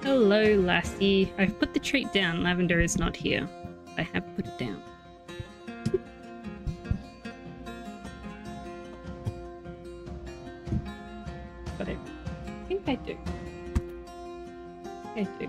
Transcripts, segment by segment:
Hello, lassie. I've put the treat down. Lavender is not here. I have put it down. But I think I do. I do.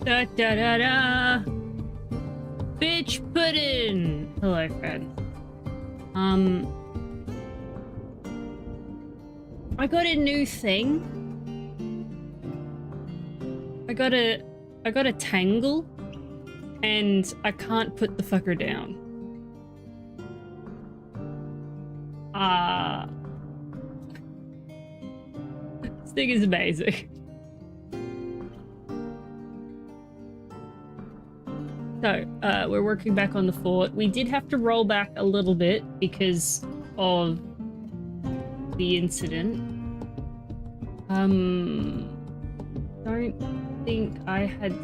Da da da da. Bitch pudding. Hello, friends. I got a new thing. I got a tangle, and I can't put the fucker down. This thing is amazing. So, we're working back on the fort. We did have to roll back a little bit because of the incident. Don't think I had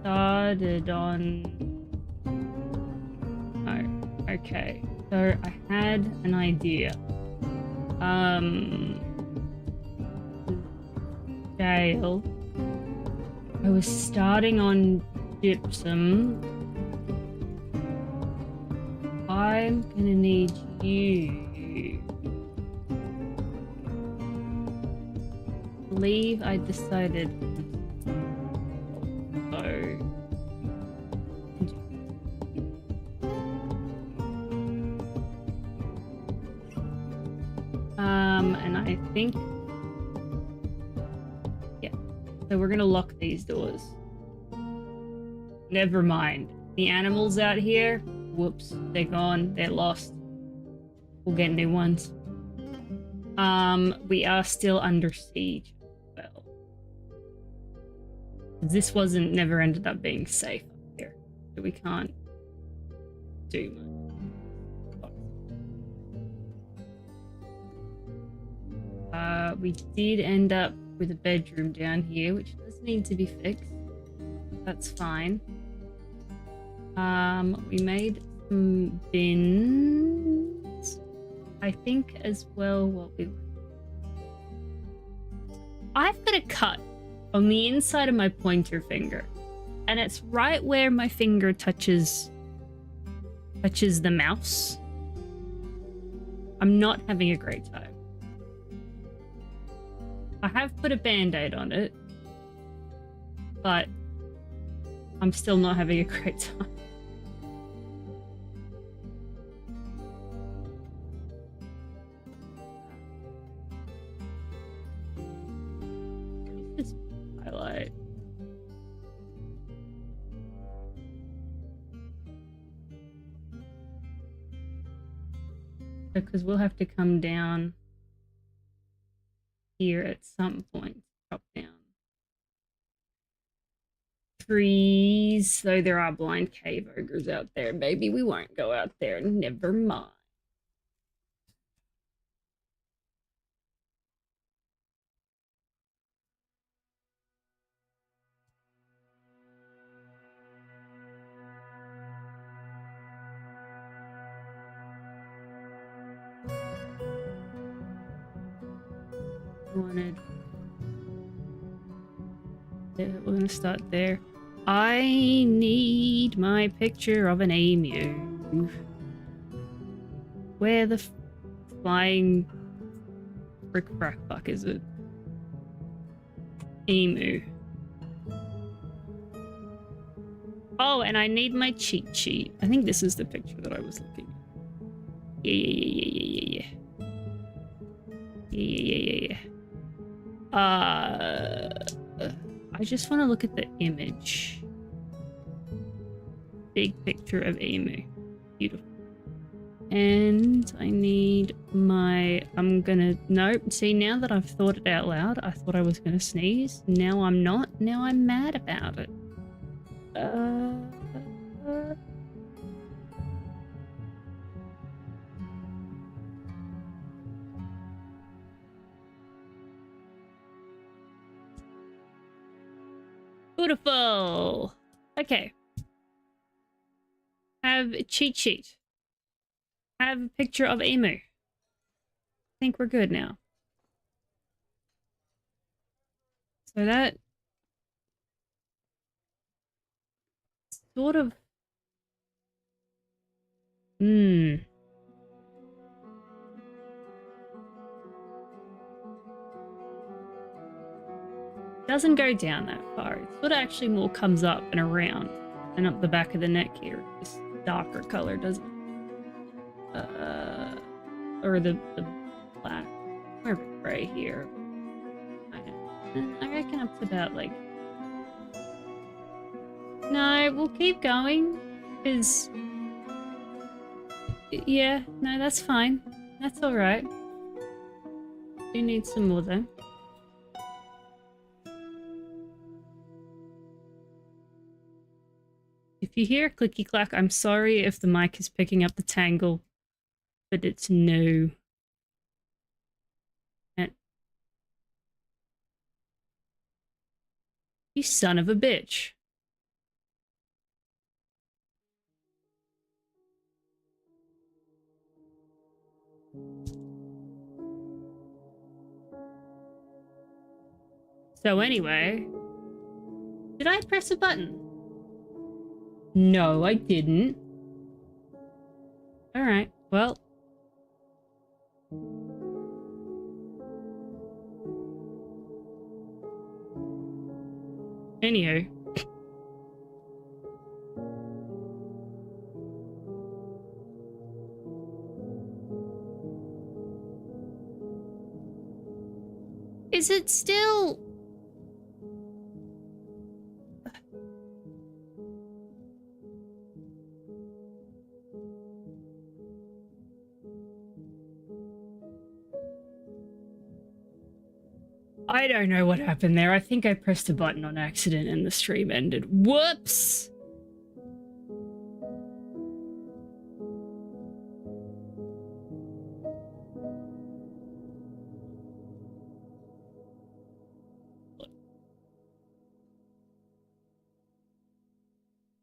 started on... Oh, okay. So, I had an idea. Jail. I was starting on gypsum. I'm gonna need you. I believe I decided. So. And I think. Yeah. So we're gonna lock these doors. Never mind. The animals out here, whoops, they're gone. They're lost. We'll get new ones. We are still under siege. Well, this never ended up being safe up here, so we can't do much. We did end up with a bedroom down here, which does need to be fixed. That's fine. We made some bins. I think as well what we... I've got a cut on the inside of my pointer finger. And it's right where my finger touches the mouse. I'm not having a great time. I have put a band-aid on it, but I'm still not having a great time. Just highlight. Because we'll have to come down here at some point. Drop down. Trees, though there are blind cave ogres out there. Maybe we won't go out there. Never mind. Yeah, we're gonna start there. I need my picture of an emu. Where the flying frick frack fuck is it? Emu. Oh, and I need my cheat sheet. I think this is the picture that I was looking at. Yeah. I just want to look at the image. Big picture of emu. Beautiful. And I need my... Nope. See, now that I've thought it out loud, I thought I was gonna sneeze. Now I'm not. Now I'm mad about it. Beautiful. Okay. Have a cheat sheet. Have a picture of emu. I think we're good now. So that sort of... doesn't go down that far. It sort of actually more comes up and around and up the back of the neck here. This darker color, doesn't it? Or the black. More gray here. I reckon up to about like... No, we'll keep going. Because... Yeah, no, that's fine. That's alright. Do need some more though. If you hear a clicky clack, I'm sorry if the mic is picking up the tangle, but it's new. And you son of a bitch. So anyway, did I press a button? No, I didn't. All right, well. Anywho. Is it still... I don't know what happened there. I think I pressed a button on accident and the stream ended. Whoops!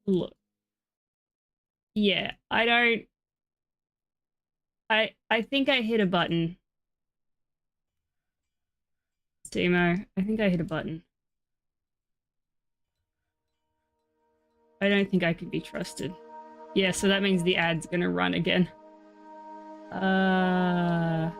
Look. Yeah, I don't... I think I hit a button. Steamo, I think I hit a button. I don't think I can be trusted. Yeah, so that means the ad's gonna run again. Oh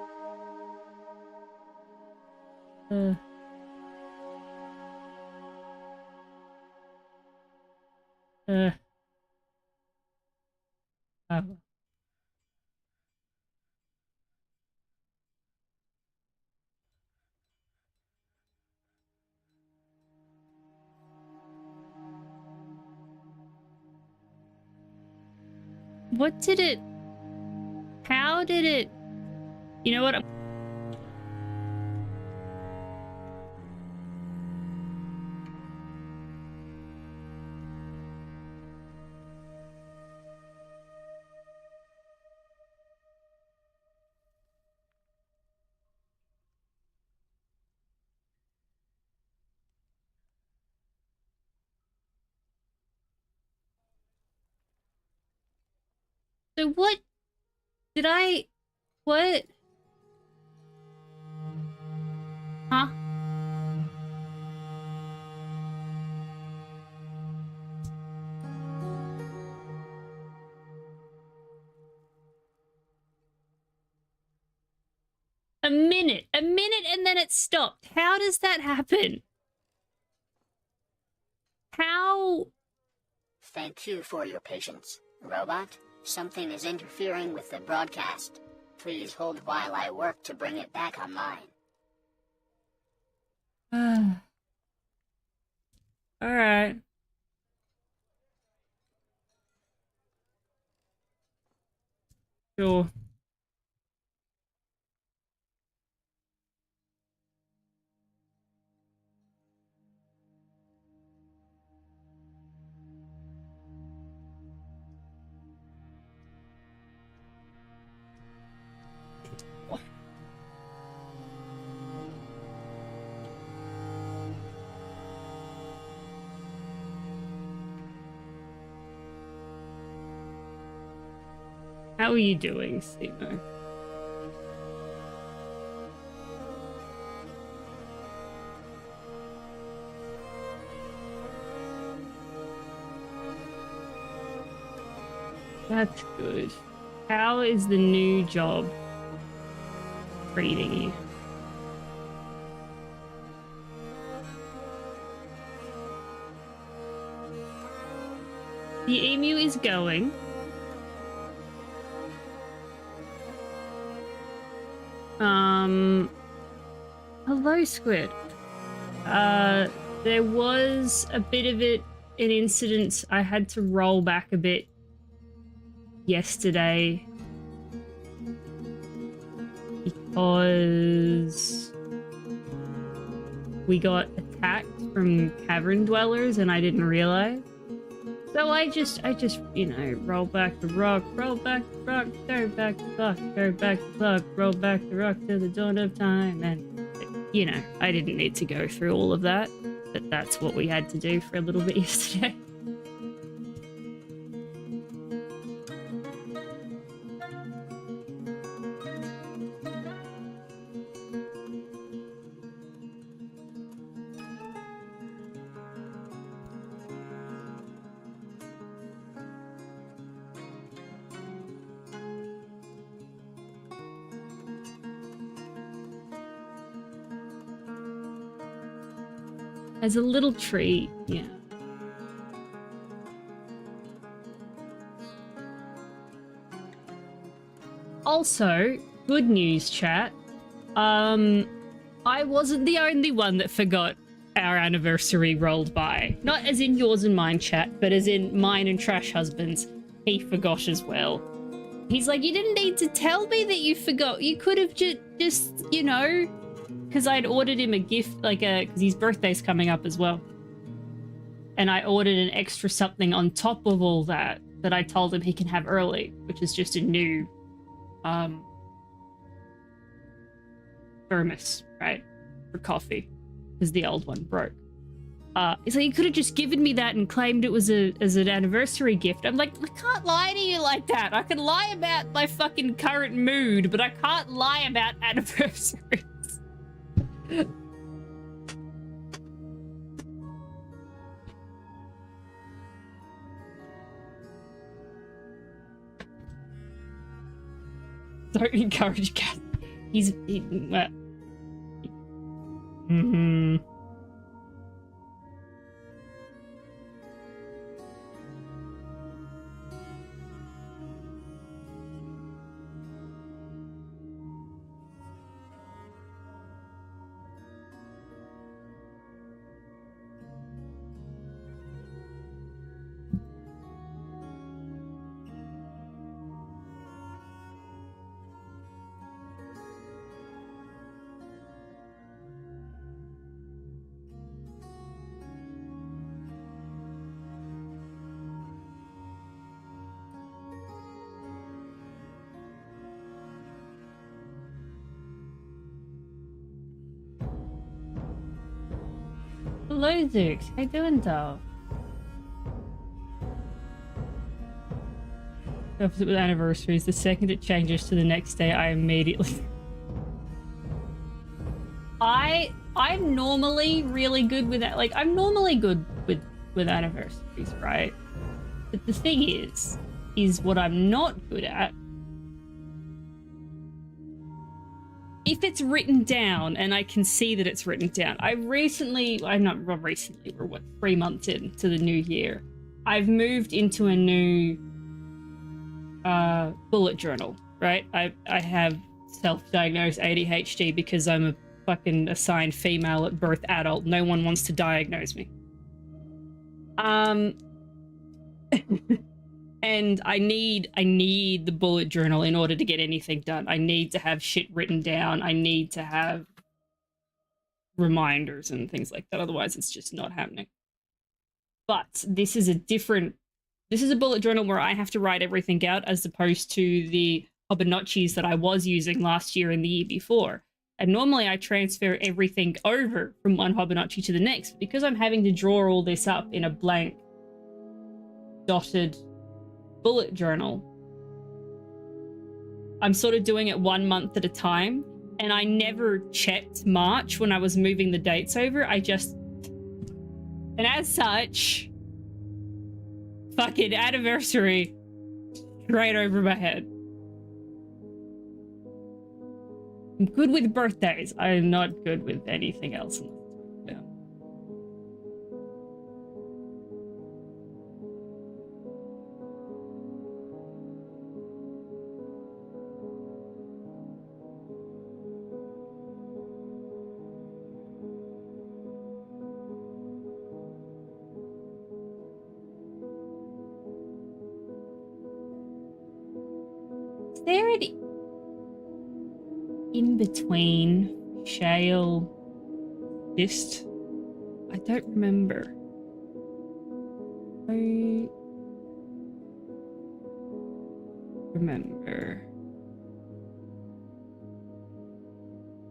What did it... How did it... You know what? So what... Did I... What? Huh? A minute and then it stopped. How does that happen? How? Thank you for your patience. Robot, something is interfering with the broadcast. Please hold while I work to bring it back online. Alright. Sure. How are you doing, Steamo? That's good. How is the new job treating you? The emu is going. Hello, Squid. There was a bit of an incident. I had to roll back a bit yesterday because we got attacked from cavern dwellers and I didn't realize. So I just, you know, roll back the rock, roll back the rock, turn back the clock, turn back the clock, roll back the rock to the dawn of time. And, you know, I didn't need to go through all of that, but that's what we had to do for a little bit yesterday. As a little treat, yeah. Also, good news, chat. I wasn't the only one that forgot our anniversary rolled by. Not as in yours and mine, chat, but as in mine and Trash Husband's. He forgot as well. He's like, you didn't need to tell me that you forgot. You could have just, you know... Because I'd ordered him a gift, like because his birthday's coming up as well. And I ordered an extra something on top of all that I told him he can have early, which is just a new thermos, right? For coffee, because the old one broke. He's like, you could have just given me that and claimed it was as an anniversary gift. I'm like, I can't lie to you like that. I can lie about my fucking current mood, but I can't lie about anniversaries. Don't encourage cat. He's Hello, Zooks. How you doing, though? The opposite with anniversaries. The second it changes to the next day, I immediately... I'm normally really good with that. Like, I'm normally good with anniversaries, right? But the thing is what I'm not good at. If it's written down and I can see that it's written down, not recently, we're what, 3 months into the new year. I've moved into a new bullet journal, right? I have self-diagnosed ADHD because I'm a fucking assigned female at birth adult. No one wants to diagnose me. And I need the bullet journal in order to get anything done. I need to have shit written down. I need to have reminders and things like that. Otherwise, it's just not happening. But this is a bullet journal where I have to write everything out as opposed to the Hobonotchis that I was using last year and the year before. And normally I transfer everything over from one Hobonotchi to the next. Because I'm having to draw all this up in a blank, dotted bullet journal, I'm sort of doing it 1 month at a time, and I never checked March when I was moving the dates over. And as such, fucking anniversary straight over my head. I'm good with birthdays. I'm not good with anything else. there an in between shale schist? I don't remember. I remember.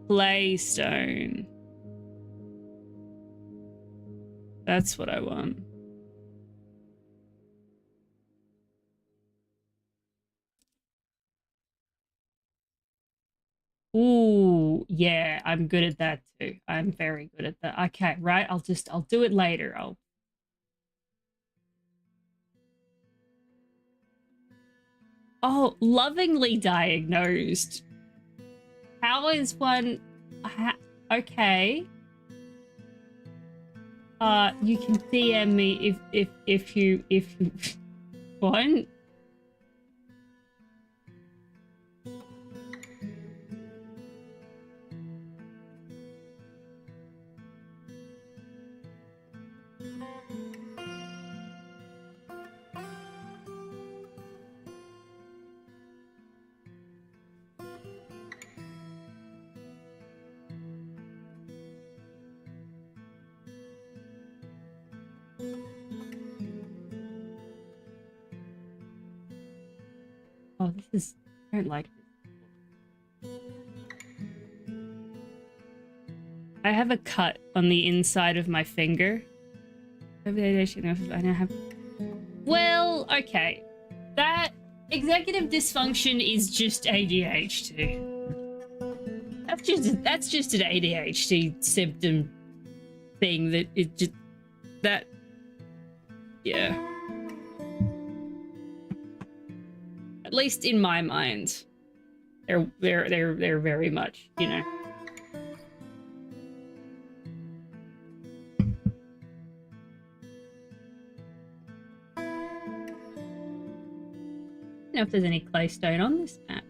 Claystone. That's what I want. Ooh, yeah, I'm good at that too. I'm very good at that. Okay, right. I'll do it later. Oh, lovingly diagnosed. How is one? Okay. You can DM me if you want. Oh, this is. I don't like this. I have a cut on the inside of my finger. I now have. Well, okay. That executive dysfunction is just ADHD. That's just an ADHD symptom thing that it just that yeah. At least in my mind. They're very much, you know. I don't know if there's any claystone on this map.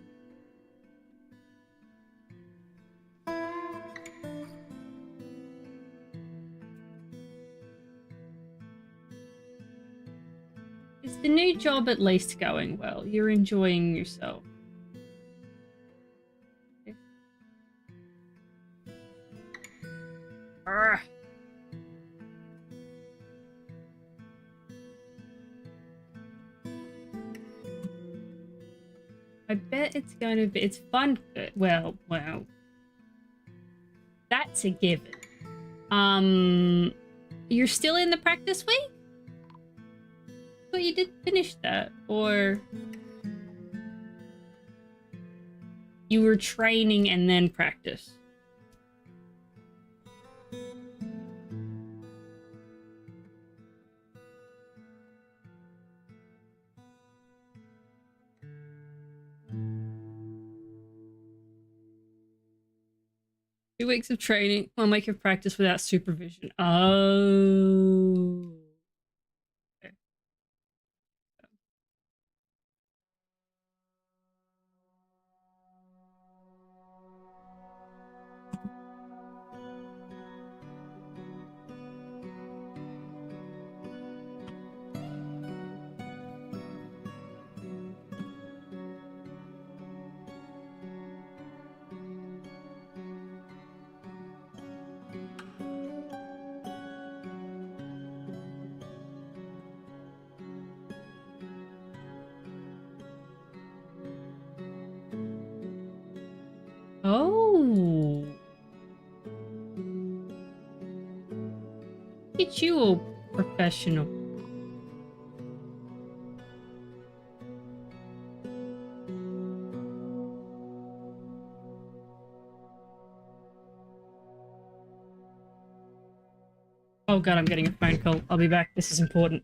Is the new job at least going well? You're enjoying yourself. Arrgh. I bet it's going to be. It's fun. Well. That's a given. You're still in the practice week? But you did finish that, or you were training and then practice. 2 weeks of training will make you practice without supervision. Oh. Okay. Oh. Get you a professional. Oh god, I'm getting a phone call. I'll be back. This is important.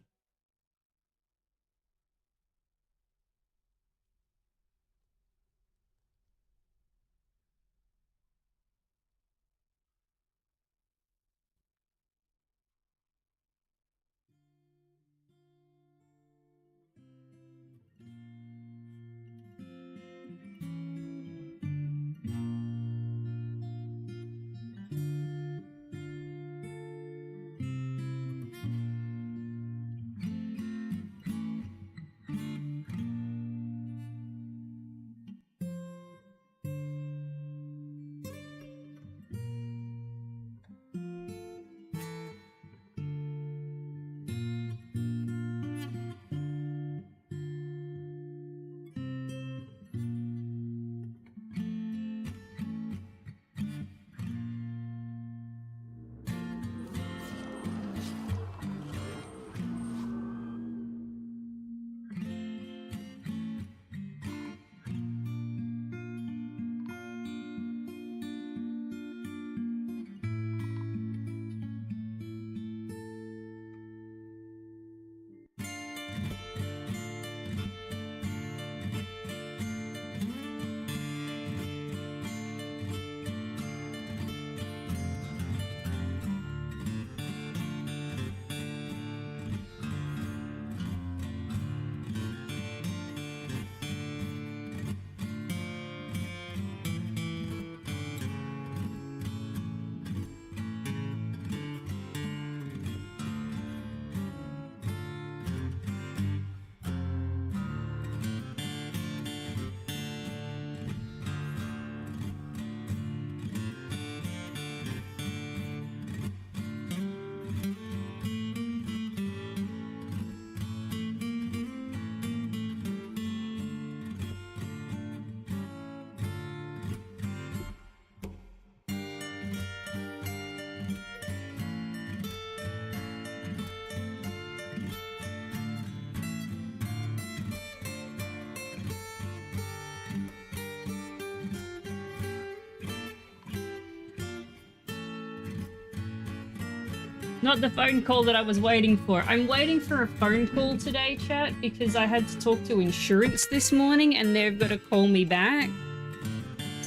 Not the phone call that I was waiting for. I'm waiting for a phone call today, chat, because I had to talk to insurance this morning and they've got to call me back.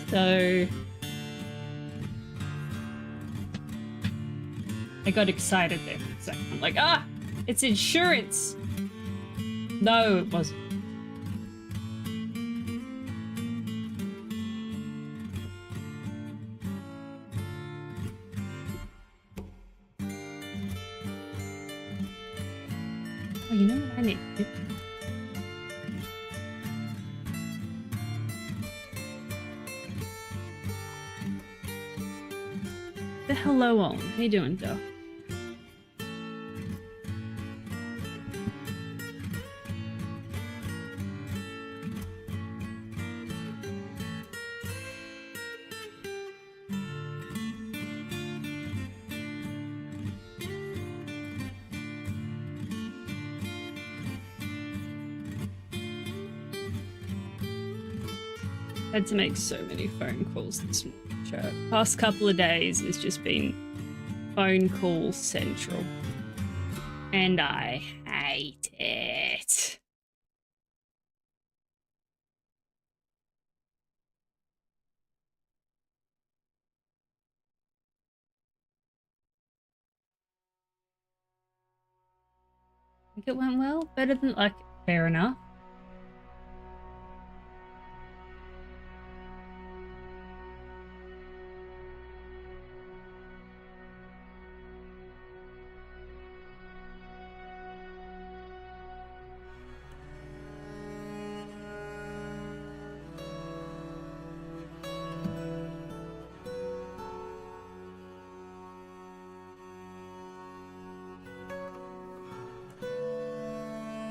So I got excited there for a second. I'm like, ah, it's insurance. No, it wasn't. Oh, you know what I need to do? The hello on. How you doing, Dwarf? Had to make so many phone calls this morning, chat. Past couple of days has just been phone call central. And I hate it. I think it went well. Better than, like, fair enough.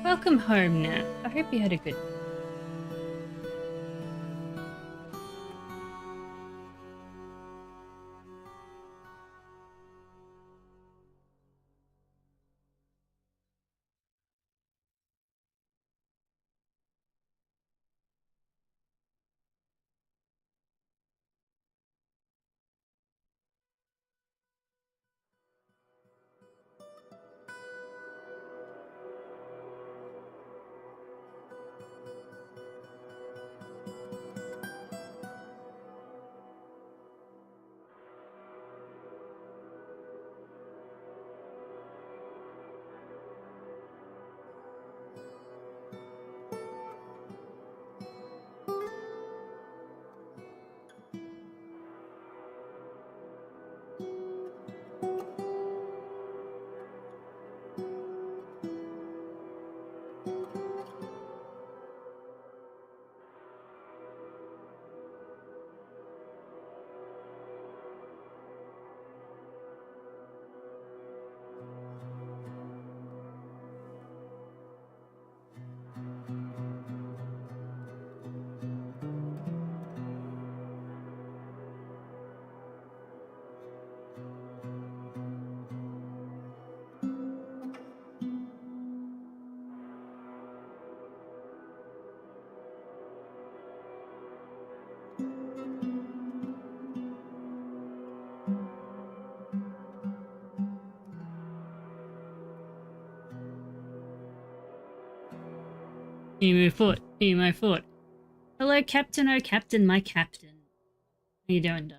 Welcome home, Nat. I hope you had a good day. Emu foot, emu foot. Hello, Captain, oh Captain, my Captain. How you doing, Dwarf?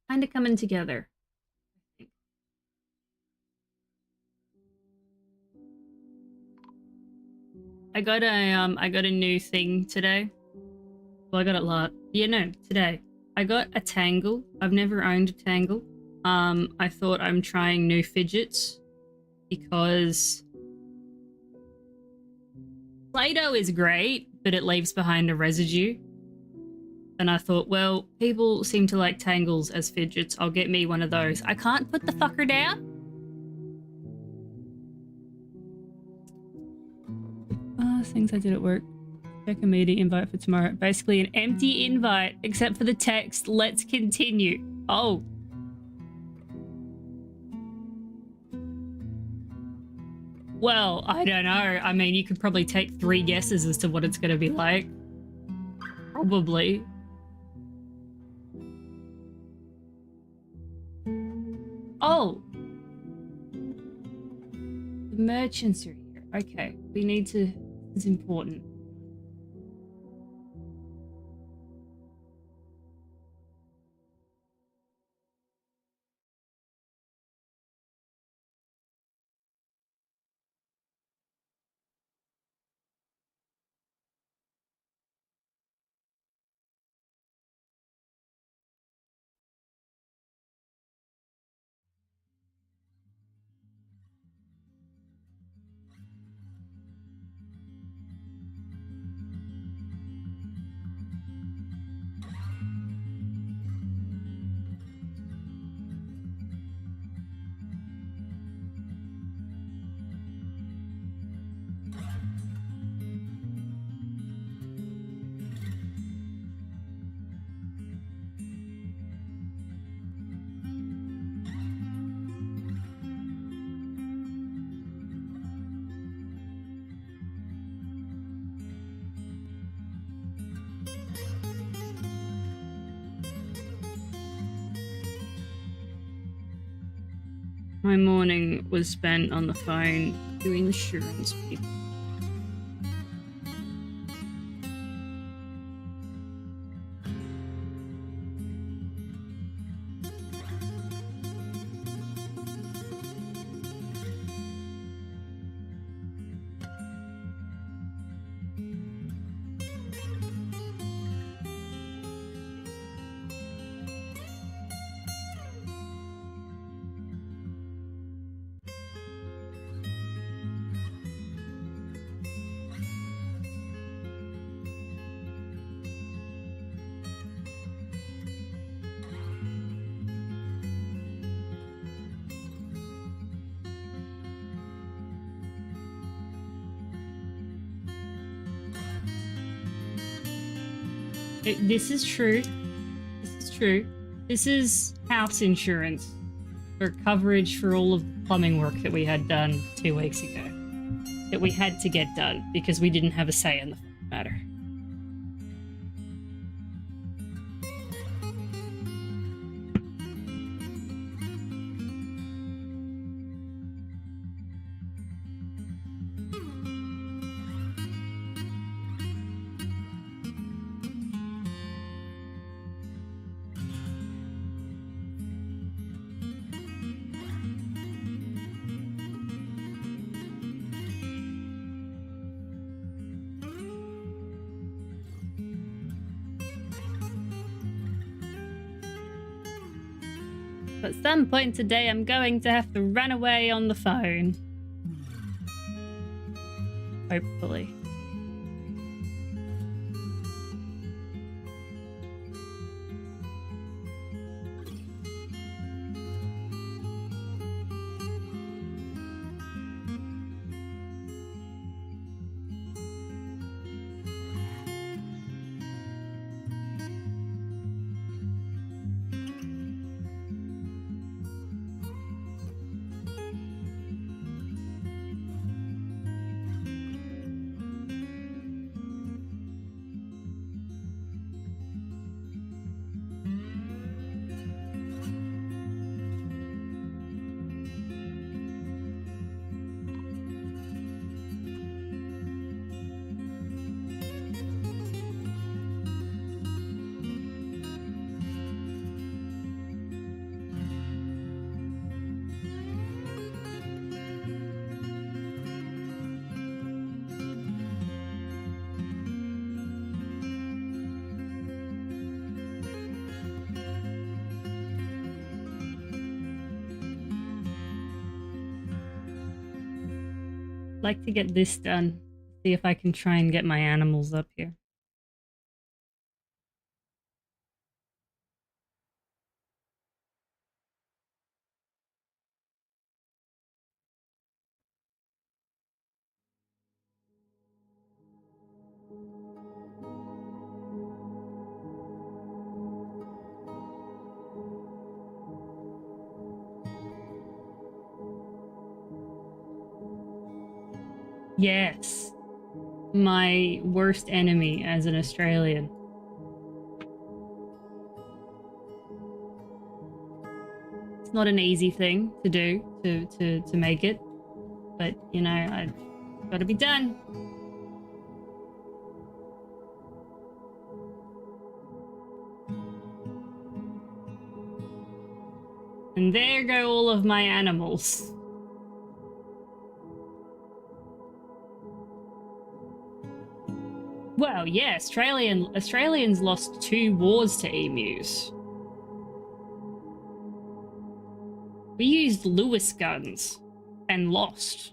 Kinda coming together. I got a new thing today. Well, I got it today. I got a Tangle. I've never owned a Tangle. I thought I'm trying new fidgets because Play-Doh is great, but it leaves behind a residue. And I thought, well, people seem to like Tangles as fidgets. I'll get me one of those. I can't put the fucker down. Things I did at work. Check a meeting invite for tomorrow. Basically an empty invite, except for the text, let's continue. Oh. Well, I don't know. I mean, you could probably take 3 guesses as to what it's going to be like. Probably. Oh! The merchants are here. Okay, we need to... This is important. My morning was spent on the phone doing insurance people. This is true. This is true. This is house insurance for coverage for all of the plumbing work that we had done 2 weeks ago. That we had to get done because we didn't have a say in the matter. At some point today, I'm going to have to run away on the phone. Hopefully. Like to get this done. See if I can try and get my animals up here. Yes. My worst enemy as an Australian. It's not an easy thing to do to make it, but you know, I gotta be done. And there go all of my animals. Well, yeah, Australians lost 2 wars to emus. We used Lewis guns and lost.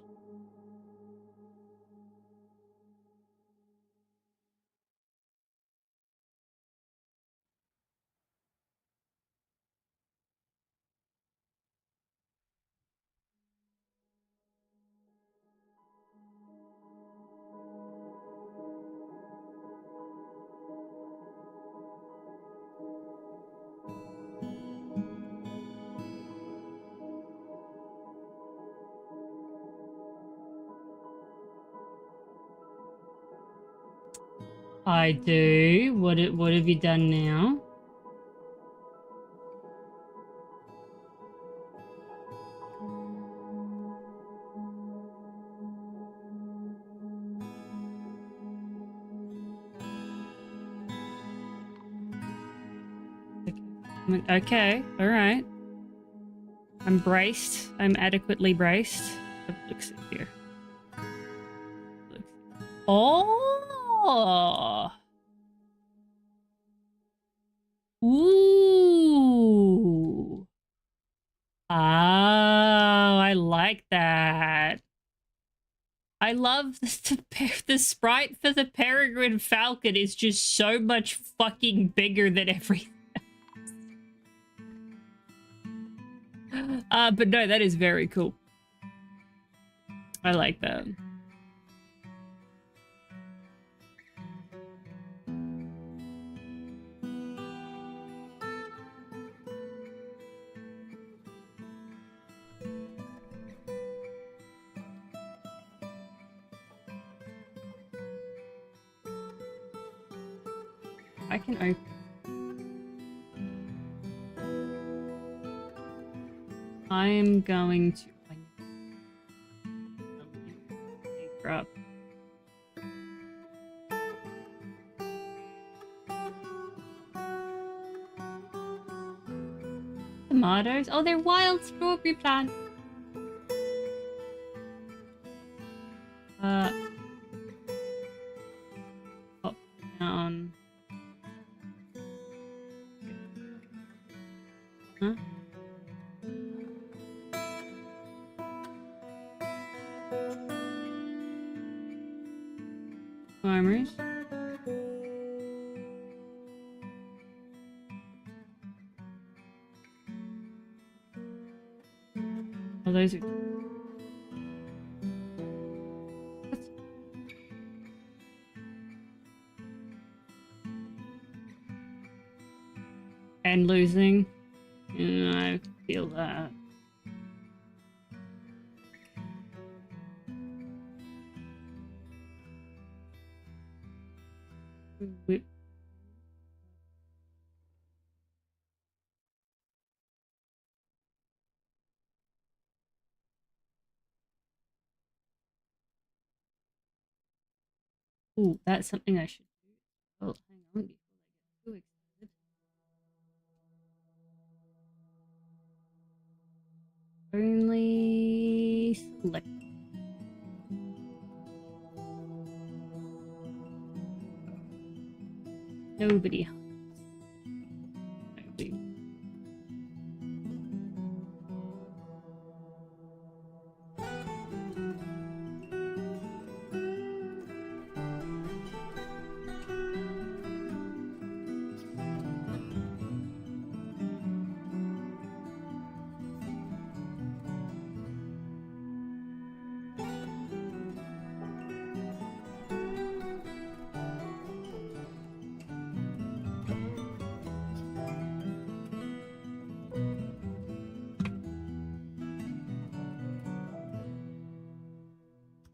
I do. What have you done now? Okay, all right. I'm braced. I'm adequately braced. Let's see here. Oh! Ooh! Oh, I like that. I love the sprite for the peregrine falcon is just so much fucking bigger than everything. But no, that is very cool. I like that. I can open. I am going to up. Tomatoes? Oh, they're wild strawberry plants. Pop down. Huh? Farmers. Oh, those are... And losing. I feel that. Ooh, that's something I should do. Oh, hang on before I get too excited. Only select. Nobody hunts. Nobody.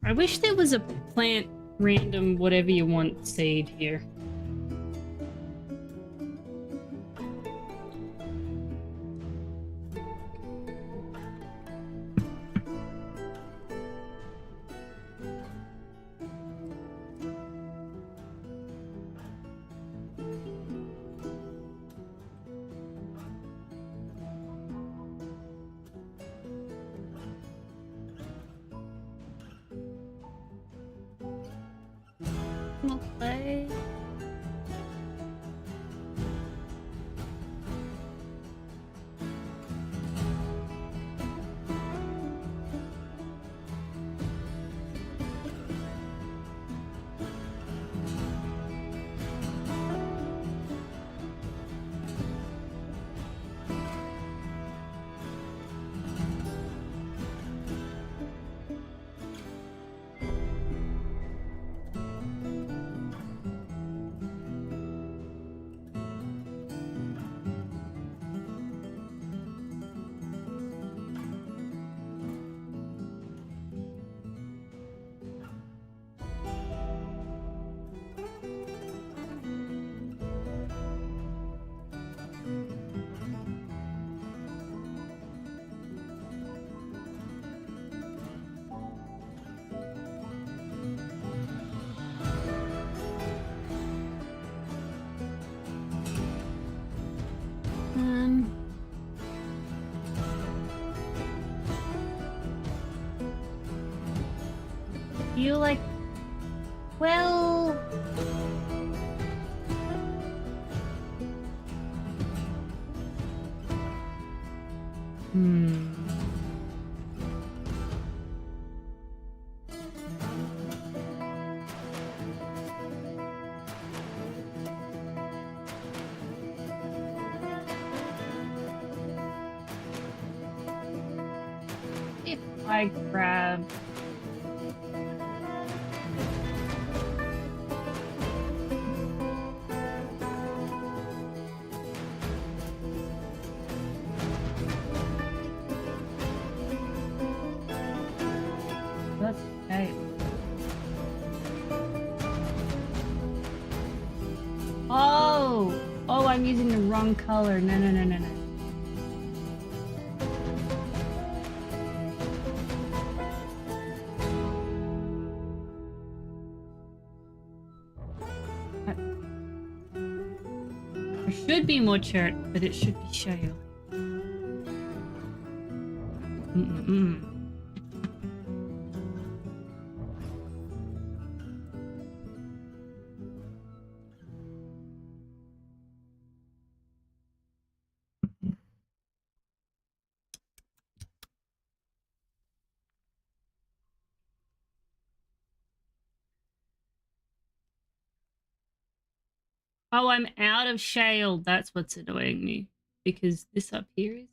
I wish there was a plant random whatever you want seed here. Okay. You like, well, if I grab that's okay. Oh, I'm using the wrong color. No. There should be more chert, but it should be shale. Oh, I'm out of shale. That's what's annoying me. Because this up here is...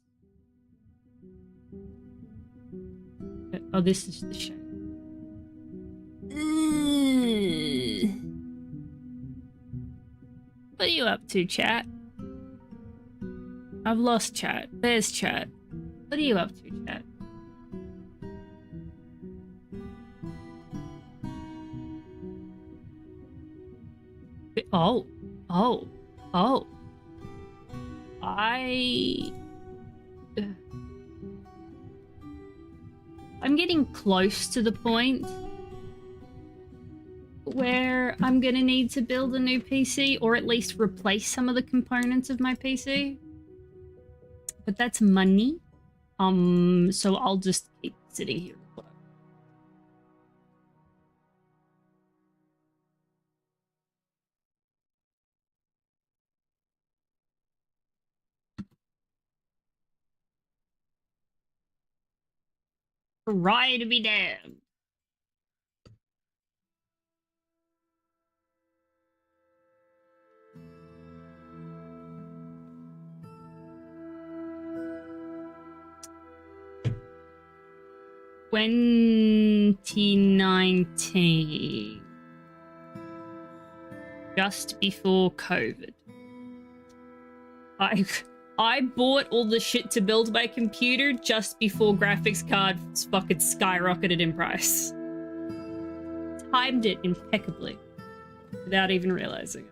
Oh, this is the shale. What are you up to, chat? I've lost chat. There's chat. What are you up to, chat? Oh. I'm getting close to the point where I'm gonna need to build a new PC, or at least replace some of the components of my PC. But that's money. So I'll just keep sitting here. Right to be damned. $2019, just before COVID. I bought all the shit to build my computer just before graphics cards fucking skyrocketed in price. timed it impeccably without even realizing it.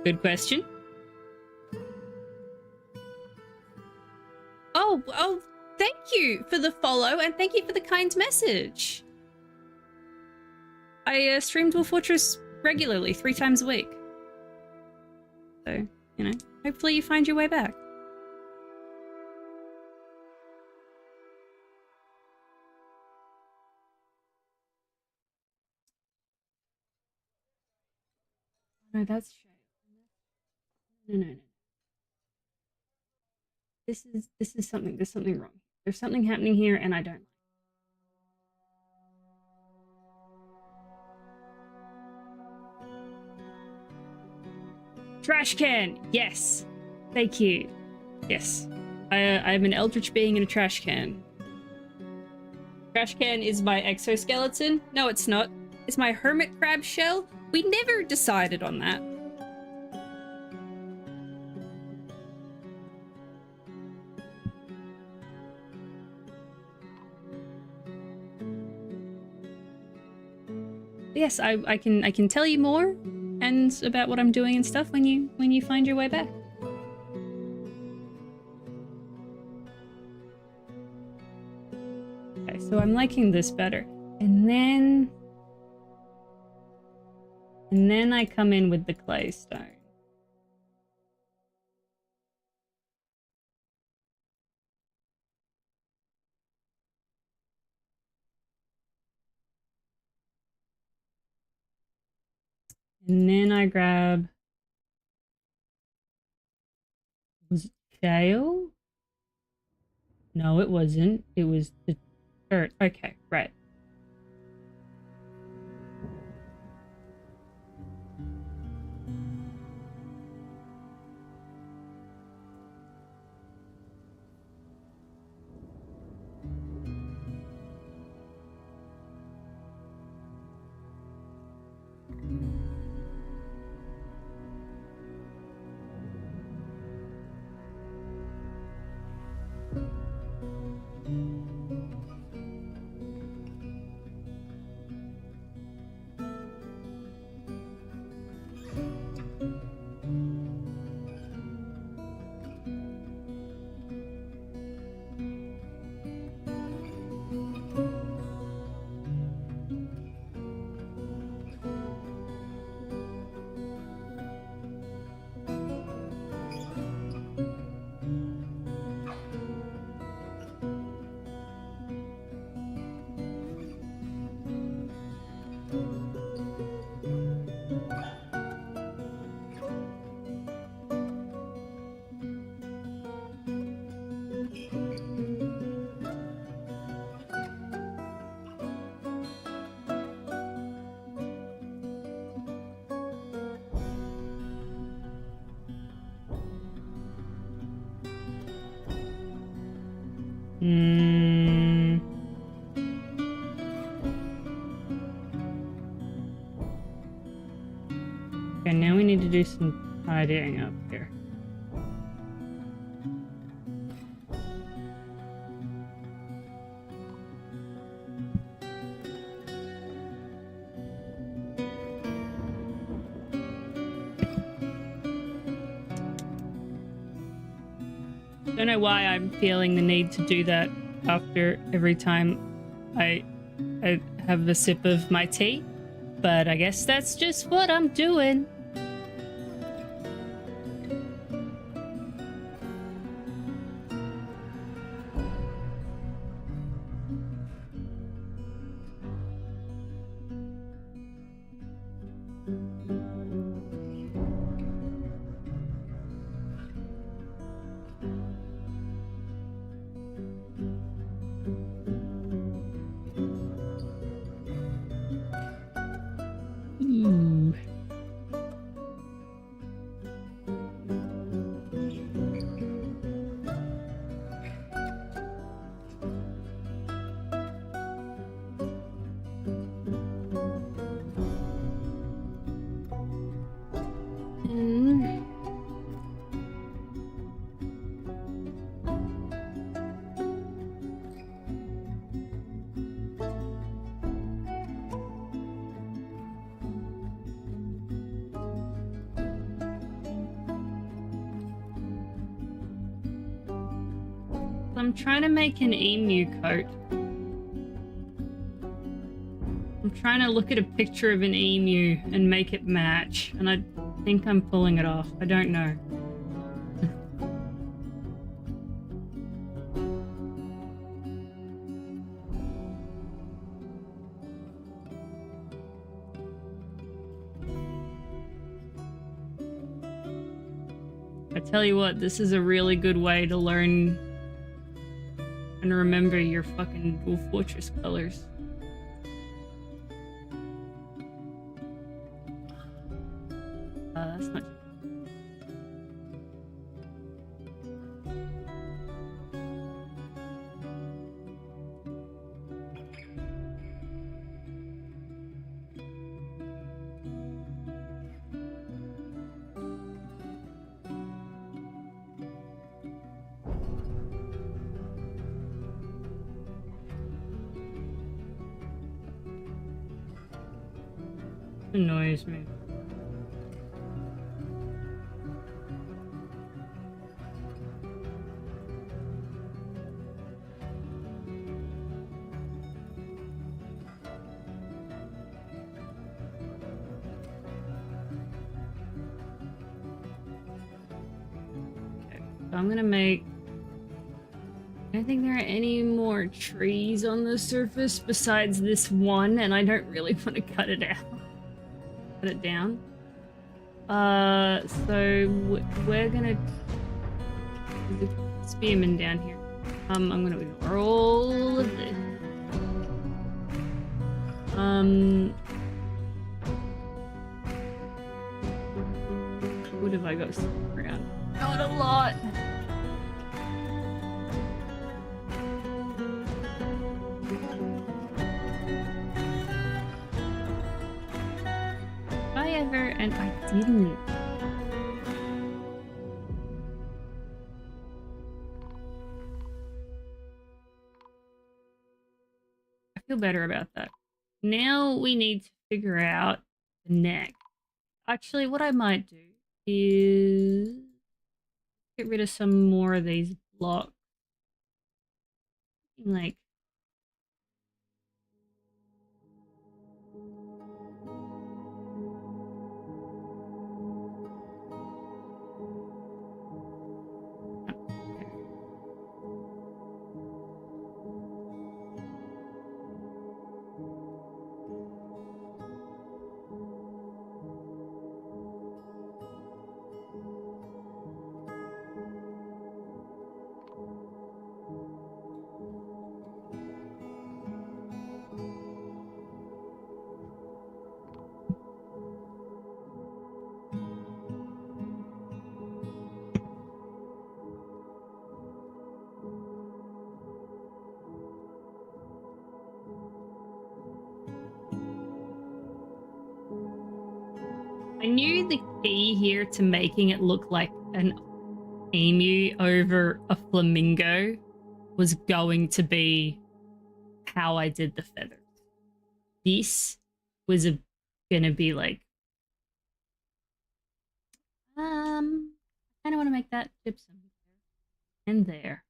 Good question. Oh, thank you for the follow and thank you for the kind message. I stream Dwarf Fortress regularly, 3 times a week. So, you know, hopefully you find your way back. No, that's shame. No. This is something. There's something wrong. There's something happening here, and I don't. Trash can. Yes. Thank you. Yes. I'm an eldritch being in a trash can. Trash can is my exoskeleton. No, it's not. It's my hermit crab shell. We never decided on that. Yes, I can tell you more and about what I'm doing and stuff when you find your way back. Okay, so I'm liking this better. And then I come in with the clay stone. And then I grab... Was it shale? No, it wasn't. It was the dirt. Okay, right. Okay, now we need to do some tidying up here. Don't know why I'm feeling the need to do that after every time I have a sip of my tea, but I guess that's just what I'm doing. Ooh. I'm trying to make an emu coat. I'm trying to look at a picture of an emu and make it match, and I think I'm pulling it off. I don't know. I tell you what, this is a really good way to learn and remember your fucking Dwarf Fortress colors. That's not. Annoys me. I'm gonna make... I don't think there are any more trees on the surface besides this one, and I don't really want to cut it out. Cut it down. So we're gonna... There's a spearman down here. I'm gonna ignore all of this. What have I got around? Not a lot. And I didn't. I feel better about that. Now we need to figure out the neck. Actually, what I might do is get rid of some more of these blocks. Like, I knew the key here to making it look like an emu over a flamingo was going to be how I did the feathers. This was gonna be like, I kind of want to make that gypsum and there.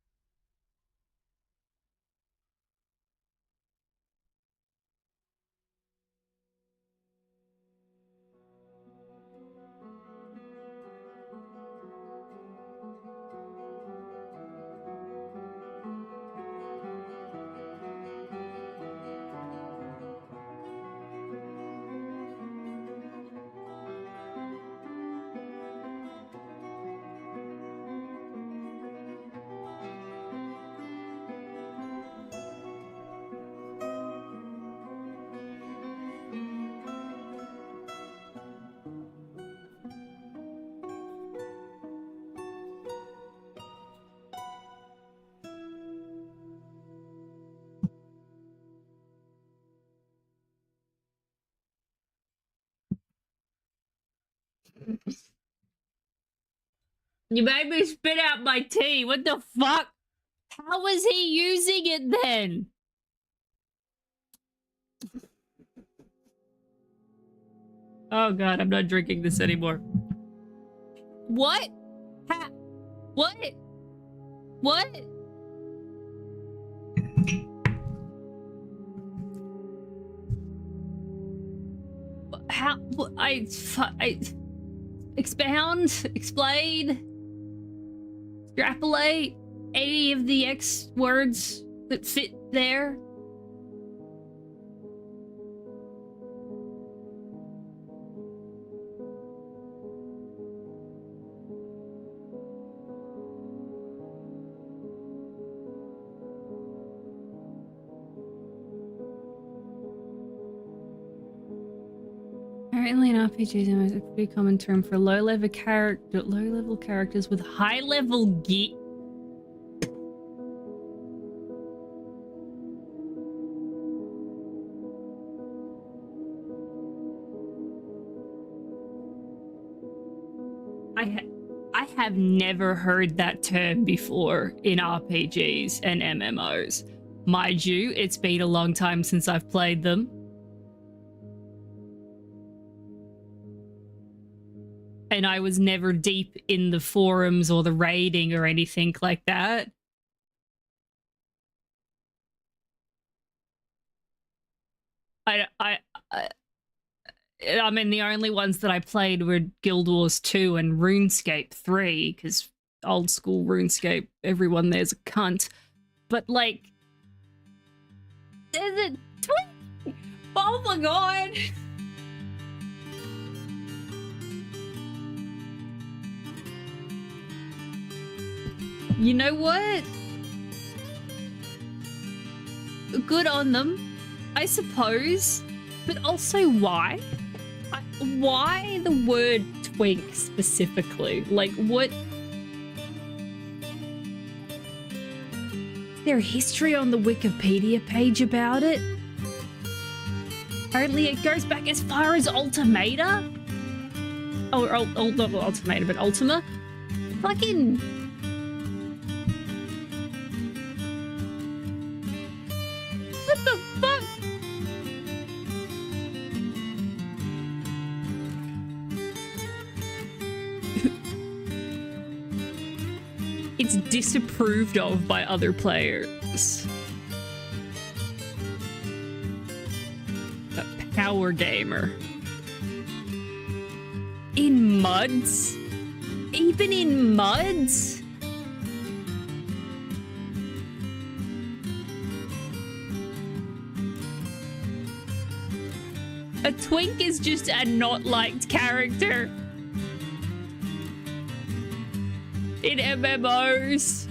You made me spit out my tea. What the fuck? How was he using it then? Oh god, I'm not drinking this anymore. What? What? What? how I expound, explain, extrapolate any of the X words that fit there? Apparently in RPGs, it's a pretty common term for low-level characters with high-level gear. I have never heard that term before in RPGs and MMOs. Mind you, it's been a long time since I've played them. And I was never deep in the forums or the raiding or anything like that. I mean, the only ones that I played were Guild Wars 2 and RuneScape 3, because old school RuneScape, everyone there's a cunt. But, like, there's a twink! Oh my god! You know what? Good on them, I suppose. But also, why? Why the word twink specifically? Like, what? Is there a history on the Wikipedia page about it? Apparently it goes back as far as Ultimata? Oh, not Ultimata, but Ultima? Fucking... what the fuck? It's disapproved of by other players. A power gamer. In muds? Even in muds? A twink is just a not liked character in MMOs.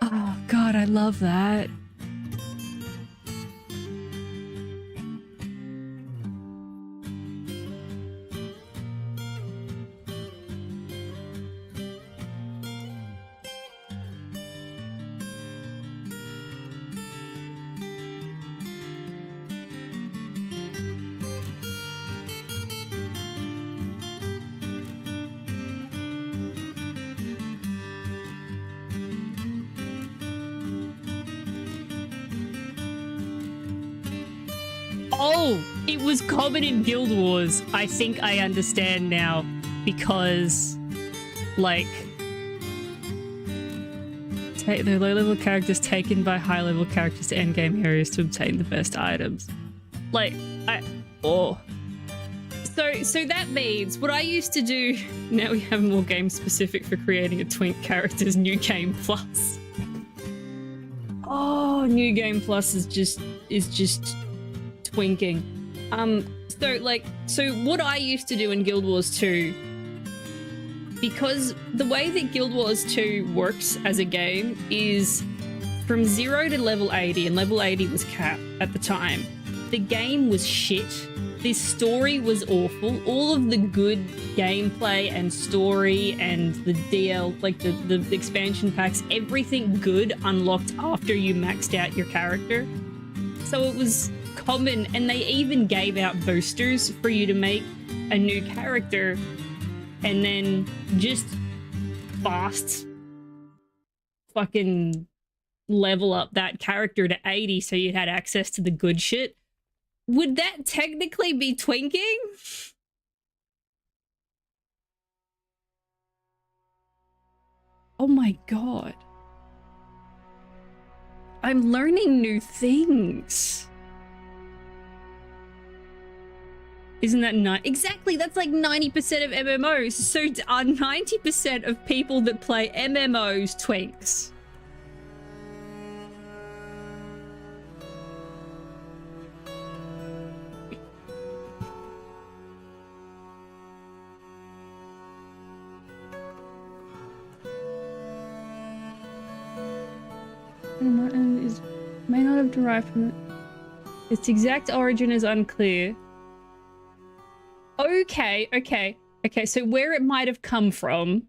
Oh god, I love that. Oh, it was common in Guild Wars. I think I understand now, because, like, the low-level characters taken by high-level characters to endgame areas to obtain the best items. Like, so that means what I used to do. Now we have more game specific for creating a twink character's New Game Plus. Oh, New Game Plus is just twinking. So what I used to do in Guild Wars 2, because the way that Guild Wars 2 works as a game is from 0 to level 80, and level 80 was capped at the time. The game was shit. The story was awful. All of the good gameplay and story and the DL, like the expansion packs, everything good unlocked after you maxed out your character. So it was common, and they even gave out boosters for you to make a new character and then just fast fucking level up that character to 80 so you had access to the good shit. Would that technically be twinking? Oh my god. I'm learning new things. Isn't that exactly? That's like 90% of MMOs. So are 90% of people that play MMOs twinks? May not have derived from it. Its exact origin is unclear. Okay. So where it might have come from.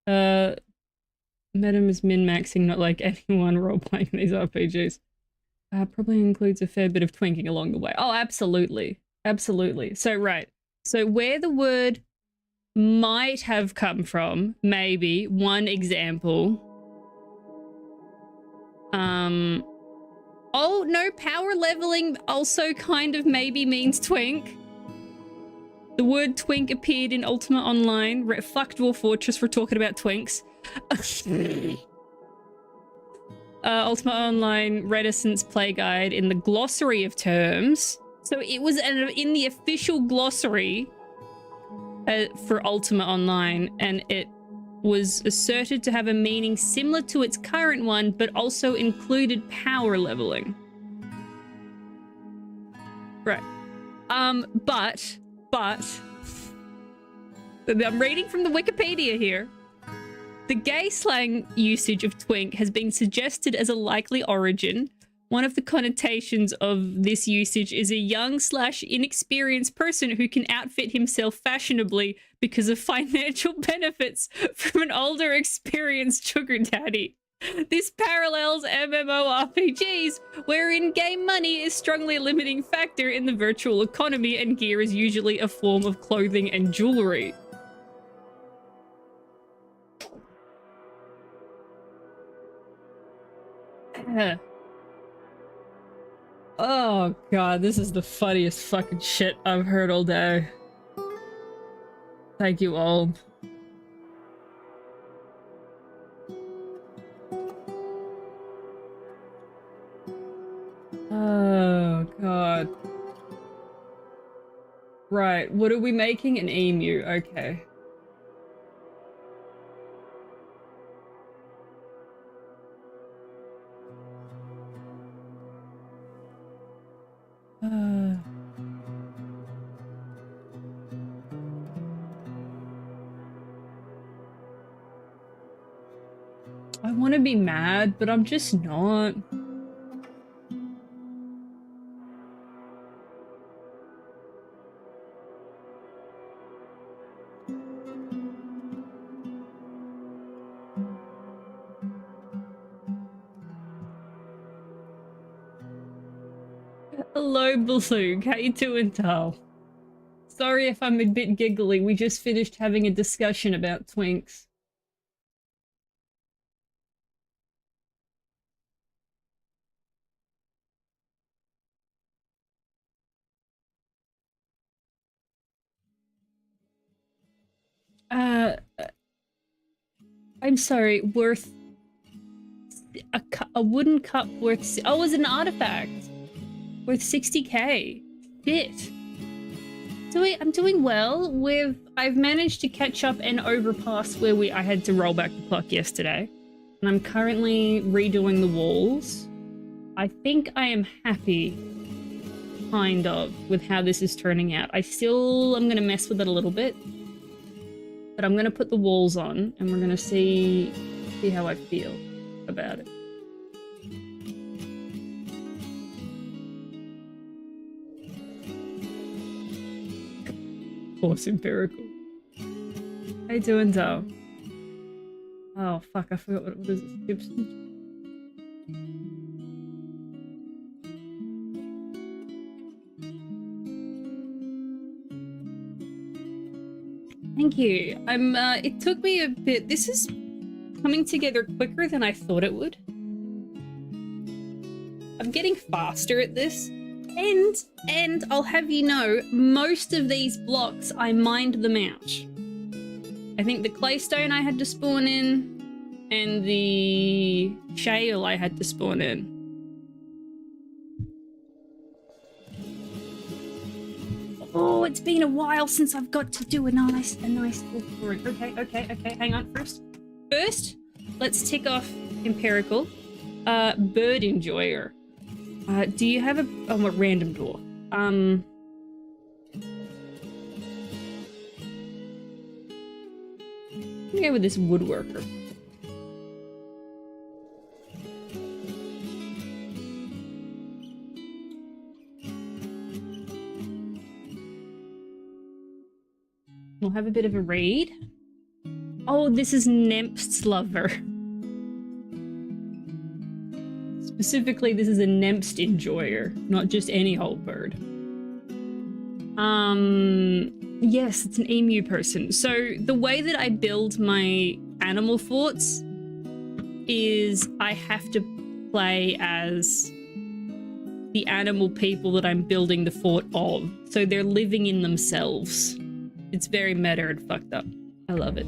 Madam is min-maxing, not like anyone role-playing these RPGs. Probably includes a fair bit of twinking along the way. Oh, absolutely. Absolutely. So, right. So where the word might have come from, maybe, one example. Oh, no, power leveling also kind of maybe means twink. The word twink appeared in Ultima Online. Fuck Dwarf Fortress for talking about twinks. Ultima Online Reticence Play Guide in the glossary of terms. So it was in the official glossary for Ultima Online, and it was asserted to have a meaning similar to its current one, but also included power leveling. Right. But I'm reading from the Wikipedia here. The gay slang usage of twink has been suggested as a likely origin. One of the connotations of this usage is a young/inexperienced person who can outfit himself fashionably because of financial benefits from an older, experienced sugar daddy. This parallels MMORPGs, wherein game money is strongly a limiting factor in the virtual economy and gear is usually a form of clothing and jewelry. Oh god, this is the funniest fucking shit I've heard all day. Thank you all. Oh god. Right, what are we making? An emu, okay. I want to be mad, but I'm just not. Hello, Balloon. How you doing, Tal? Sorry if I'm a bit giggly. We just finished having a discussion about twinks. I'm sorry, worth a wooden cup worth, oh, is it an artifact? Worth 60k. Shit. I'm doing well with, I've managed to catch up and overpass where I had to roll back the clock yesterday. And I'm currently redoing the walls. I think I am happy, kind of, with how this is turning out. I'm gonna mess with it a little bit. But I'm gonna put the walls on and we're gonna see how I feel about it. Force empirical. How you doing, Doe? Oh fuck, I forgot what is it? Gibson? Thank you. It took me a bit. This is coming together quicker than I thought it would. I'm getting faster at this. And I'll have you know, most of these blocks, I mined them out. I think the claystone I had to spawn in, and the shale I had to spawn in. Oh, it's been a while since I've got to do a nice walkthrough. Okay, hang on. First, let's tick off empirical. Bird enjoyer. Do you have a random dwarf? I'm gonna go with this woodworker. We'll have a bit of a read. Oh, this is Nempst's lover. Specifically, this is a Nempst enjoyer, not just any old bird. Yes, it's an emu person. So the way that I build my animal forts is I have to play as the animal people that I'm building the fort of. So they're living in themselves. It's very meta and fucked up. I love it.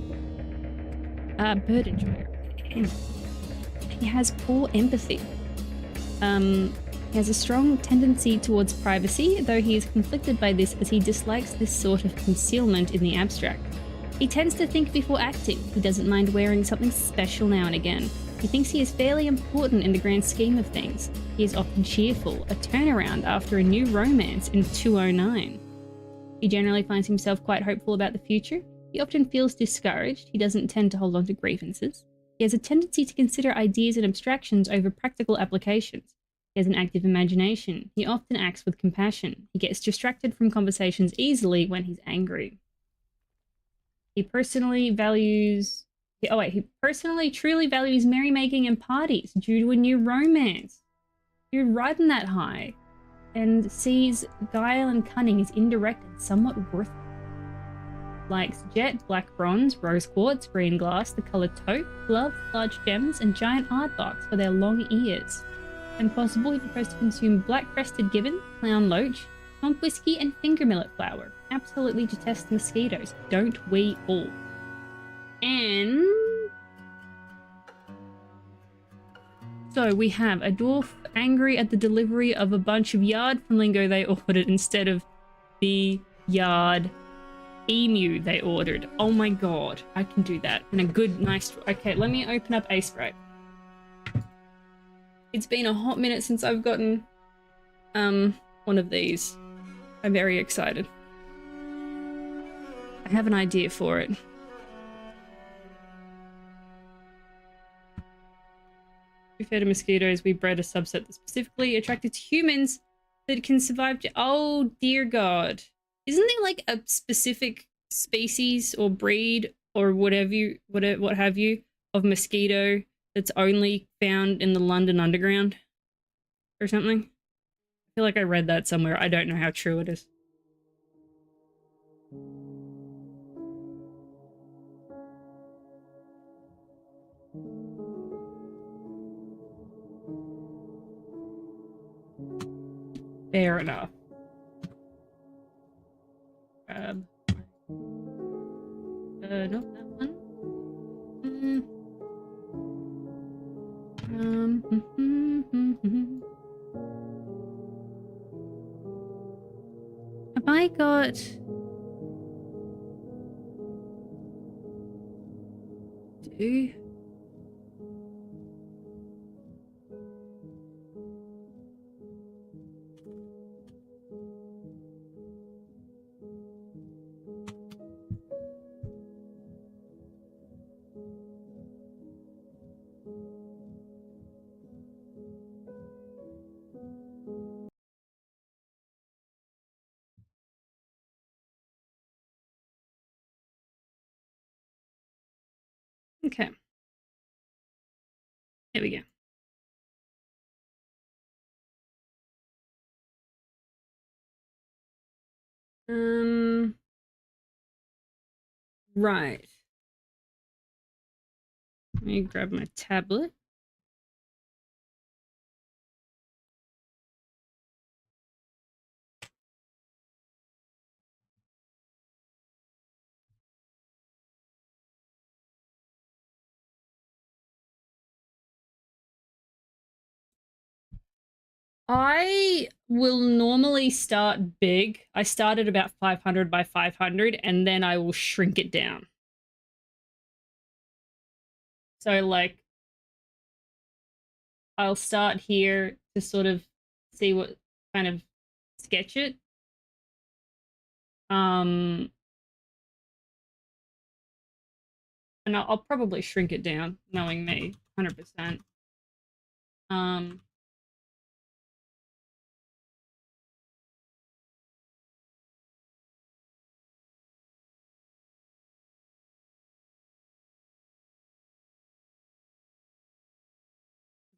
Bird enjoyer. He has poor empathy. He has a strong tendency towards privacy, though he is conflicted by this as he dislikes this sort of concealment in the abstract. He tends to think before acting. He doesn't mind wearing something special now and again. He thinks he is fairly important in the grand scheme of things. He is often cheerful, a turnaround after a new romance in 209. He generally finds himself quite hopeful about the future. He often feels discouraged. He doesn't tend to hold on to grievances. He has a tendency to consider ideas and abstractions over practical applications. He has an active imagination. He often acts with compassion. He gets distracted from conversations easily when he's angry. He personally truly values merrymaking and parties due to a new romance. You're riding that high, and sees guile and cunning as indirect and somewhat worthless. Likes jet, black bronze, rose quartz, green glass, the colour taupe, glove, large gems, and giant aardvarks for their long ears. When possible, he prefers to consume black-crested gibbon, clown loach, swamp whiskey, and finger millet flower. Absolutely detests mosquitoes. Don't we all? And so we have a dwarf angry at the delivery of a bunch of yard flamingo they ordered instead of the yard emu they ordered. Oh my god, I can do that. And a good, nice... Okay, let me open up Ace-Sprite. It's been a hot minute since I've gotten one of these. I'm very excited. I have an idea for it. We fed mosquitoes, we bred a subset that specifically attracted to humans that can survive to... Oh dear god. Isn't there like a specific species or breed or what have you of mosquito that's only found in the London Underground or something? I feel like I read that somewhere. I don't know how true it is. Fair enough. Nope, that one. Have I got... two? Okay. There we go. Right. Let me grab my tablet. I will normally start big. I start at about 500 by 500 and then I will shrink it down. So like I'll start here to sort of see what kind of sketch it. And I'll probably shrink it down, knowing me, 100%.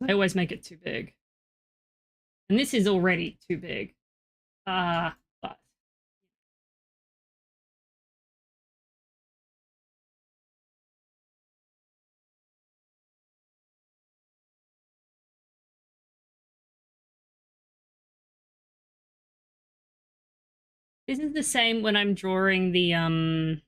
I always make it too big. And this is already too big. But this is the same when I'm drawing the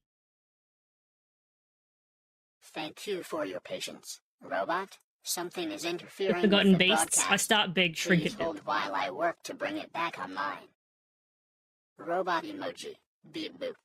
Thank you for your patience, robot. Something is the interfering with Forgotten the Beasts. broadcast. I start big, shrink Please it down. hold while I work to bring it back online. Robot emoji. Beep boop.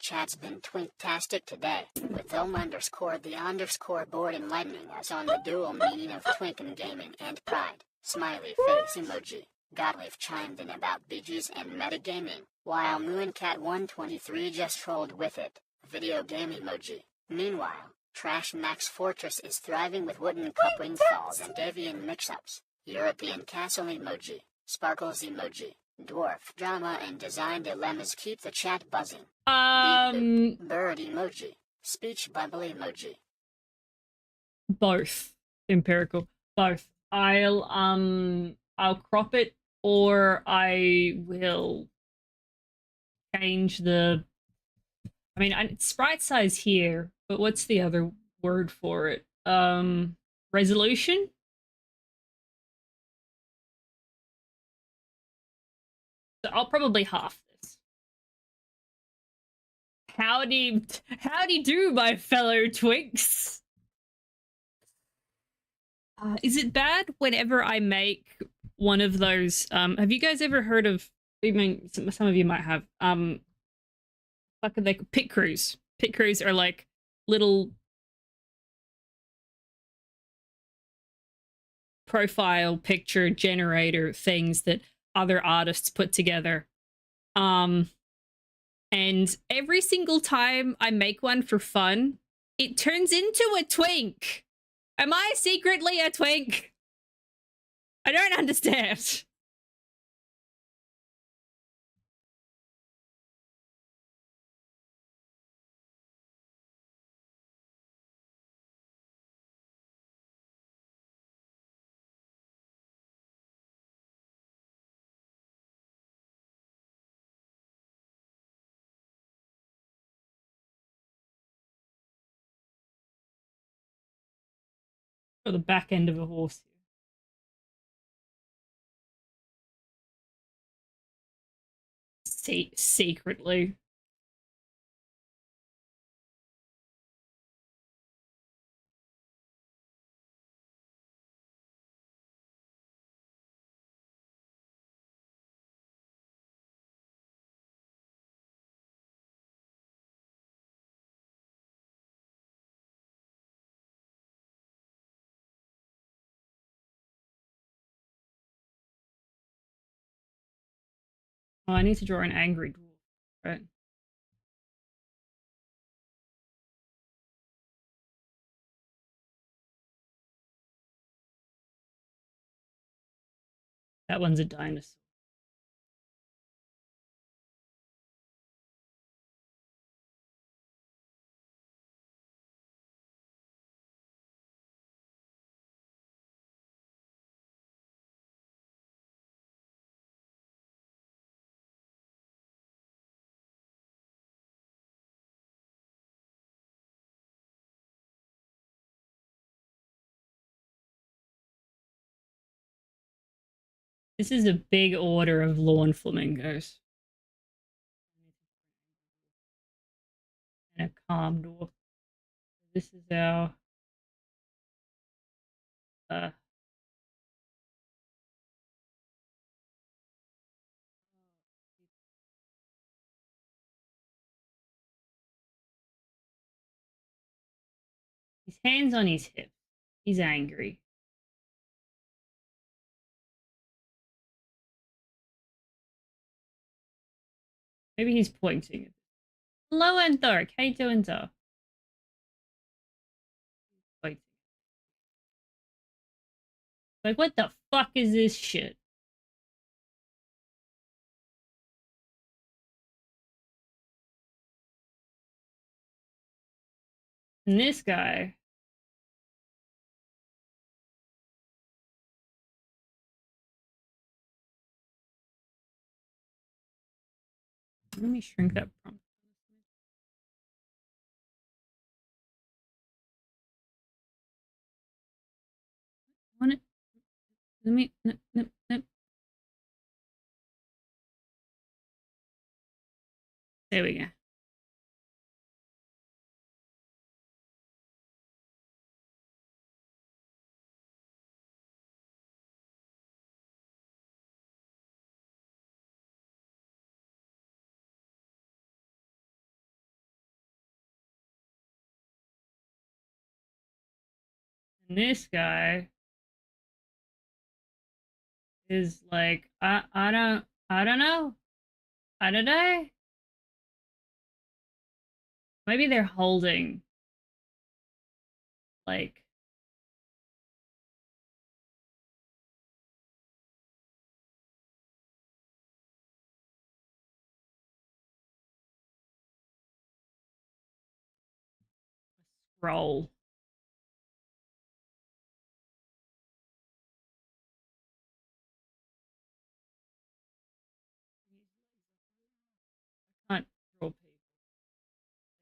Chat's been twinktastic today, with the board enlightening us on the dual meaning of twink and gaming and pride. Smiley face emoji. Godleaf chimed in about BGs and metagaming, while Mooncat123 just trolled with it. Video game emoji. Meanwhile, Trash Max Fortress is thriving with wooden cup windfalls and Davian mix-ups. European castle emoji. Sparkles emoji. Dwarf drama and design dilemmas keep the chat buzzing. Bird emoji. Speech bubble emoji. Both. Empirical. Both. I'll crop it or I will change the I mean, it's sprite size here, but what's the other word for it? Resolution? So I'll probably half this. Howdy do, my fellow twinks. Is it bad whenever I make one of those? Have you guys ever heard of? I mean, some of you might have. What are they? Pit crews. Pit crews are like little profile picture generator things that other artists put together. And every single time I make one for fun, it turns into a twink. Am I secretly a twink? I don't understand. For the back end of a horse. Secretly. Oh, I need to draw an angry dwarf, right? That one's a dinosaur. This is a big order of lawn flamingos. And a calm dwarf. This is our His hand's on his hip. He's angry. Maybe he's pointing. Hello, Enthork. How you doing, sir? Pointing. Like, what the fuck is this shit? And this guy. Let me shrink that prompt. Want it? Let me. There we go. And this guy is like, I don't know. I don't know. Maybe they're holding like a scroll. I can't draw people.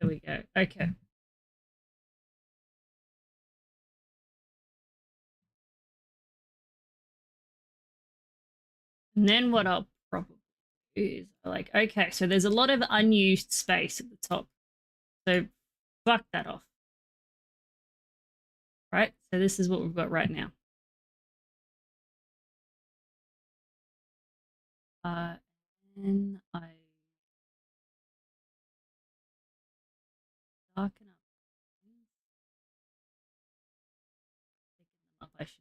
There we go. Okay. And then what I'll probably do is like, okay, so there's a lot of unused space at the top. So fuck that off. Right? So this is what we've got right now. And I darken up. Picking them up, I should.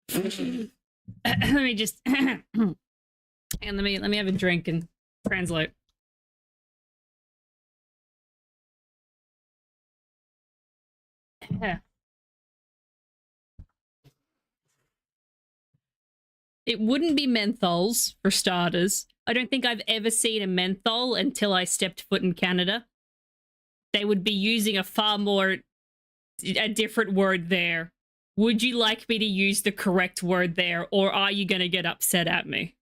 Picking up these ones. Let me just and let me have a drink and translate. Yeah. It wouldn't be menthols for starters. I don't think I've ever seen a menthol until I stepped foot in Canada. They would be using a different word there. Would you like me to use the correct word there, or are you going to get upset at me?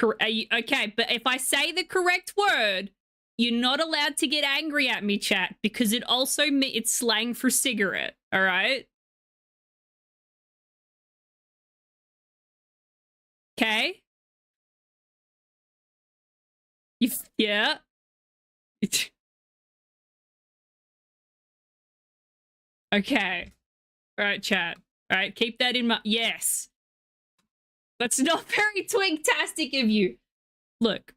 Okay, but if I say the correct word, you're not allowed to get angry at me, chat, because it also it's slang for cigarette, all right? Okay? Yeah. Okay. All right, chat. All right, keep that in mind. Yes. That's not very twig-tastic of you. Look.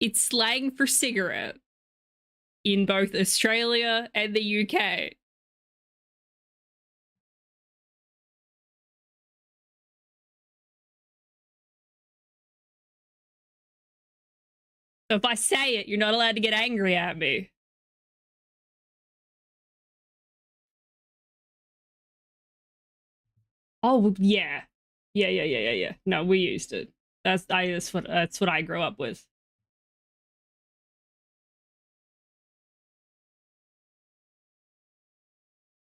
It's slang for cigarette in both Australia and the UK. So if I say it, you're not allowed to get angry at me. Oh, yeah. Yeah. No, we used it. That's what I grew up with.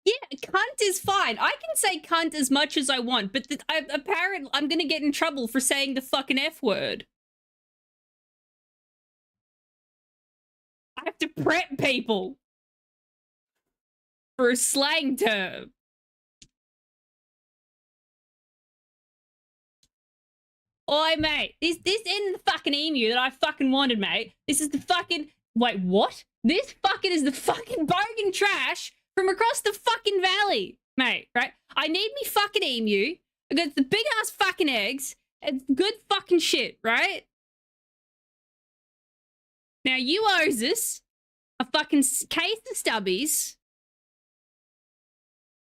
Yeah, cunt is fine. I can say cunt as much as I want, but apparently I'm gonna get in trouble for saying the fucking F word. I have to prep people for a slang term. Oi, mate. This isn't the fucking emu that I fucking wanted, mate. This is the fucking... Wait, what? This fucking is the fucking bogan trash from across the fucking valley, mate, right? I need me fucking emu. I got the big ass fucking eggs and good fucking shit, right? Now you owes us a fucking case of stubbies,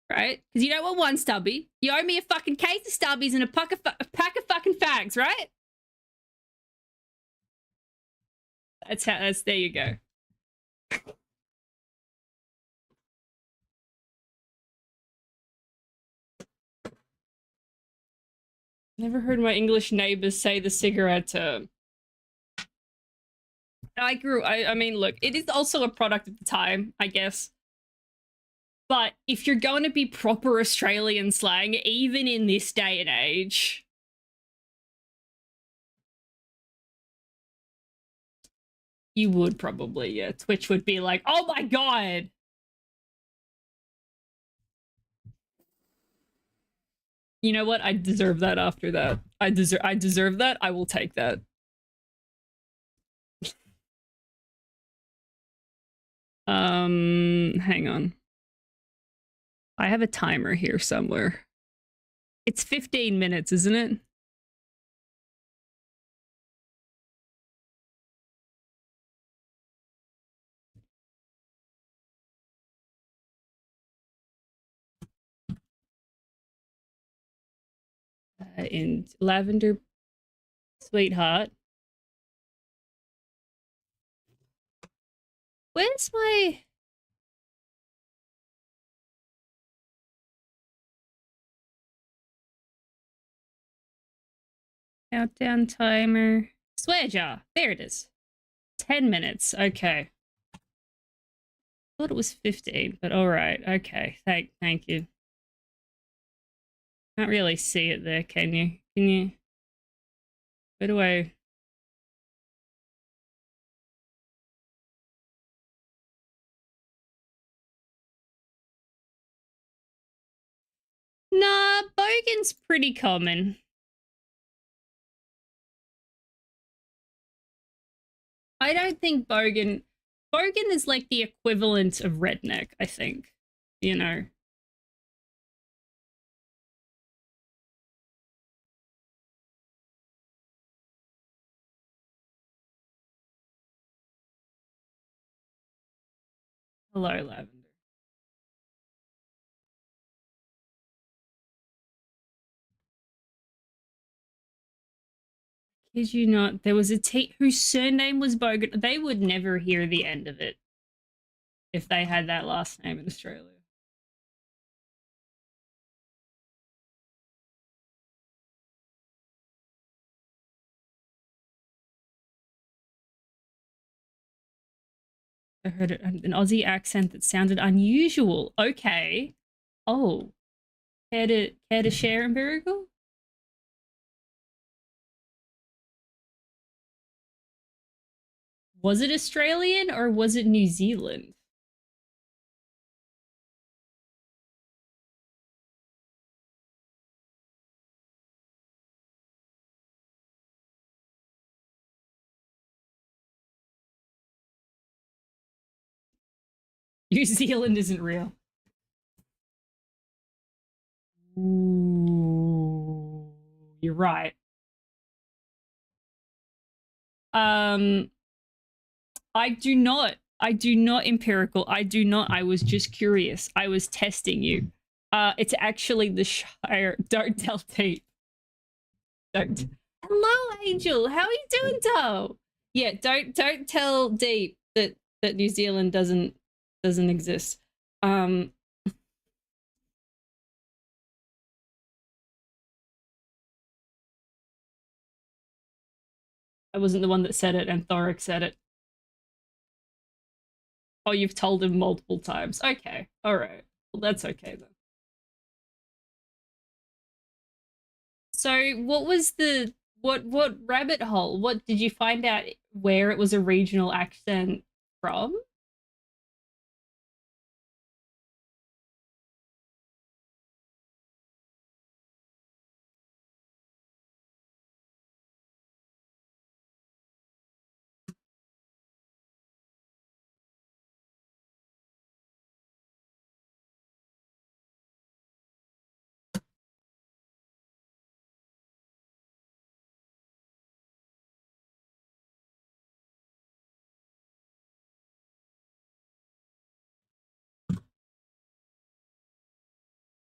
right? Because you don't want one stubby. You owe me a fucking case of stubbies and a pack of fucking fags, right? There you go. Never heard my English neighbors say the cigarette term. I mean, look, it is also a product of the time, I guess. But if you're going to be proper Australian slang, even in this day and age... You would probably, yeah. Twitch would be like, oh my god! You know what? I deserve that after that. I deserve that. I will take that. Hang on. I have a timer here somewhere. It's 15 minutes, isn't it? In Lavender Sweetheart. Where's my... Countdown timer. Swearjaw. There it is. 10 minutes. Okay. Thought it was 15, but all right. Okay. Thank you. Can't really see it there, can you? Can you? Where do I... Nah, bogan's pretty common. I don't think bogan is like the equivalent of redneck, I think. You know. Hello, Lavender. Kid you not, there was a whose surname was Bogan. They would never hear the end of it if they had that last name in Australia. I heard an Aussie accent that sounded unusual. Okay. Oh. Care to share, Empirical? Was it Australian or was it New Zealand? New Zealand isn't real. Ooh, you're right. Um, I do not. I do not empirical. I do not. I was just curious. I was testing you. It's actually the Shire. Don't tell Tate. Don't. Hello, Angel. How are you doing, doll? Yeah, don't tell Deep that New Zealand doesn't exist. Um, I wasn't the one that said it, and Thoric said it. Oh, you've told him multiple times. Okay, all right. Well, that's okay then. So, what was the what rabbit hole? What did you find out where it was a regional accent from?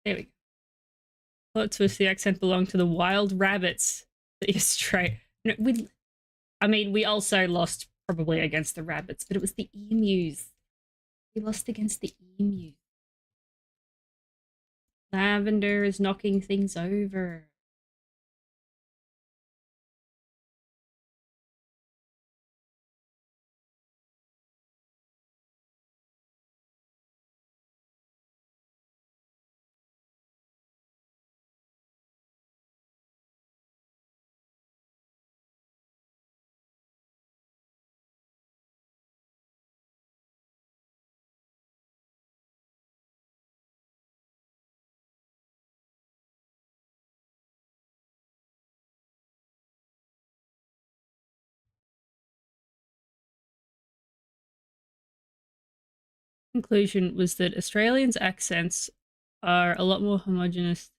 There we go. Plot twist: the accent belonged to the wild rabbits. The Australia. No, I mean, we also lost probably against the rabbits, but it was the emus. We lost against the emus. Lavender is knocking things over. Conclusion was that Australians' accents are a lot more homogenous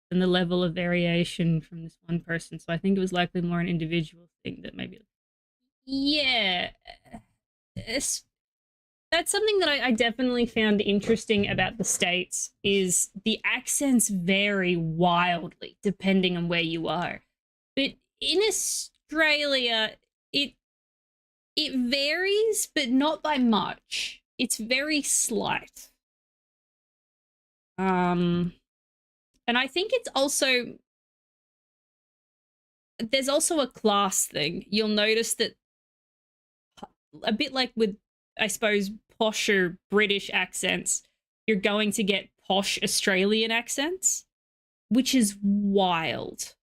than the level of variation from this one person. So I think it was likely more an individual thing that maybe. Yeah, it's, that's something that I definitely found interesting about the States is the accents vary wildly depending on where you are. But in Australia, it it varies, but not by much. It's very slight. Um, and I think it's also there's also a class thing. You'll notice that a bit like with, I suppose, posher British accents, you're going to get posh Australian accents, which is wild.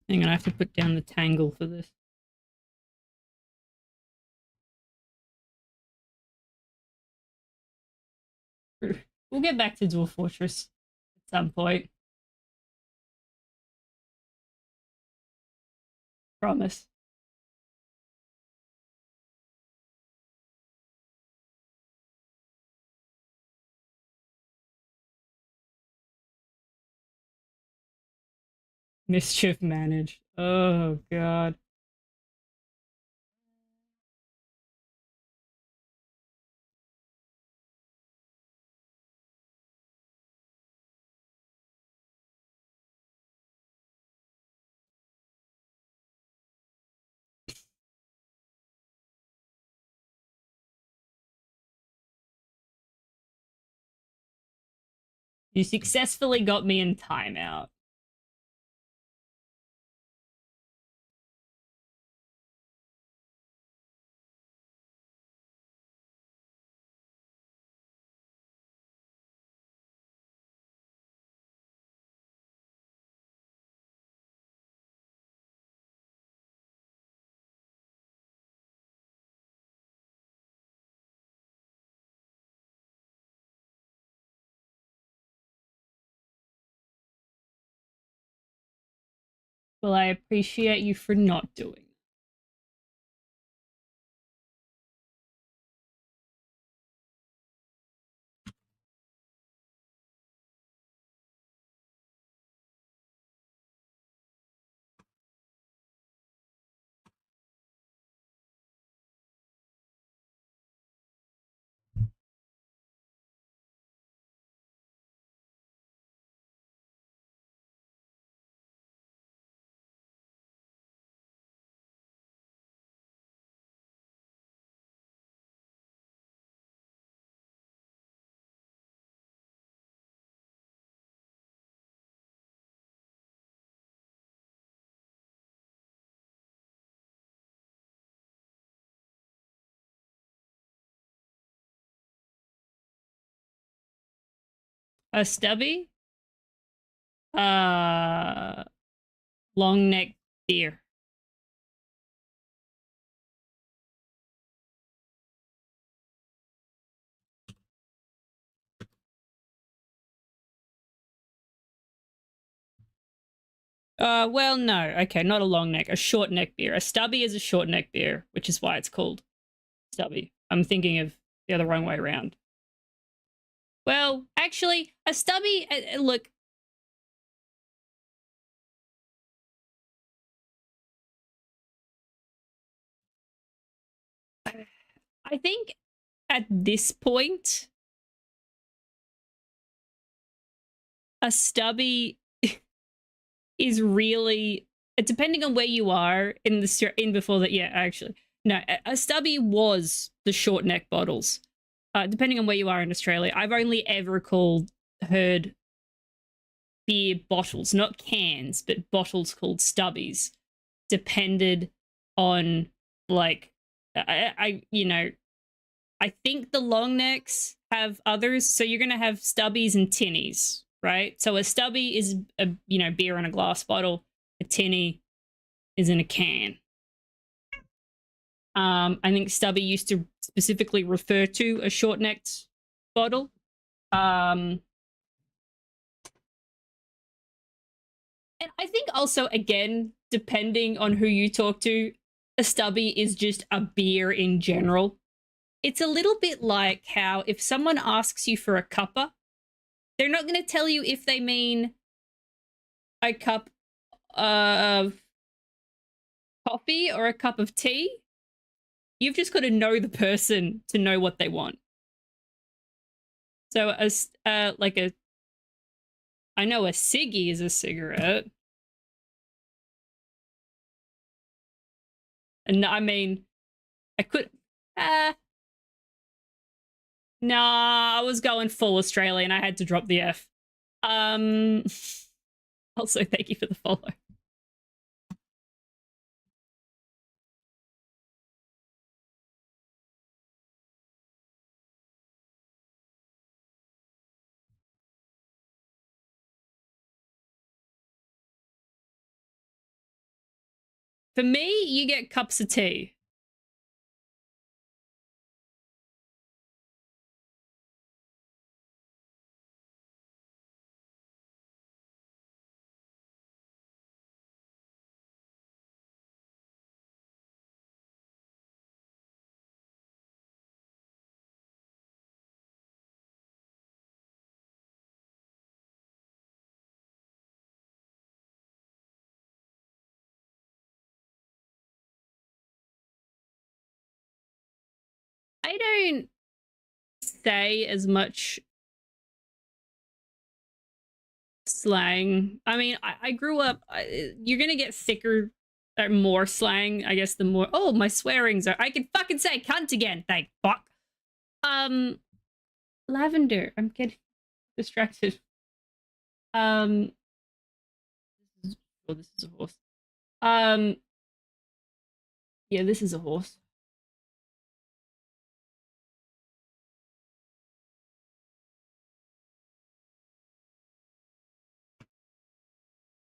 Hang on, I have to put down the tangle for this. We'll get back to Dwarf Fortress at some point. Promise. Mischief managed. Oh, God. You successfully got me in timeout. Well, I appreciate you for not doing. A stubby? Uh, long neck deer. Well, no. Okay, not a long neck. A short neck deer. A stubby is a short neck deer, which is why it's called stubby. I'm thinking of the other wrong way around. Well, actually, a stubby. Look. I think at this point, a stubby is really, depending on where you are in before that. Yeah, actually, no, a stubby was the short neck bottles. Depending on where you are in Australia, I've only ever heard beer bottles, not cans, but bottles called stubbies, depended on like I think the long necks have others. So you're going to have stubbies and tinnies, right? So a stubby is a beer in a glass bottle. A tinny is in a can. I think stubby used to specifically refer to a short-necked bottle. And I think also, again, depending on who you talk to, a stubby is just a beer in general. It's a little bit like how if someone asks you for a cuppa, they're not going to tell you if they mean a cup of coffee or a cup of tea. You've just got to know the person to know what they want. So I know a ciggy is a cigarette. And I mean, I could, nah, I was going full Australian. I had to drop the F. Also, thank you for the follow. For me, you get cups of tea. I don't say as much slang. I mean, I grew up, you're going to get thicker, more slang, I guess, the more, oh, my swearings are, I can fucking say cunt again, thank fuck. Lavender, I'm getting distracted. Um, this is a horse. Um, yeah, this is a horse.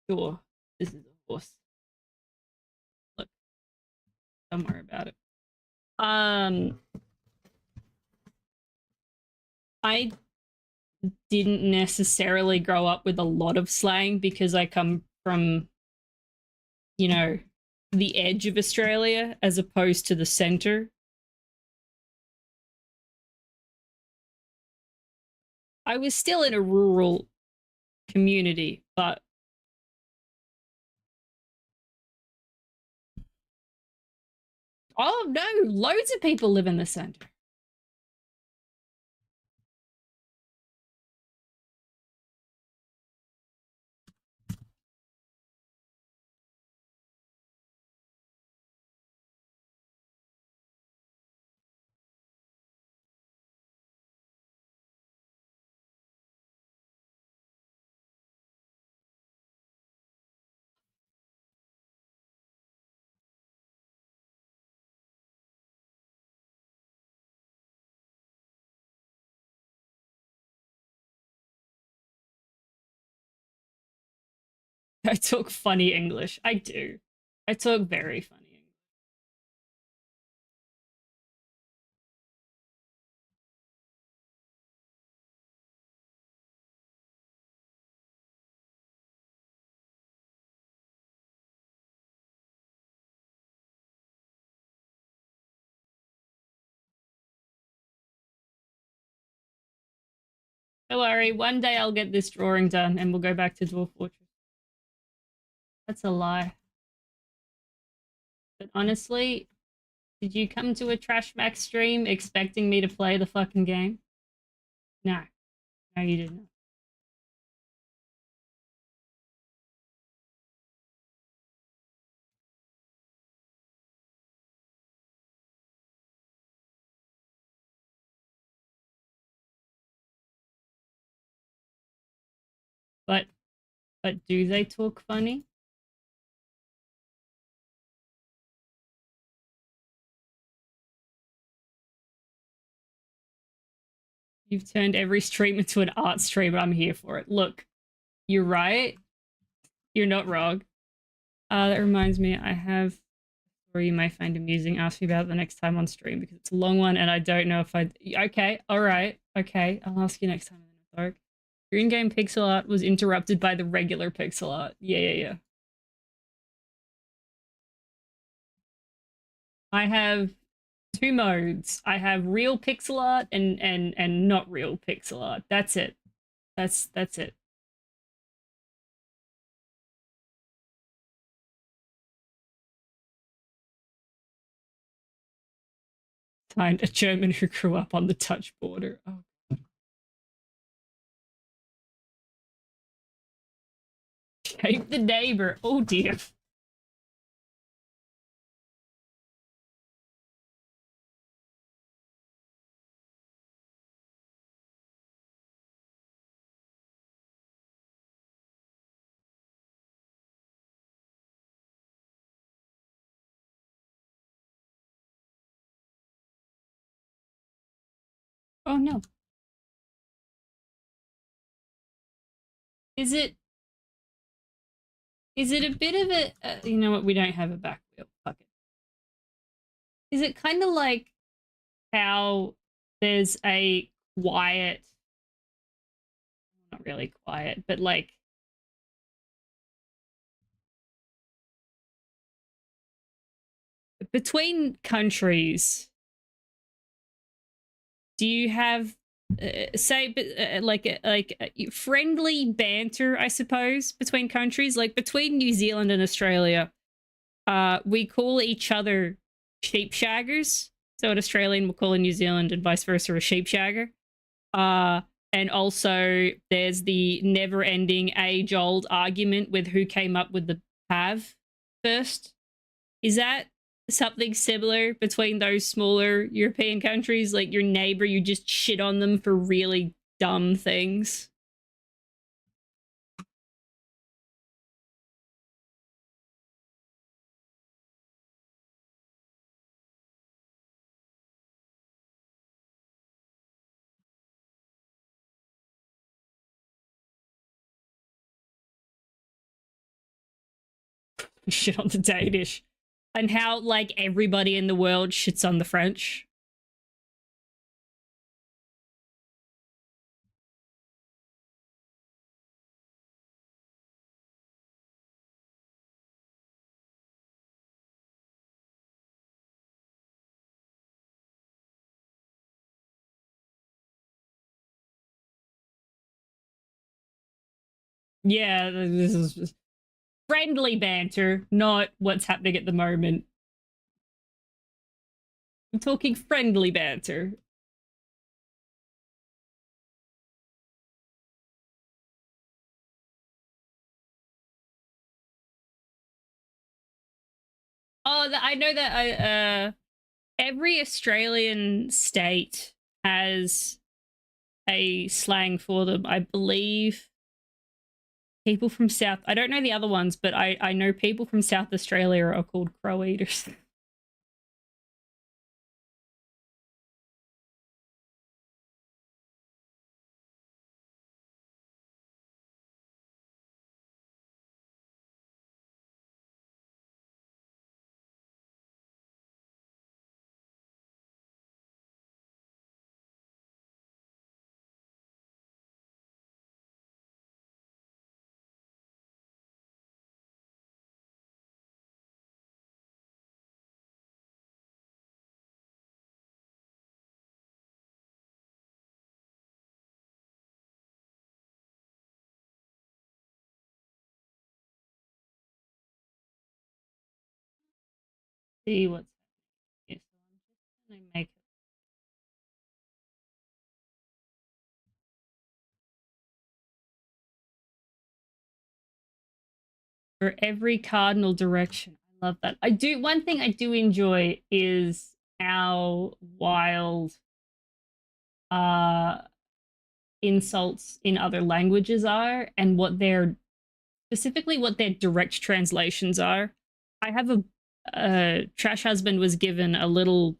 Sure, this is a horse. Look, don't worry about it. I didn't necessarily grow up with a lot of slang because I come from, you know, the edge of Australia as opposed to the center. I was still in a rural community, but oh no, loads of people live in the center. I talk funny English. I do. I talk very funny English. Don't worry, one day I'll get this drawing done and we'll go back to Dwarf Fortress. That's a lie. But honestly, did you come to a Trash Max stream expecting me to play the fucking game? No. No, you didn't. But do they talk funny? You've turned every stream into an art stream, but I'm here for it. Look, you're right. You're not wrong. That reminds me, I have a story you may find amusing. Ask me about it the next time on stream because it's a long one and I don't know if I. Okay, all right, okay. I'll ask you next time. Dark. Green game pixel art was interrupted by the regular pixel art. Yeah. I have two modes. I have real pixel art and not real pixel art. That's it. That's it. Find a German who grew up on the touch border. Oh. Shape the neighbor. Oh dear. Oh no. Is it a bit of a you know what, we don't have a back wheel. Fuck it. Is it kind of like how there's a quiet, not really quiet, but like between countries, do you have say friendly banter, I suppose, between countries? Like between New Zealand and Australia, we call each other sheep shaggers. So an Australian will call a New Zealand and vice versa a sheep shagger. Uh, and also there's the never-ending age-old argument with who came up with the pav first. Is that something similar between those smaller European countries? Like your neighbor, you just shit on them for really dumb things. shit on the Danish. And how, like, everybody in the world shits on the French. Yeah, this is just friendly banter, not what's happening at the moment. I'm talking friendly banter. Oh, I know that every Australian state has a slang for them. I believe people from South, I don't know the other ones, but I know people from South Australia are called crow eaters. See what's here. So I'm just gonna make it for every cardinal direction. I love that. I do one thing I do enjoy is how wild uh insults in other languages are and what their specifically what their direct translations are. I have a Trash Husband was given a little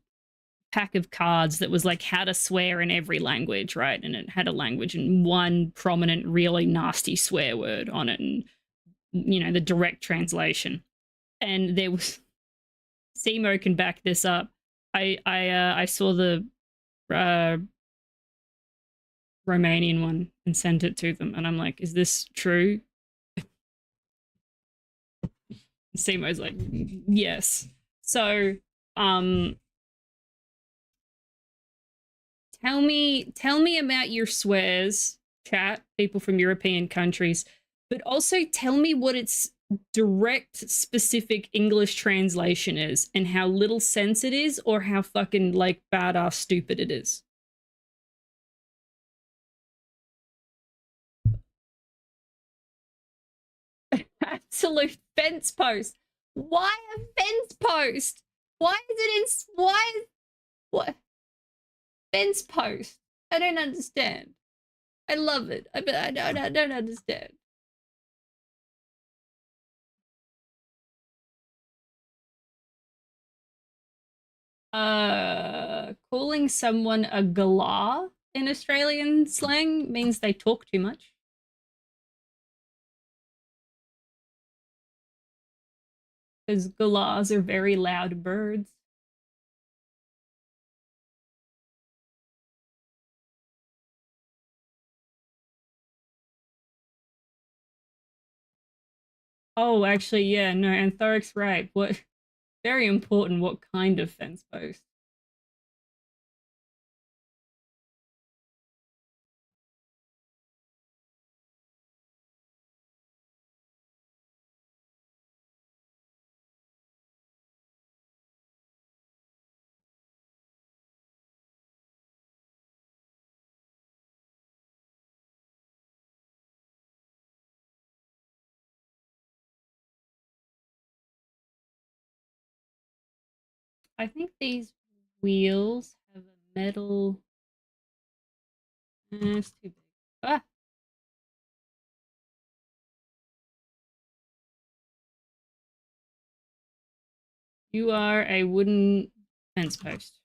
pack of cards that was like how to swear in every language, right? And it had a language and one prominent, really nasty swear word on it, and you know the direct translation. And there was Simo can back this up. I saw the uh, Romanian one and sent it to them, and I'm like, is this true? Simo's like, yes. So, um, tell me about your swears, chat, people from European countries, but also tell me what its direct specific English translation is and how little sense it is or how fucking like badass stupid it is. Absolute fence post. Why a fence post? Why is it in why what fence post? I don't understand. I love it. I don't understand. Calling someone a galah in Australian slang means they talk too much. Because galahs are very loud birds. Oh, actually, yeah, no, Anthoric's right. What very important what kind of fence post. I think these wheels have a metal. It's too big. Ah, you are a wooden fence post.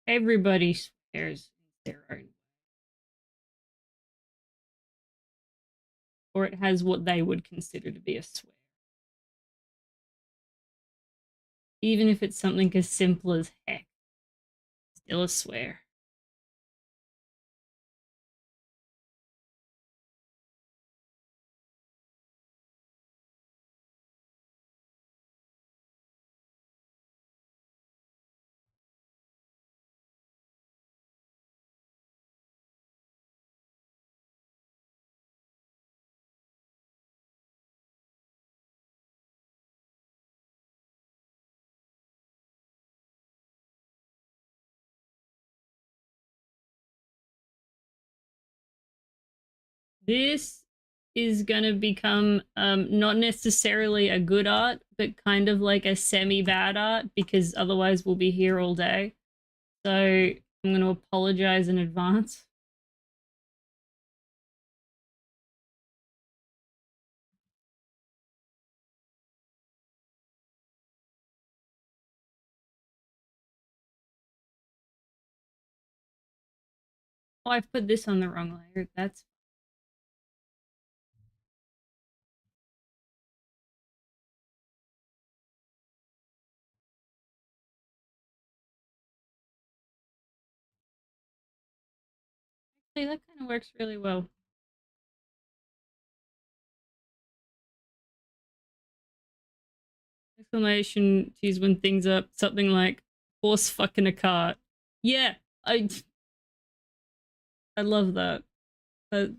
Everybody swears their own, or it has what they would consider to be a swear, even if it's something as simple as heck. Still a swear. This is gonna become not necessarily a good art, but kind of like a semi-bad art, because otherwise we'll be here all day. So I'm gonna apologize in advance. Oh, I've put this on the wrong layer. That's actually that kind of works really well. Exclamation to use when things up, something like horse fucking a cart. Yeah, I love that. That's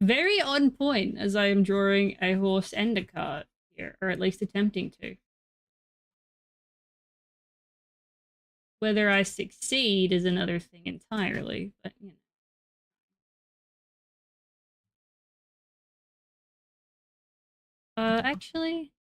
very on point, as I am drawing a horse and a cart here, or at least attempting to. Whether I succeed is another thing entirely, but you know. Actually,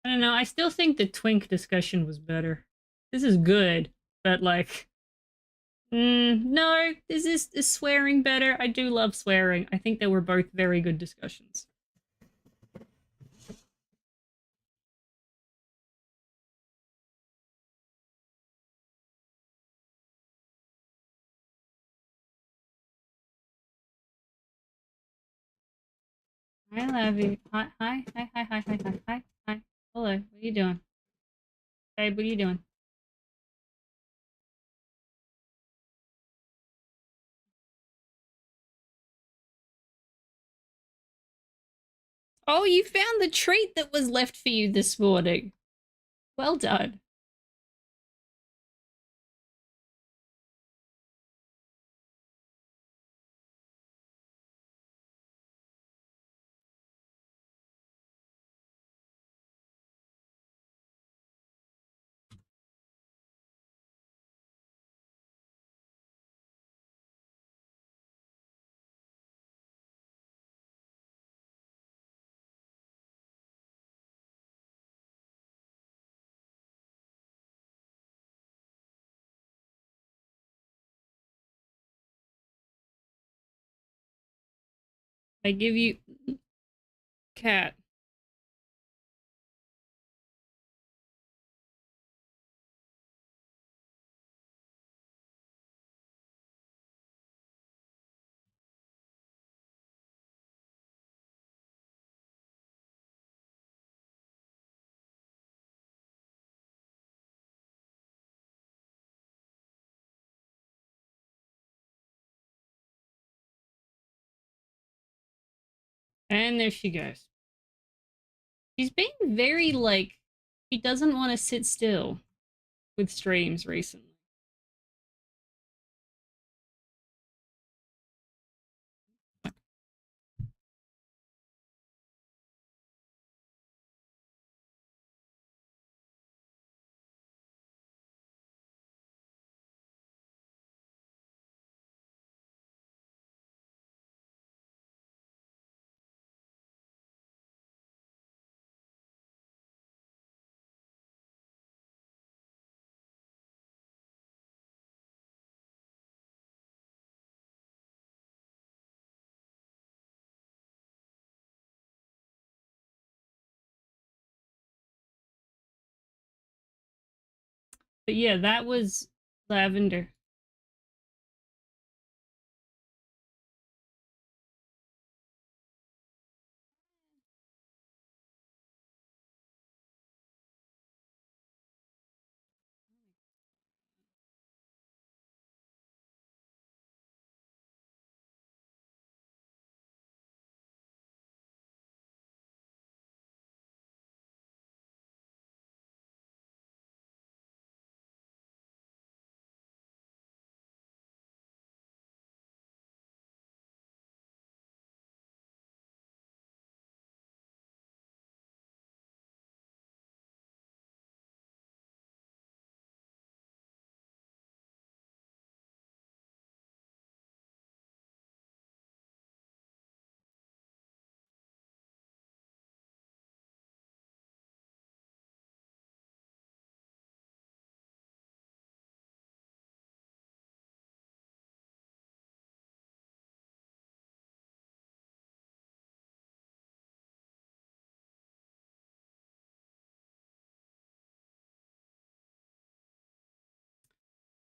I don't know. I still think the twink discussion was better. This is good, but like, no, is swearing better? I do love swearing. I think they were both very good discussions. Hi, Lavi. Hi, hi, hi, hi, hi, hi, hi, hi, hi. Hello. What are you doing? Babe, what are you doing? Oh, you found the treat that was left for you this morning. Well done. I give you cat. And there she goes. She's being very like she doesn't want to sit still with streams recently. But yeah, that was lavender.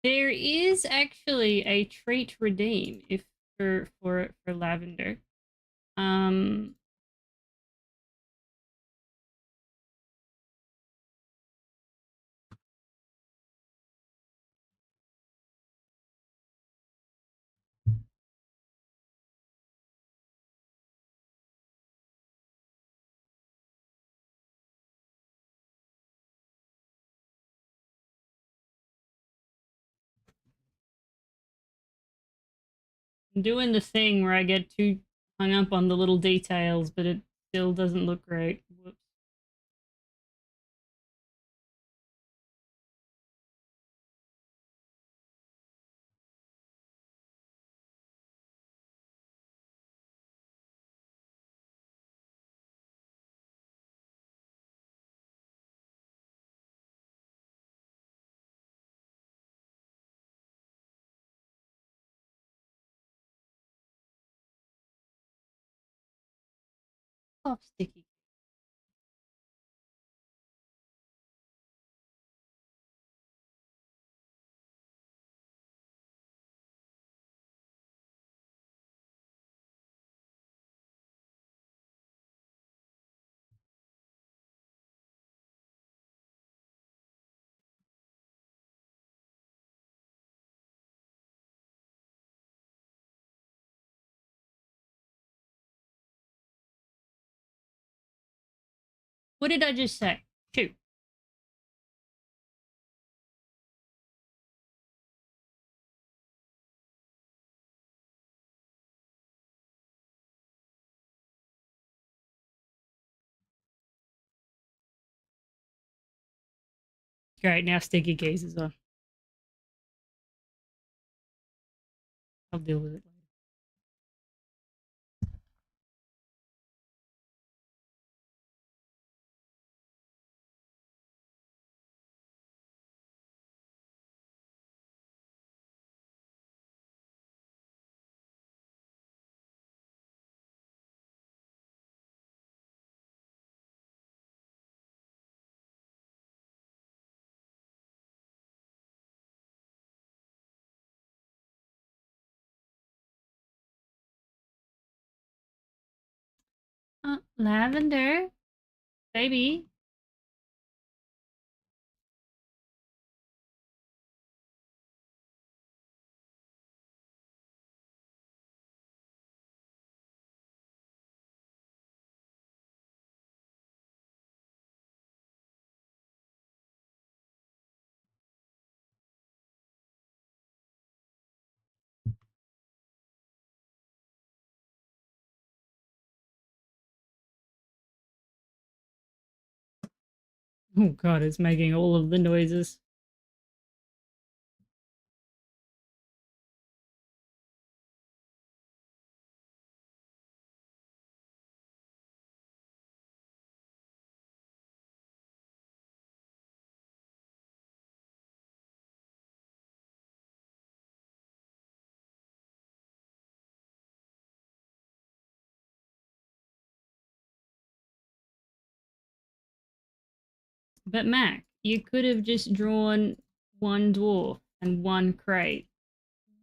There is actually a trait to redeem if for lavender. Um, I'm doing the thing where I get too hung up on the little details, but it still doesn't look great. Whoops. Oh, sticky. What did I just say? Shoot. Great, now sticky keys is on. I'll deal with it later. Lavender, baby. Oh god, it's making all of the noises. But Mac, you could have just drawn one dwarf, and one crate.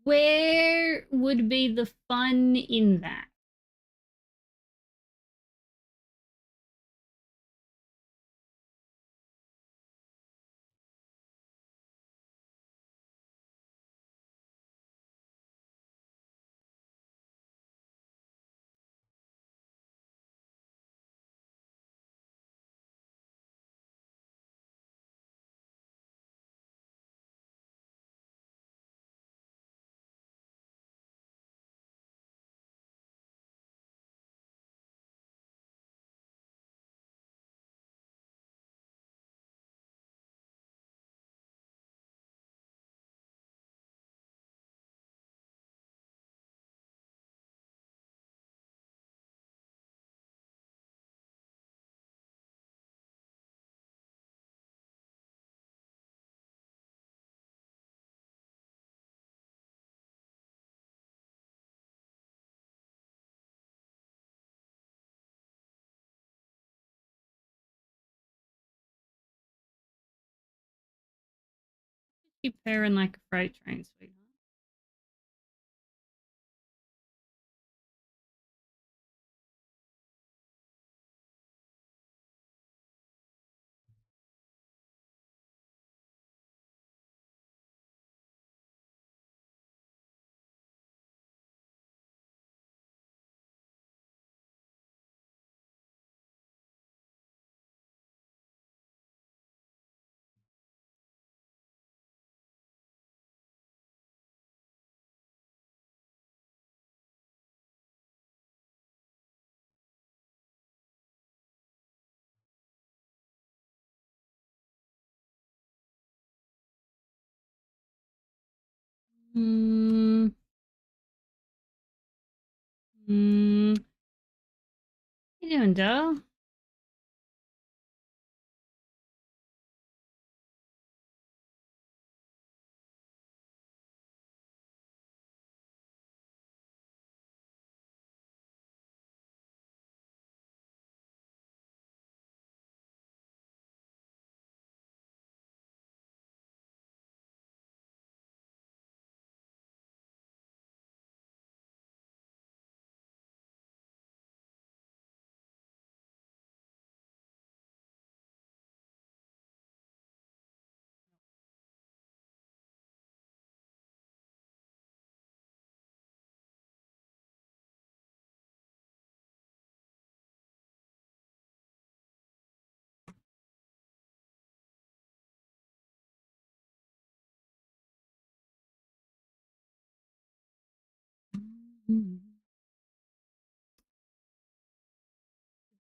Where would be the fun in that? Keep pairing like a freight train, sweetheart. Hmm. Hmm. What you doing, doll?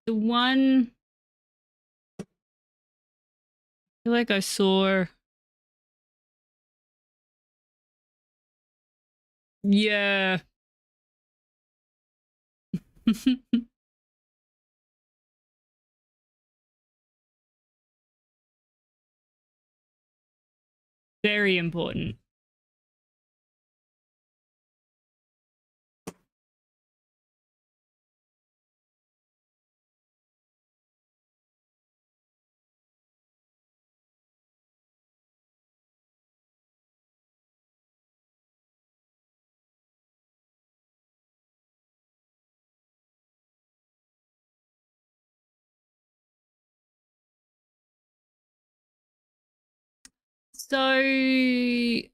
The one I feel like I saw. Yeah. Very important. So when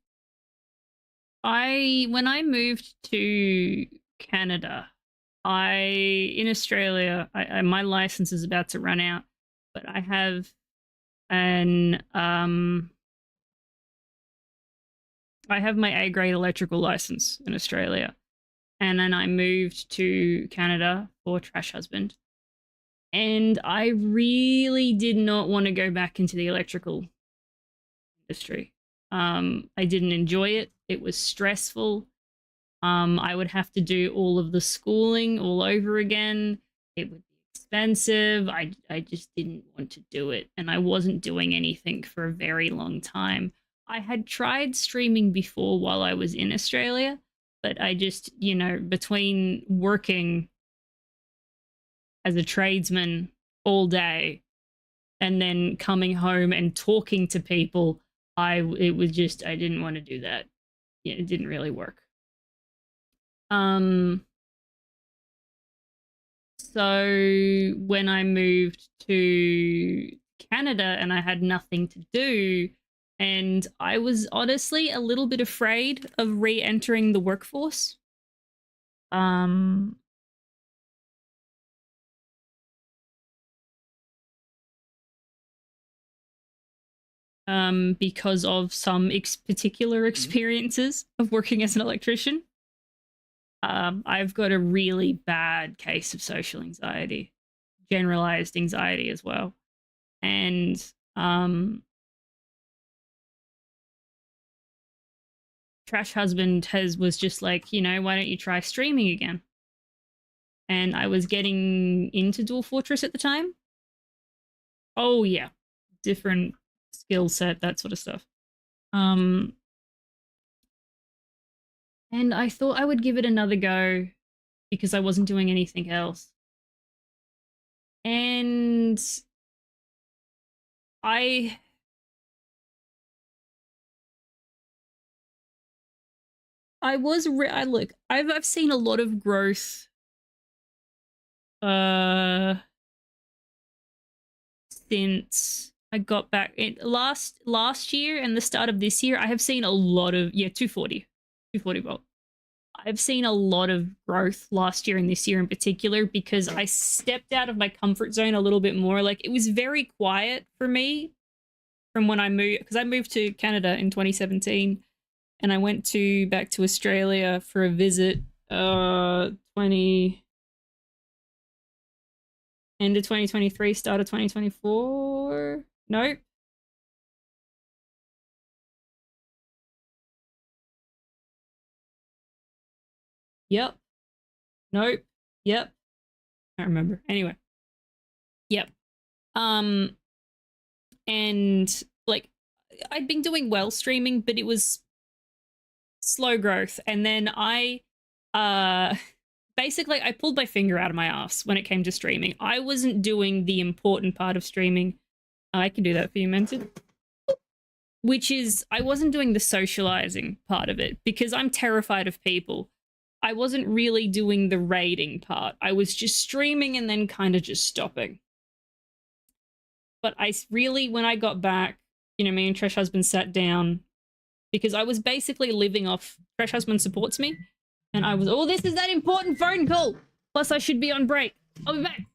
I moved to Canada, in Australia, my license is about to run out, but I have an I have my A grade electrical license in Australia, and then I moved to Canada for Trash Husband, and I really did not want to go back into the electrical industry. I didn't enjoy it. It was stressful. I would have to do all of the schooling all over again. It would be expensive. I just didn't want to do it, and I wasn't doing anything for a very long time. I had tried streaming before while I was in Australia, but I just, between working as a tradesman all day and then coming home and talking to people, it was just, I didn't want to do that. Yeah, it didn't really work. So when I moved to Canada and I had nothing to do, and I was honestly a little bit afraid of re-entering the workforce. Because of some particular experiences of working as an electrician. I've got a really bad case of social anxiety, generalized anxiety as well. And Trash Husband was just like, why don't you try streaming again? And I was getting into Dwarf Fortress at the time. Oh yeah, different skill set, that sort of stuff. And I thought I would give it another go because I wasn't doing anything else. And I look, I've seen a lot of growth since I got back last year and the start of this year. I have seen a lot of 240 volt. I've seen a lot of growth last year and this year in particular because I stepped out of my comfort zone a little bit more. Like, it was very quiet for me from when I moved, because I moved to Canada in 2017 and I went back to Australia for a visit 20 end of 2023, start of 2024. Nope. Yep. Nope. Yep. I don't remember. Anyway. Yep. And like, I'd been doing well streaming, but it was slow growth. And then basically I pulled my finger out of my ass when it came to streaming. I wasn't doing the important part of streaming. I can do that for you, Mented. Which is, I wasn't doing the socializing part of it because I'm terrified of people. I wasn't really doing the raiding part. I was just streaming and then kind of just stopping. But I really, when I got back, me and Trash Husband sat down because I was basically living off Trash Husband supports me. And I was, oh, this is that important phone call. Plus, I should be on break. I'll be back.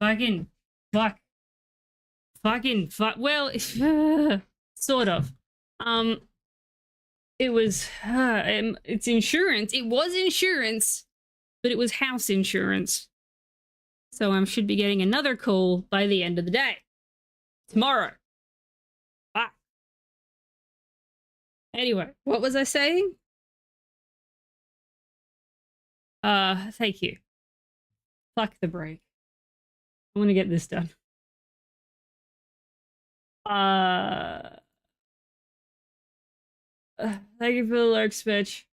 Fucking fuck. Well, sort of. It was it's insurance. It was insurance, but it was house insurance. So I should be getting another call by the end of the day. Tomorrow. Ah. Anyway, what was I saying? Thank you. Fuck the break. I want to get this done. Thank you for the lurks, bitch.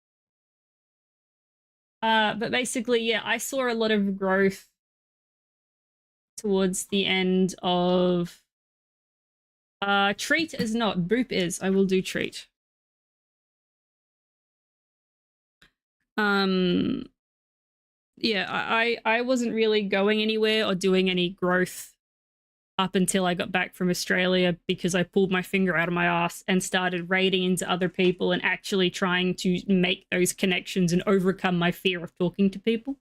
But basically, yeah, I saw a lot of growth towards the end of treat is not, boop is. I will do treat. Yeah, I wasn't really going anywhere or doing any growth up until I got back from Australia because I pulled my finger out of my ass and started raiding into other people and actually trying to make those connections and overcome my fear of talking to people.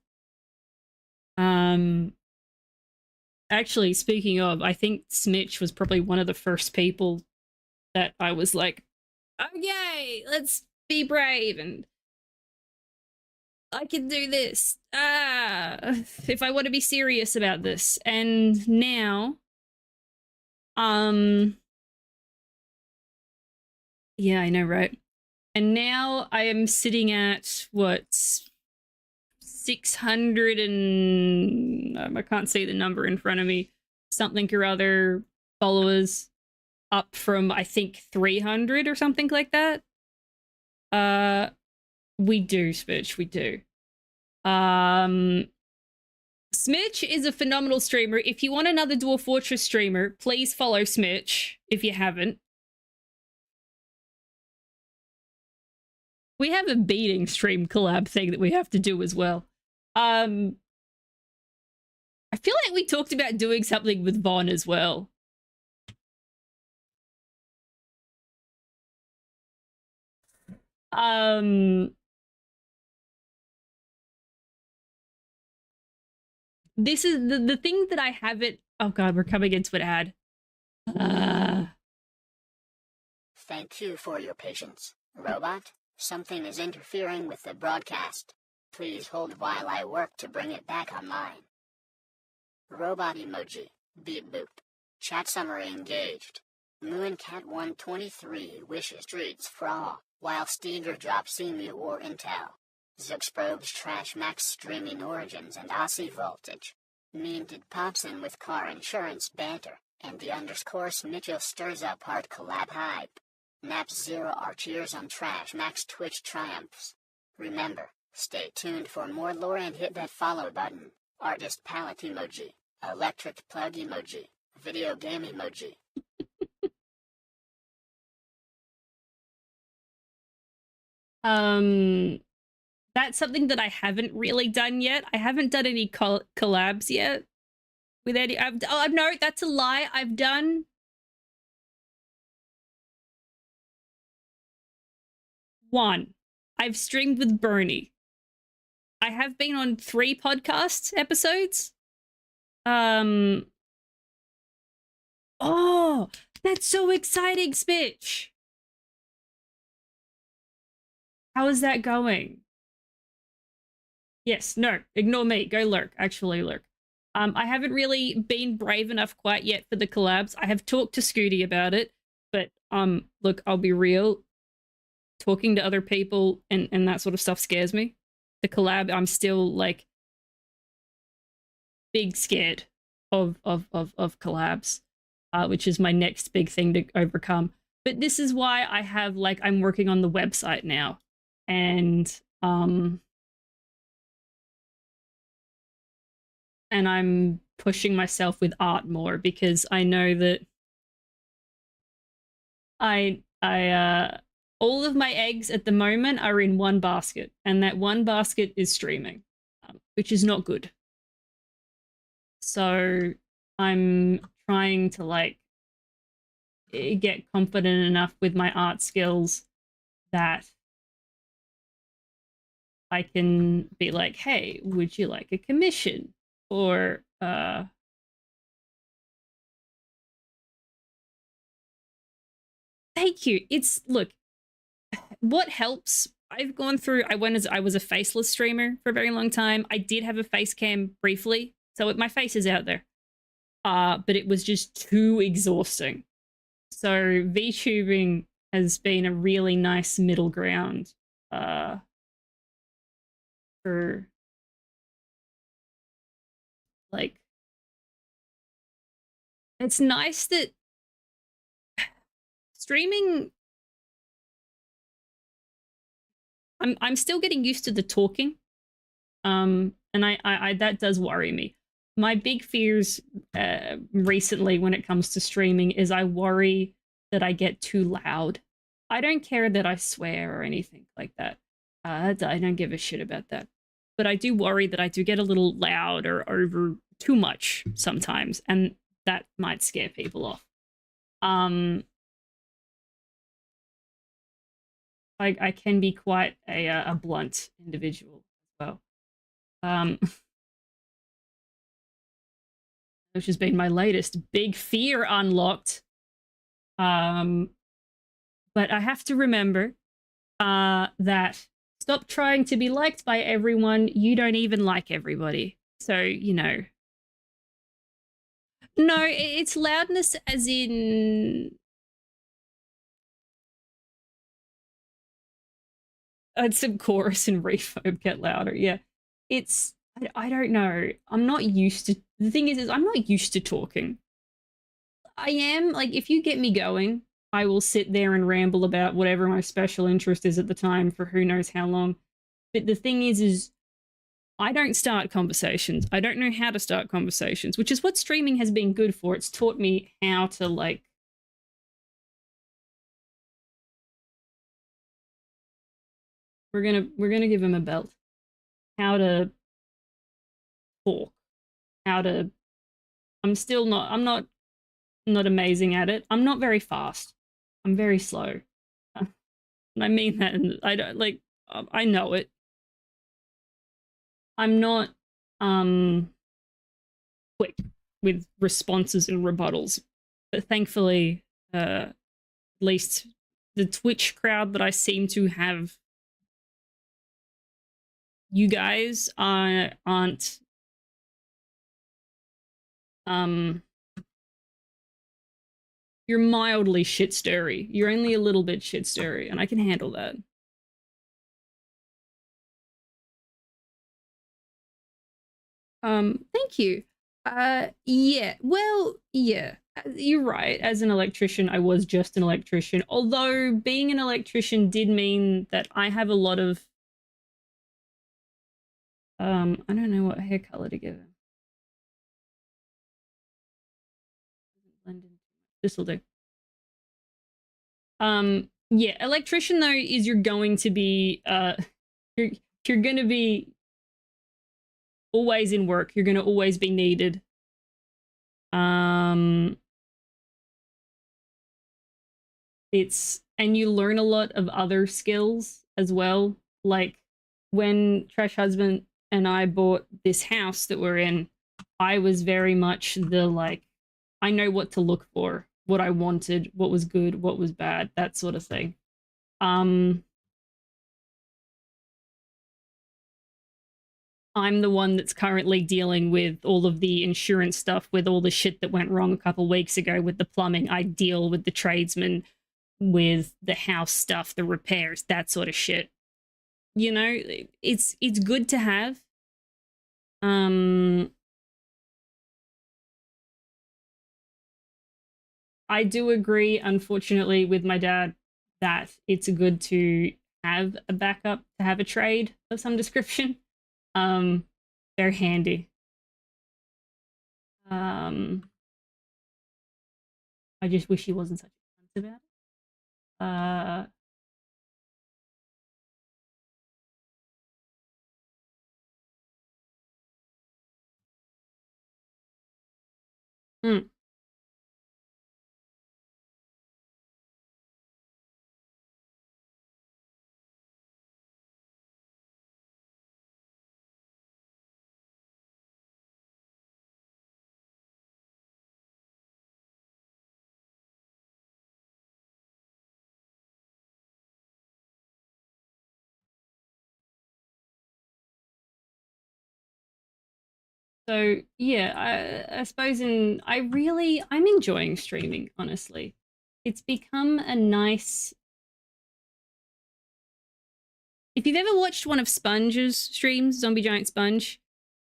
Actually, speaking of, I think Smitch was probably one of the first people that I was like, okay, let's be brave and I can do this. If I want to be serious about this. And now, yeah, I know, right? And now I am sitting at what 600 and I can't see the number in front of me, something or other followers, up from I think 300 or something like that. We do, Smitch, we do. Smitch is a phenomenal streamer. If you want another Dwarf Fortress streamer, please follow Smitch if you haven't. We have a beating stream collab thing that we have to do as well. I feel like we talked about doing something with Vaughn as well. This is the thing that I haven't. Oh god, we're coming into an ad. Thank you for your patience, robot. Something is interfering with the broadcast. Please hold while I work to bring it back online. Robot emoji. Beep boop. Chat summary engaged. Mooncat 123 wishes treats for all, while Steger drops emu or intel. Zux probes trash max streaming origins and Aussie voltage. Minted pops in with car insurance banter, and the underscore Smitchell stirs up hard collab hype. Naps 0 are cheers on trash max Twitch triumphs. Remember, stay tuned for more lore and hit that follow button. Artist palette emoji. Electric plug emoji. Video game emoji. That's something that I haven't really done yet. I haven't done any collabs yet with any. No, that's a lie. I've done one. I've streamed with Bernie. I have been on 3 podcast episodes. Oh, that's so exciting, Spitch. How is that going? Yes, no, ignore me. Go lurk. Actually lurk. I haven't really been brave enough quite yet for the collabs. I have talked to Scooty about it, but look, I'll be real. Talking to other people and that sort of stuff scares me. The collab, I'm still like big scared of collabs, which is my next big thing to overcome. But this is why I have like I'm working on the website now, and I'm pushing myself with art more because I know that I all of my eggs at the moment are in one basket, and that one basket is streaming, which is not good. So I'm trying to like get confident enough with my art skills that I can be like, hey, would you like a commission? Or Thank you. It's look, what helps. I've gone through. I was a faceless streamer for a very long time. I did have a face cam briefly, so my face is out there. But it was just too exhausting. So VTubing has been a really nice middle ground for like. It's nice that streaming. I'm still getting used to the talking. And I that does worry me. My big fears recently when it comes to streaming is I worry that I get too loud. I don't care that I swear or anything like that. I don't give a shit about that. But I do worry that I do get a little loud or over too much sometimes, and that might scare people off. I can be quite a blunt individual as well. Which has been my latest big fear unlocked. But I have to remember that stop trying to be liked by everyone. You don't even like everybody. So, you know. No, it's loudness as in... some chorus and reverb get louder, yeah. It's... I don't know. I'm not used to... The thing is I'm not used to talking. I am, like, if you get me going, I will sit there and ramble about whatever my special interest is at the time for who knows how long. But the thing is I don't start conversations. I don't know how to start conversations, which is what streaming has been good for. It's taught me how to, like... We're gonna give him a belt. How to talk. How to... I'm not amazing at it. I'm not very fast. I'm very slow. And I mean that, and I don't, like, I know it. I'm not quick with responses and rebuttals, but thankfully, at least the Twitch crowd that I seem to have, you guys aren't you're mildly shit stirry. You're only a little bit shit stirry, and I can handle that. Thank you. Yeah, well, yeah, you're right. As an electrician, I was just an electrician. Although being an electrician did mean that I have a lot of, I don't know what hair color to give him. This'll do. Yeah, electrician though is you're going to be, you're going to be always in work. You're going to always be needed. And you learn a lot of other skills as well. Like when Trash Husband and I bought this house that we're in, I was very much the, like, I know what to look for, what I wanted, what was good, what was bad, that sort of thing. I'm the one that's currently dealing with all of the insurance stuff, with all the shit that went wrong a couple weeks ago with the plumbing. I deal with the tradesmen, with the house stuff, the repairs, that sort of shit. You know, it's good to have. I do agree, unfortunately, with my dad that it's good to have a backup, to have a trade of some description. They're handy. I just wish he wasn't such a cunt about it. Hmm. So yeah, I suppose I'm enjoying streaming, honestly. It's become a nice. If you've ever watched one of Sponge's streams, Zombie Giant Sponge,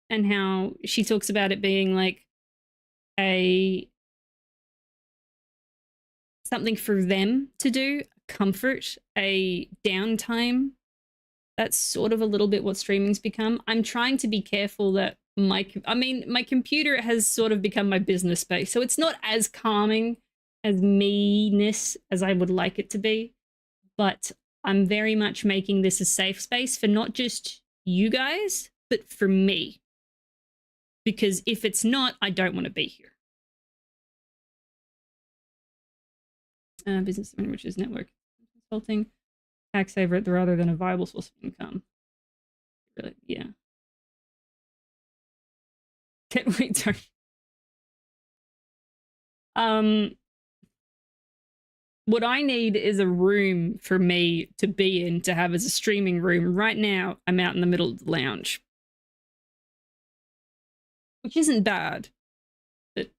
and how she talks about it being like a something for them to do, comfort, a downtime. That's sort of a little bit what streaming's become. I'm trying to be careful that my computer has sort of become my business space. So it's not as calming as me-ness as I would like it to be, but I'm very much making this a safe space for not just you guys, but for me. Because if it's not, I don't want to be here. Business which is network consulting, tax saver rather than a viable source of income. Really, yeah. Wait, sorry. What I need is a room for me to be in to have as a streaming room. Right now, I'm out in the middle of the lounge, which isn't bad. But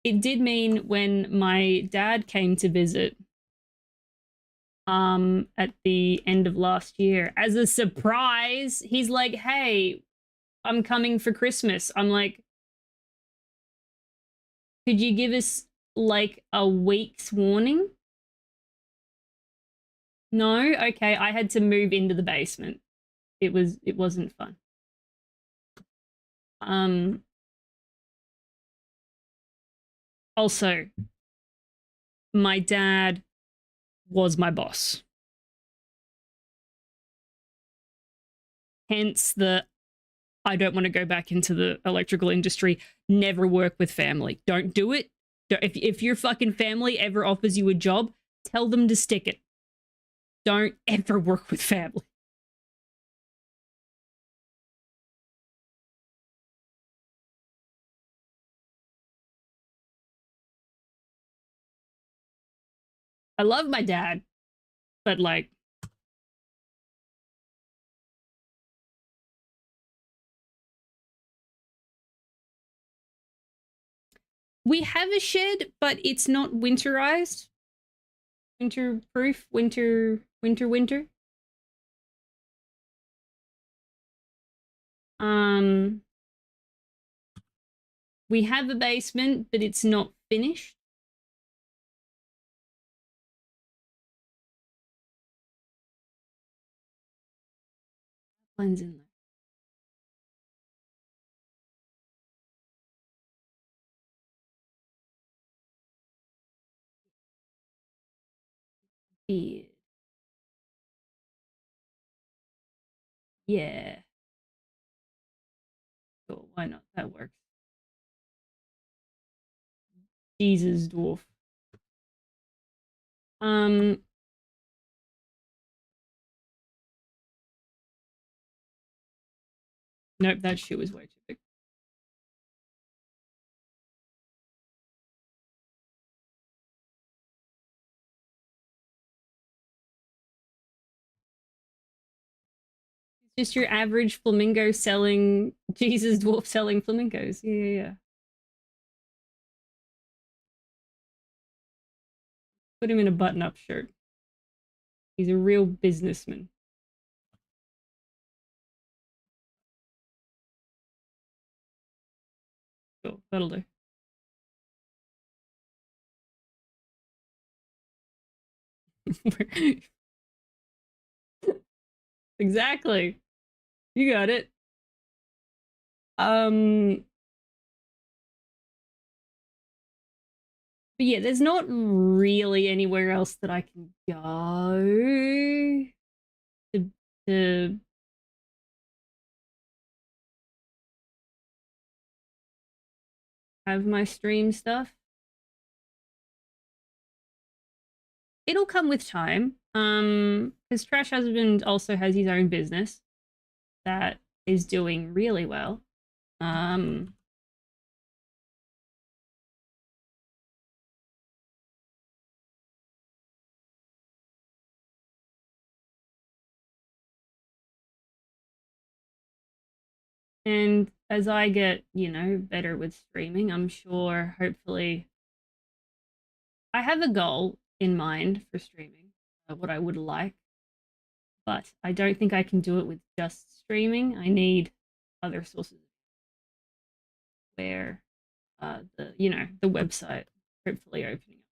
it did mean when my dad came to visit at the end of last year, as a surprise, he's like, "Hey, I'm coming for Christmas." I'm like, "Could you give us like a week's warning?" No? Okay, I had to move into the basement. It wasn't fun. Also, my dad was my boss. Hence the I don't want to go back into the electrical industry. Never work with family. Don't do it. If your fucking family ever offers you a job, tell them to stick it. Don't ever work with family. I love my dad, but like, we have a shed, but it's not winterized. Winter-proof, winter. We have a basement, but it's not finished. Blends in there. Yeah. Sure, why not? That works. Jesus, Dwarf. Nope, that shit was way too big. It's just your average flamingo selling Jesus Dwarf selling flamingos. Yeah. Put him in a button-up shirt. He's a real businessman. Cool, that'll do. Exactly. You got it. But yeah, there's not really anywhere else that I can go to have my stream stuff. It'll come with time. Because Trash Husband also has his own business that is doing really well. And as I get, you know, better with streaming, I'm sure, hopefully, I have a goal in mind for streaming, what I would like, but I don't think I can do it with just streaming. I need other sources where the, you know, the website hopefully opening up.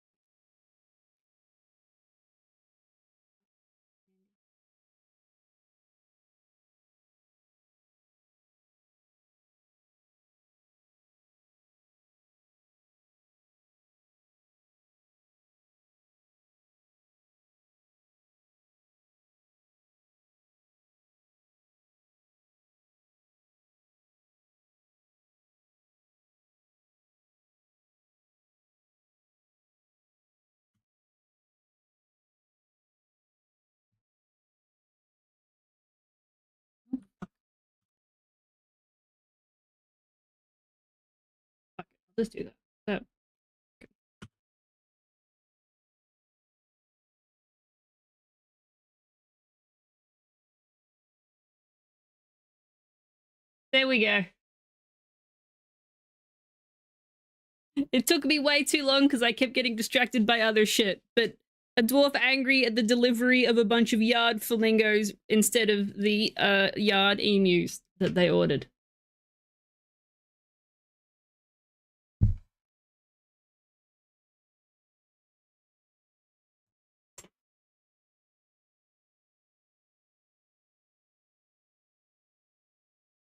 Let's do that. So, there we go. It took me way too long because I kept getting distracted by other shit, but a dwarf angry at the delivery of a bunch of yard flamingos instead of the yard emus that they ordered.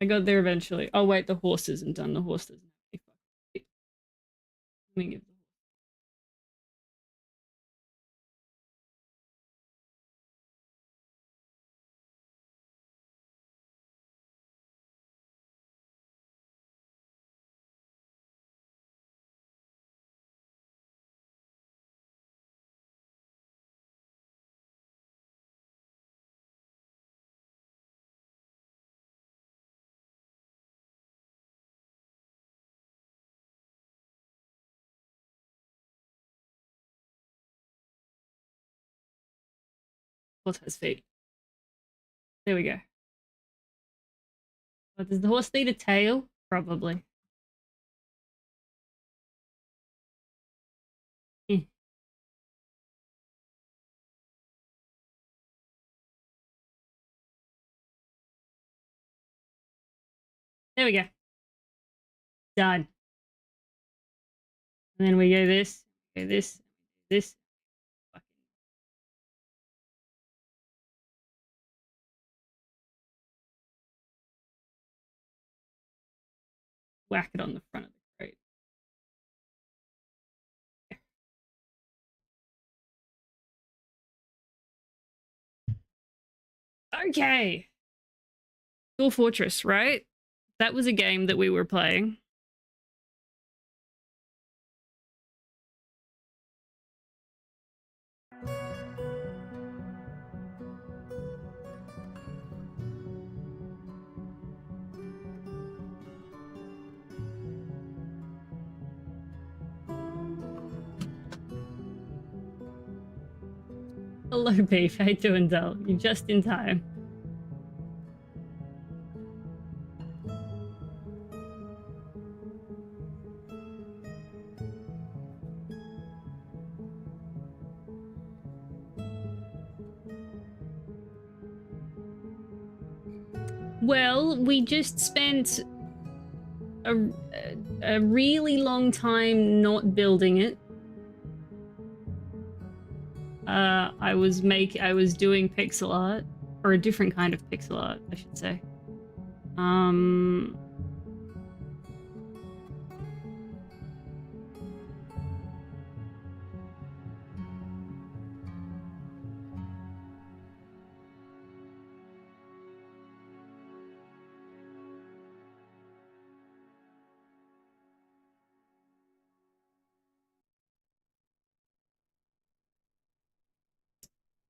I got there eventually. Oh wait, the horse isn't done. The horse doesn't have any. Let me give the horse has feet. There we go. But does the horse need a tail? Probably. Eh. There we go. Done. And then we go this, this. Whack it on the front of the crate. Okay. Dwarf Fortress, right? That was a game that we were playing. Hello, Beef. How you doing, Del? You're just in time. Well, we just spent a really long time not building it. I was doing pixel art, or a different kind of pixel art, I should say.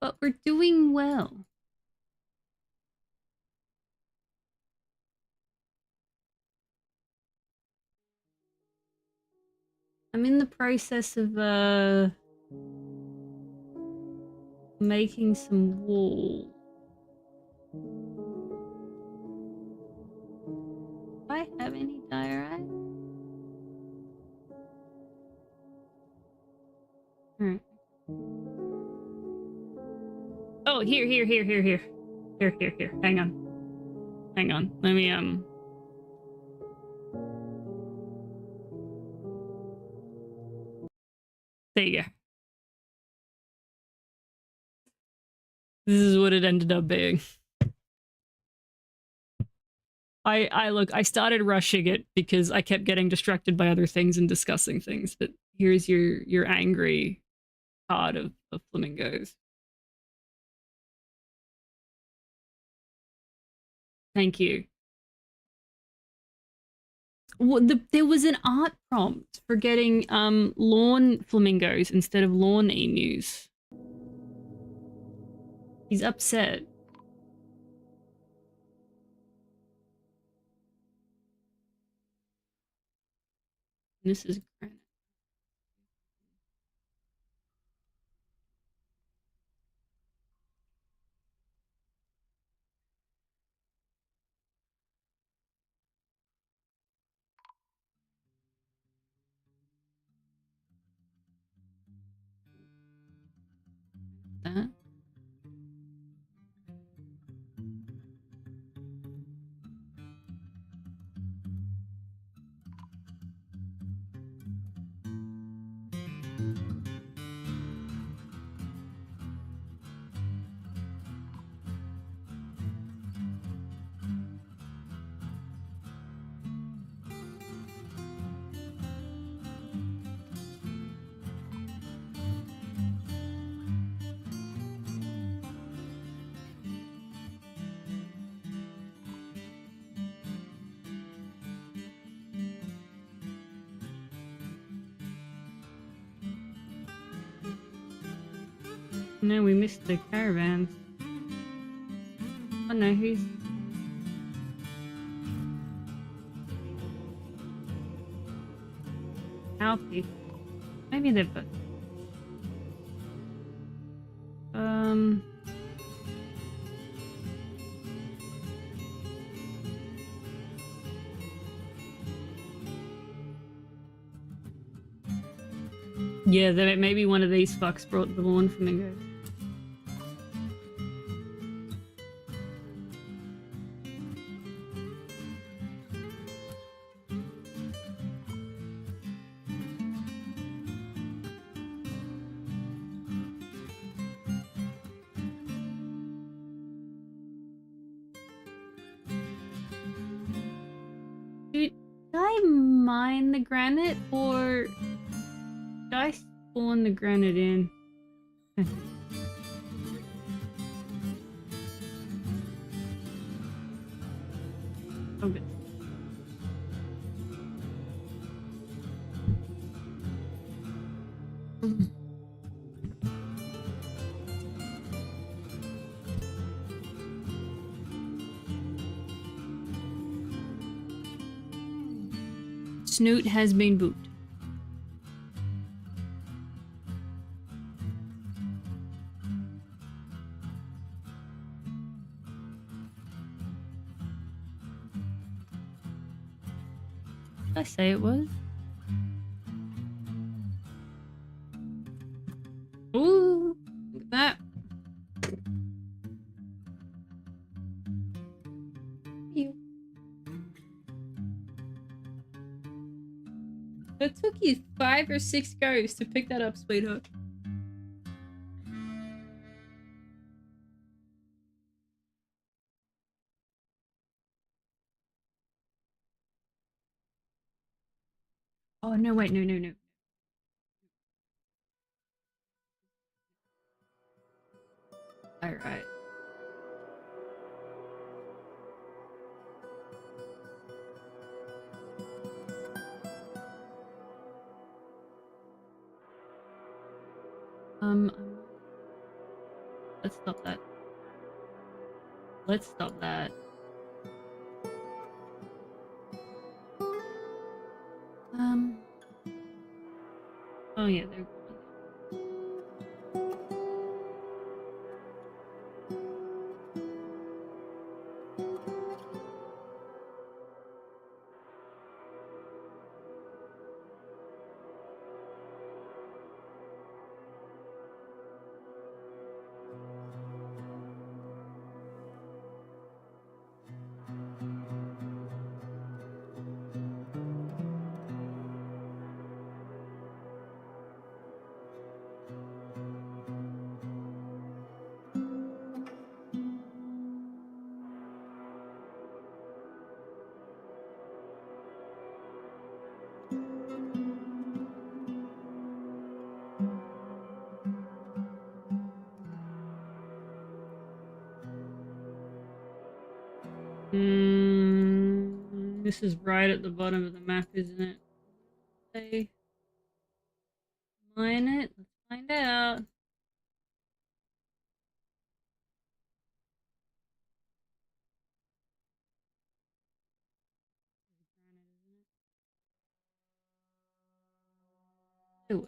But we're doing well. I'm in the process of making some wool. I have Oh, here. Here. Hang on. Let me, there you go. This is what it ended up being. I started rushing it because I kept getting distracted by other things and discussing things, but here's your angry part of flamingos. Thank you. Well, there was an art prompt for getting lawn flamingos instead of lawn emus. He's upset. This is granite. That. No, we missed the caravans. Oh no, who's... Our people. Maybe they're both. Yeah, maybe one of these fucks brought the lawn flamingos. Did I mine the granite or did I spawn the granite in? Oh, good. Snoot has been booped. Did I say it was? Ooh, look at that. You. It took you 5 or 6 goes to pick that up, sweetheart. Oh, no, wait, no. Alright. Let's stop that. Let's stop that. Oh yeah, they're This is right at the bottom of the map, isn't it? They mine it. Let's find out. Ooh.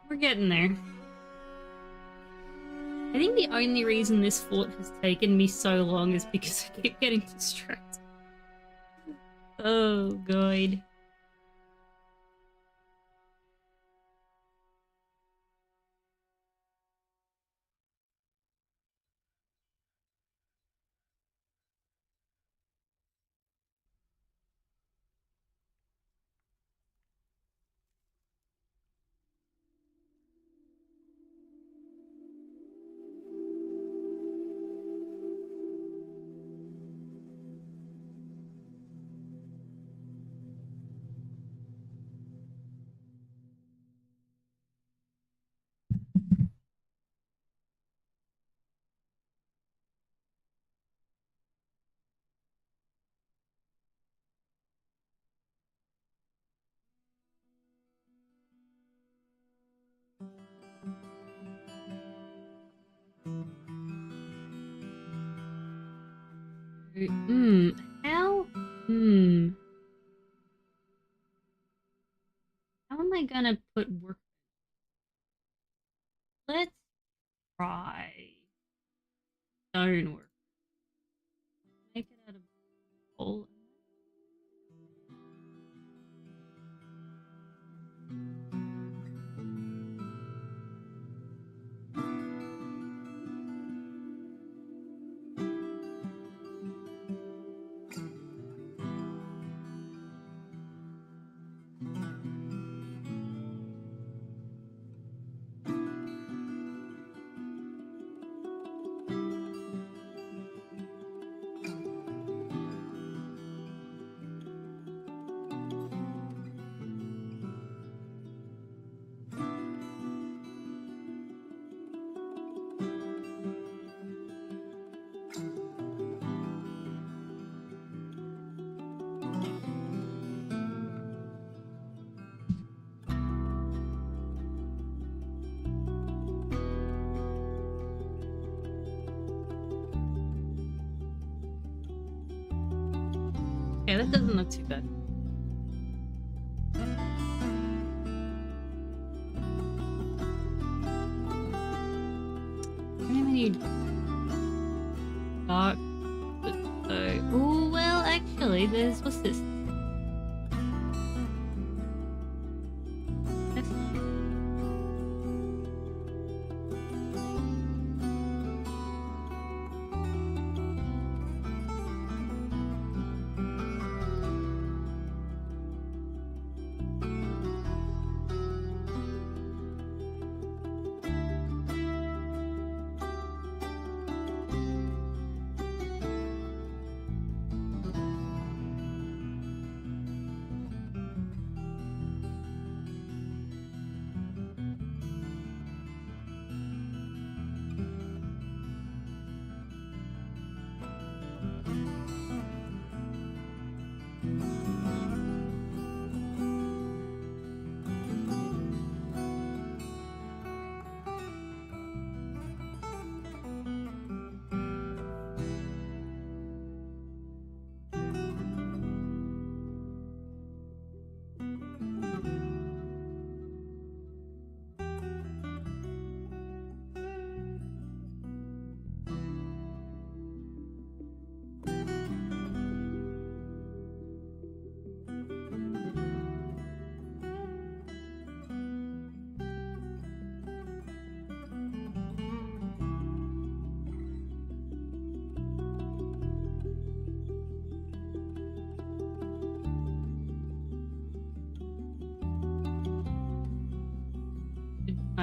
We're getting there. I think the only reason this fort has taken me so long is because I keep getting distracted. Oh, God. How? How am I gonna put work? Let's try stonework. Make it out of coal. Okay, that doesn't look too bad. I need dark. Oh well, actually, what's this?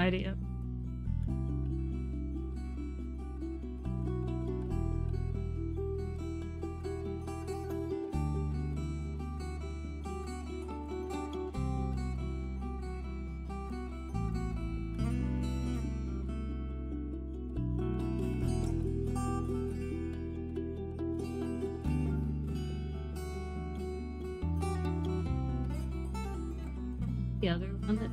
idea. The other one that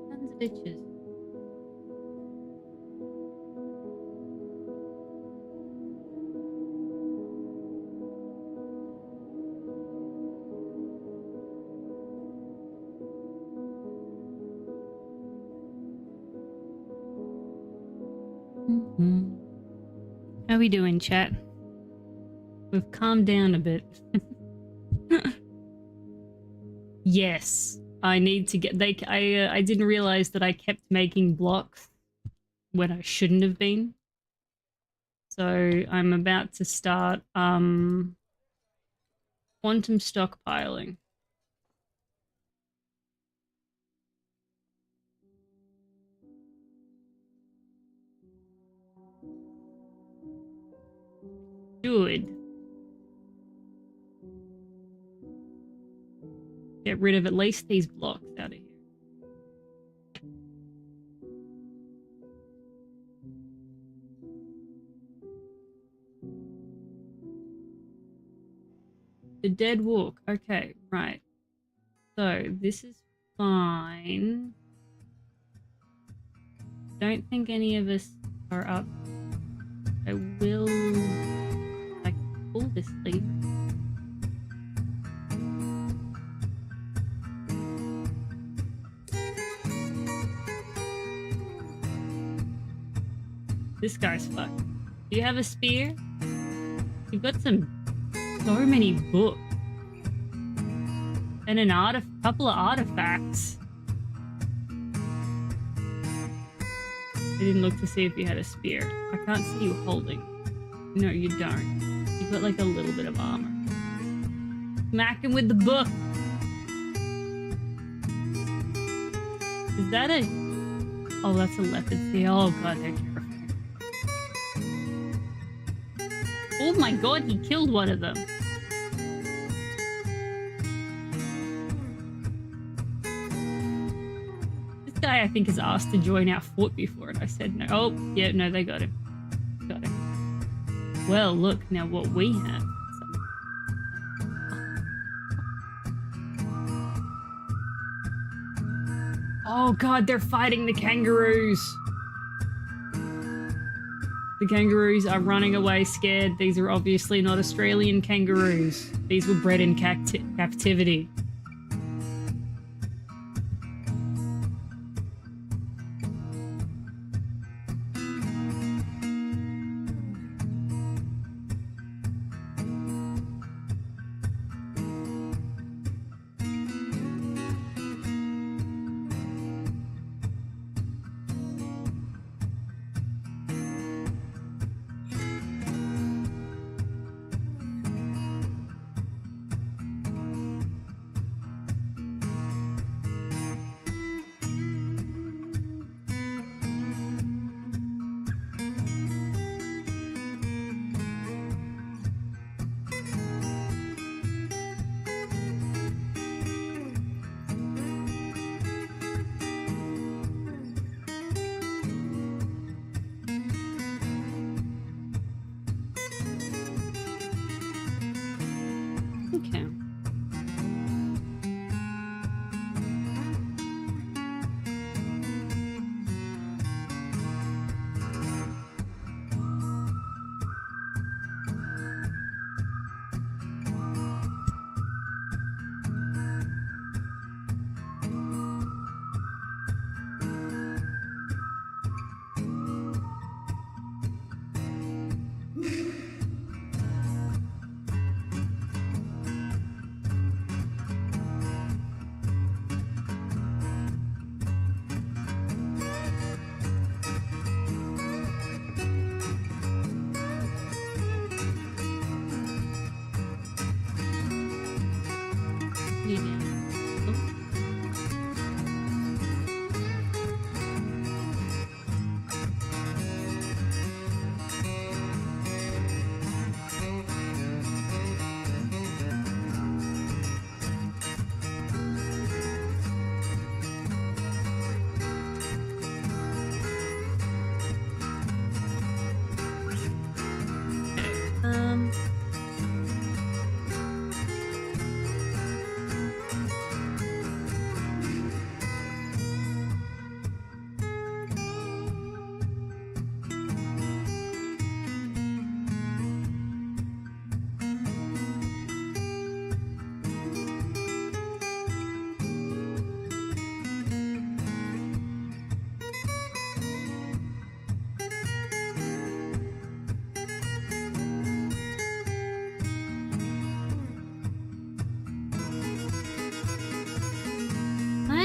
tons of bitches. How we doing, chat? We've calmed down a bit. Yes, I need to get. I didn't realize that I kept making blocks when I shouldn't have been. So I'm about to start quantum stockpiling. Good. Get rid of at least these blocks out of here. The dead walk. Okay, right. So this is fine. Don't think any of us are up. I will like pull this lever. This guy's fucked. Do you have a spear? You've got so many books. And an couple of artifacts. I didn't look to see if you had a spear. I can't see you holding. No, you don't. You've got like a little bit of armor. Smack him with the book. Is that a... Oh, that's a leopard sea. Oh god, they're terrifying. Oh my god, he killed one of them. This guy, I think, has asked to join our fort before, and I said no. Oh, yeah, no, they got him. Got him. Well, look, now what we have. Oh god, they're fighting the kangaroos. The kangaroos are running away scared. These are obviously not Australian kangaroos. These were bred in captivity.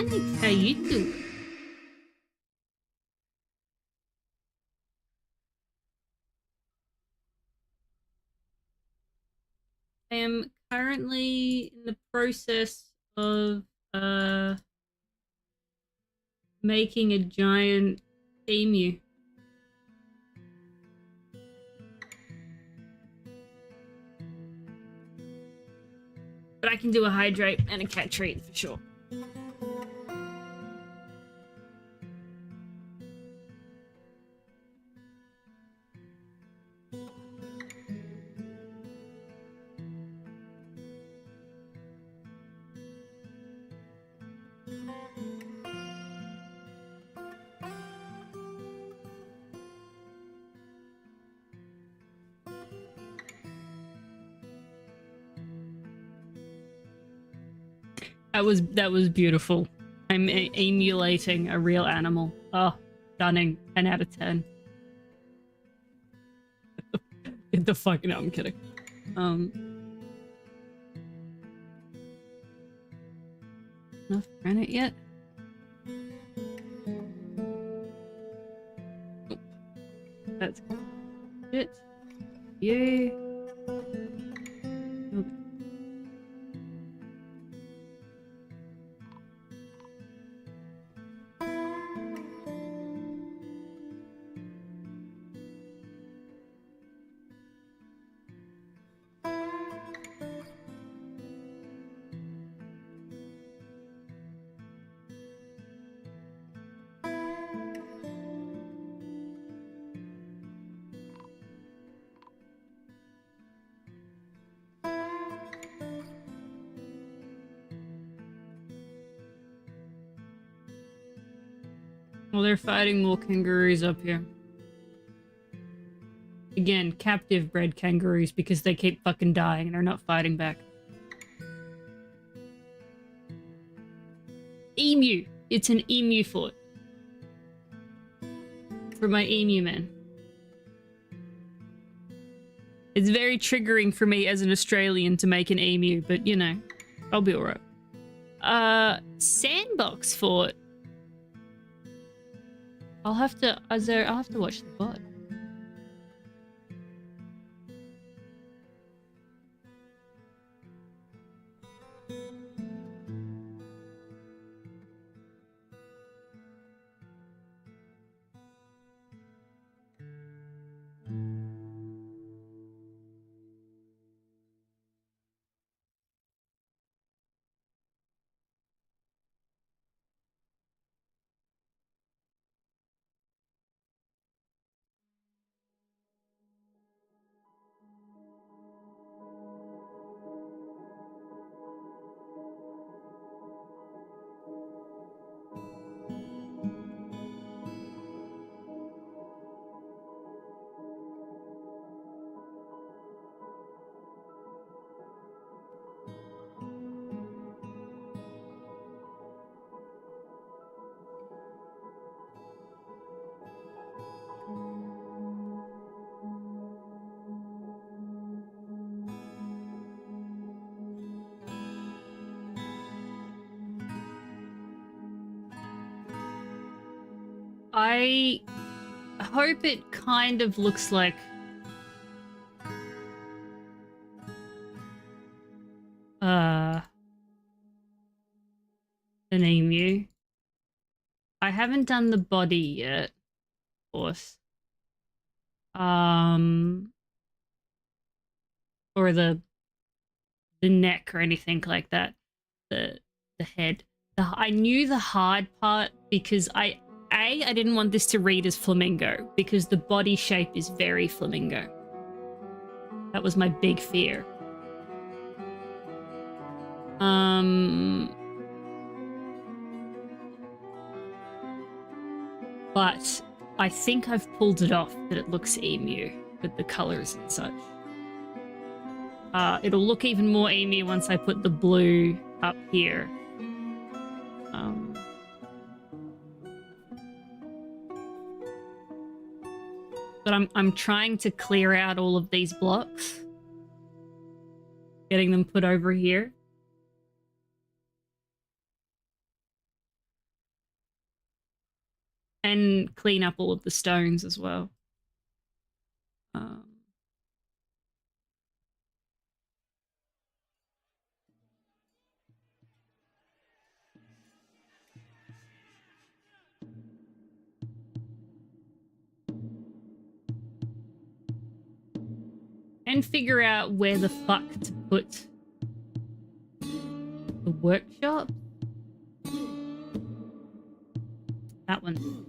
Phoenix, how you doing? I am currently in the process of making a giant emu. But I can do a hydrate and a cat treat for sure. That was beautiful. I'm emulating a real animal. Oh, stunning. 10 out of 10. Get the fuck, no, I'm kidding. Enough granite yet? Nope. That's it. You. Okay. Well, they're fighting more kangaroos up here. Again, captive bred kangaroos because they keep fucking dying and they're not fighting back. Emu! It's an emu fort. For my emu men. It's very triggering for me as an Australian to make an emu, but you know, I'll be alright. Sandbox fort. I'll have to watch the VOD. I hope it kind of looks like an emu. I haven't done the body yet, of course. Or the neck or anything like that. The head. I knew the hard part because I didn't want this to read as flamingo because the body shape is very flamingo. That was my big fear. But I think I've pulled it off that it looks emu with the colors and such. It'll look even more emu once I put the blue up here. But I'm trying to clear out all of these blocks. Getting them put over here. and clean up all of the stones as well. And figure out where the fuck to put the workshop. That one.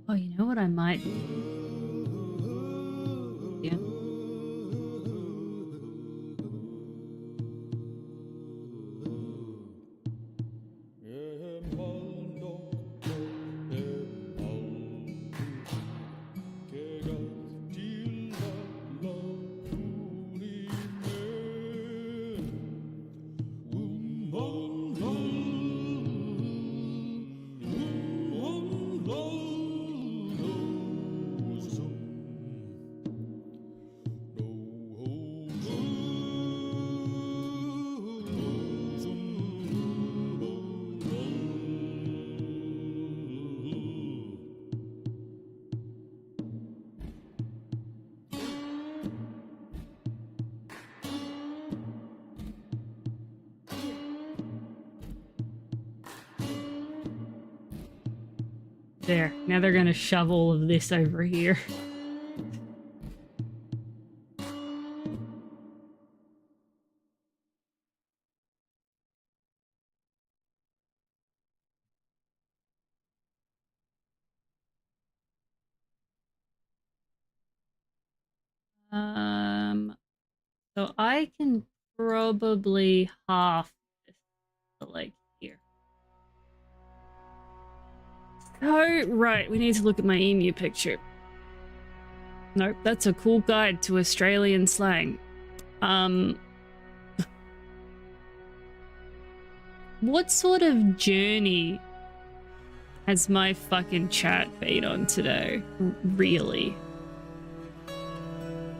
Oh, you know what I might do? Yeah. There. Now they're gonna shove all of this over here. So I can probably half this to like here. So, right, we need to look at my emu picture. Nope, that's a cool guide to Australian slang. What sort of journey has my fucking chat been on today? Really?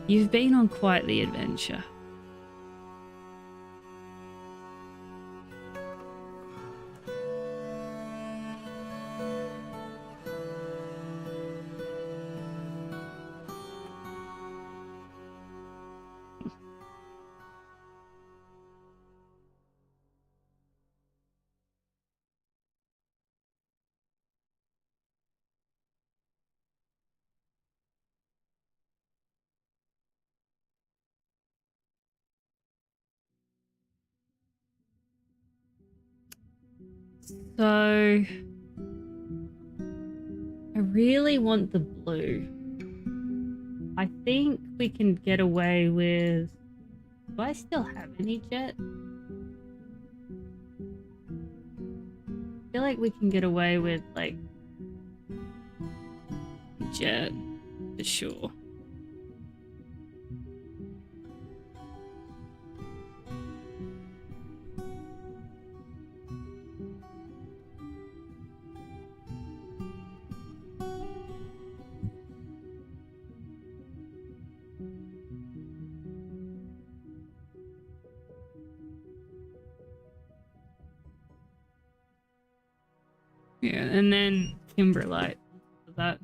You've been on quite the adventure. So, I really want the blue. I think we can get away with... Do I still have any jet? I feel like we can get away with, like, jet for sure. Yeah, and then Kimberlite. That.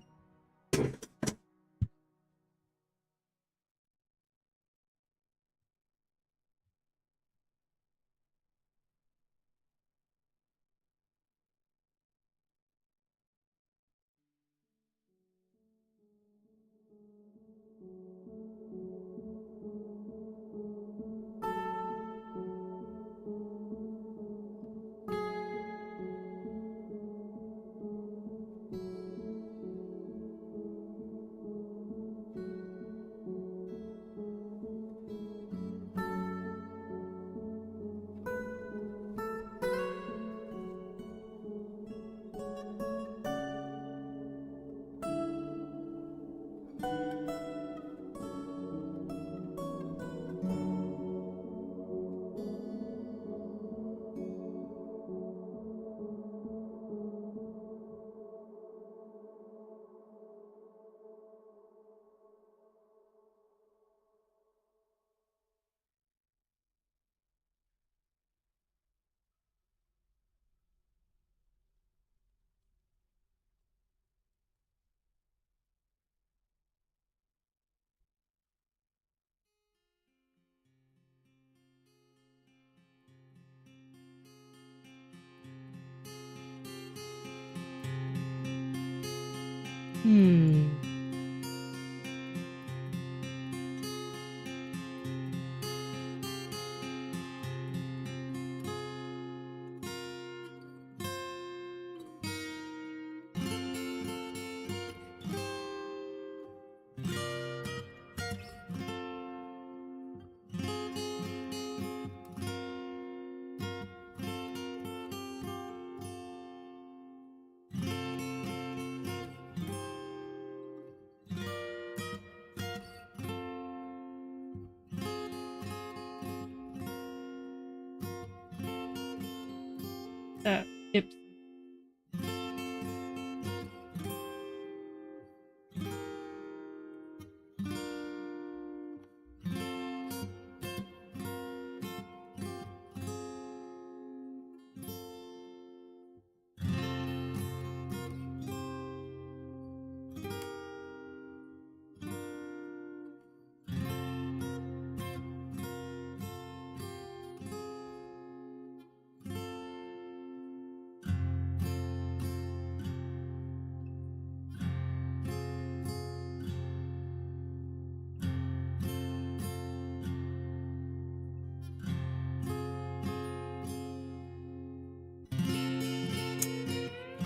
Yep.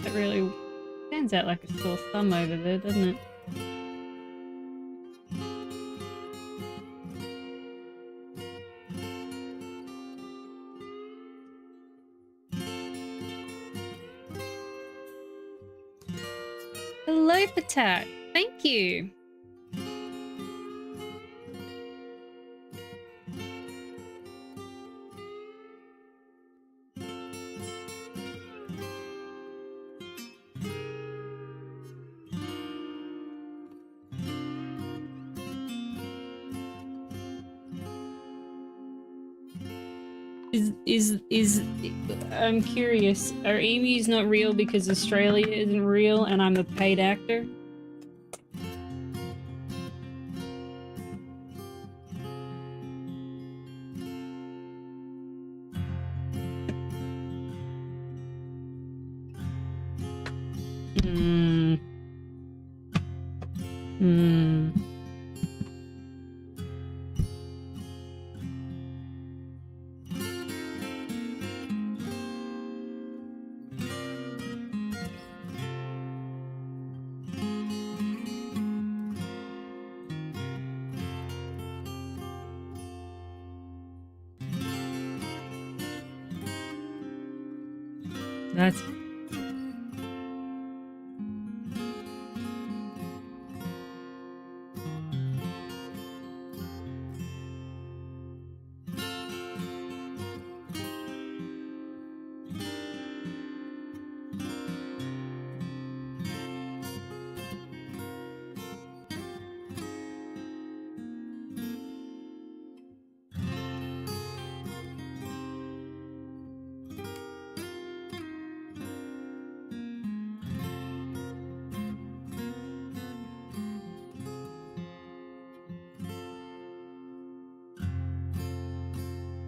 That really stands out like a sore thumb over there, doesn't it? Hello, Patak. Thank you. Is I'm curious, are emus not real because Australia isn't real and I'm a paid actor? That's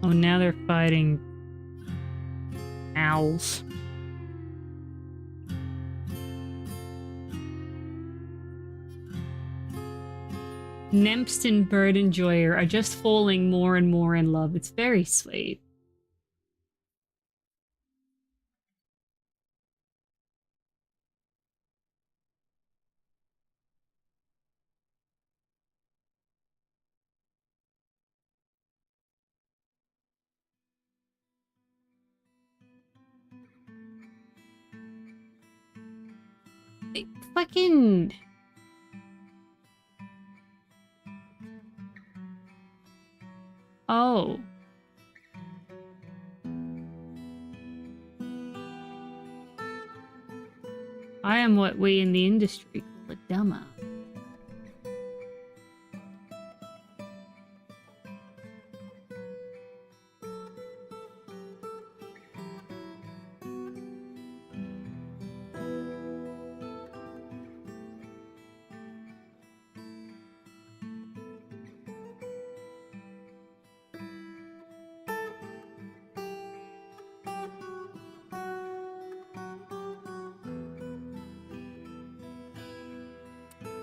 Oh, now they're fighting owls. Nempston Bird Enjoyer are just falling more and more in love. It's very sweet. Fucking... Oh. I am what we in the industry call a dumber.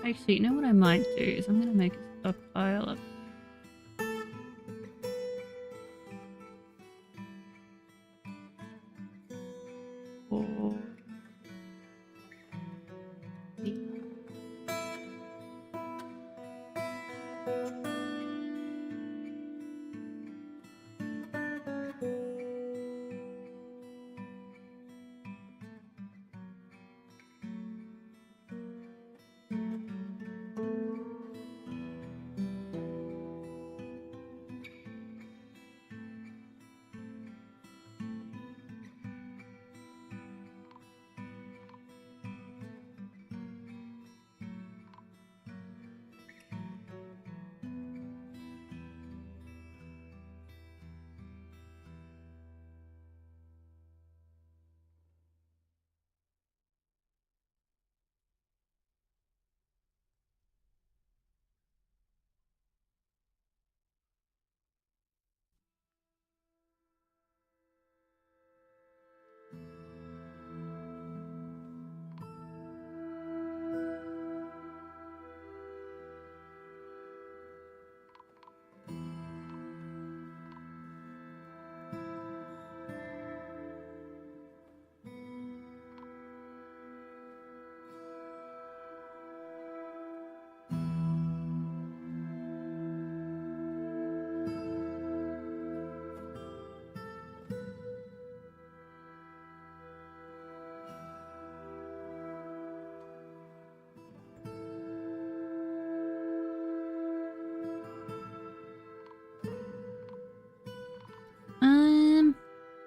Actually, you know what I might do is I'm gonna make a stockpile of... Oh.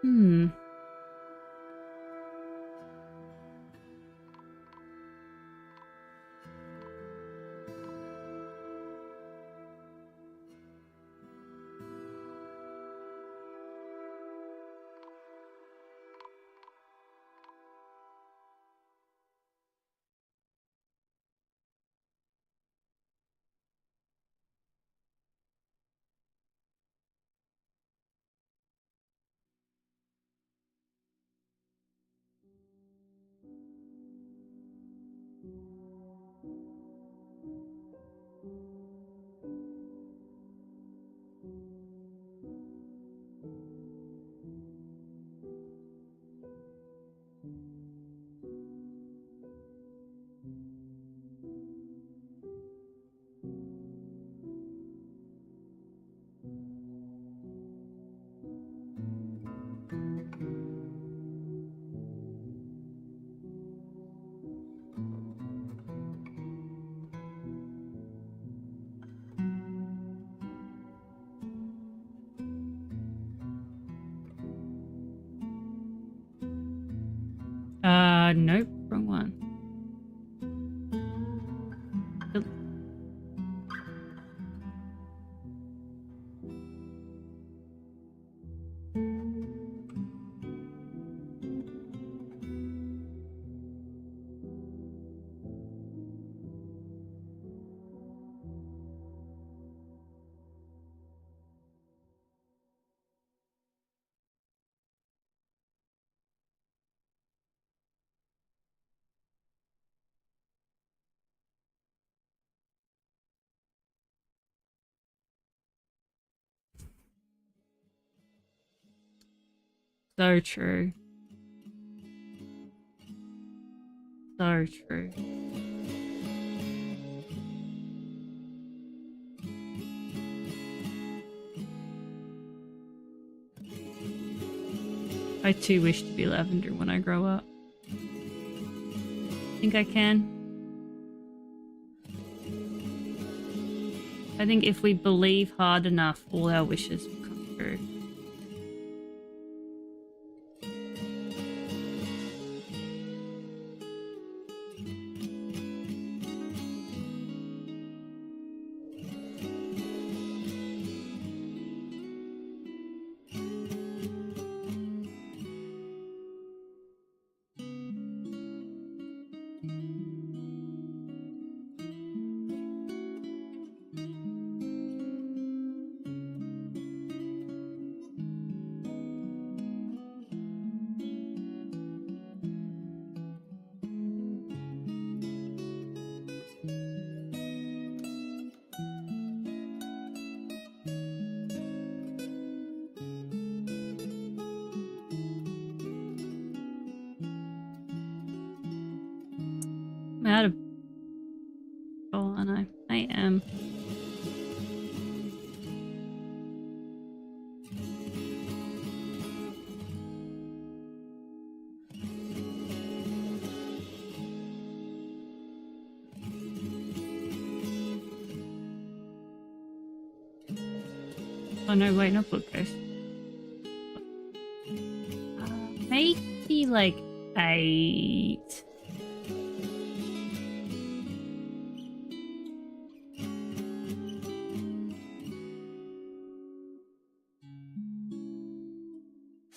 Hmm. Nope, wrong one. Nope. So true. So true. I too wish to be lavender when I grow up. Think I can? I think if we believe hard enough, all our wishes will come true. I'm out of... Oh, and I am. Oh no, wait, not bookcase. Maybe like 8.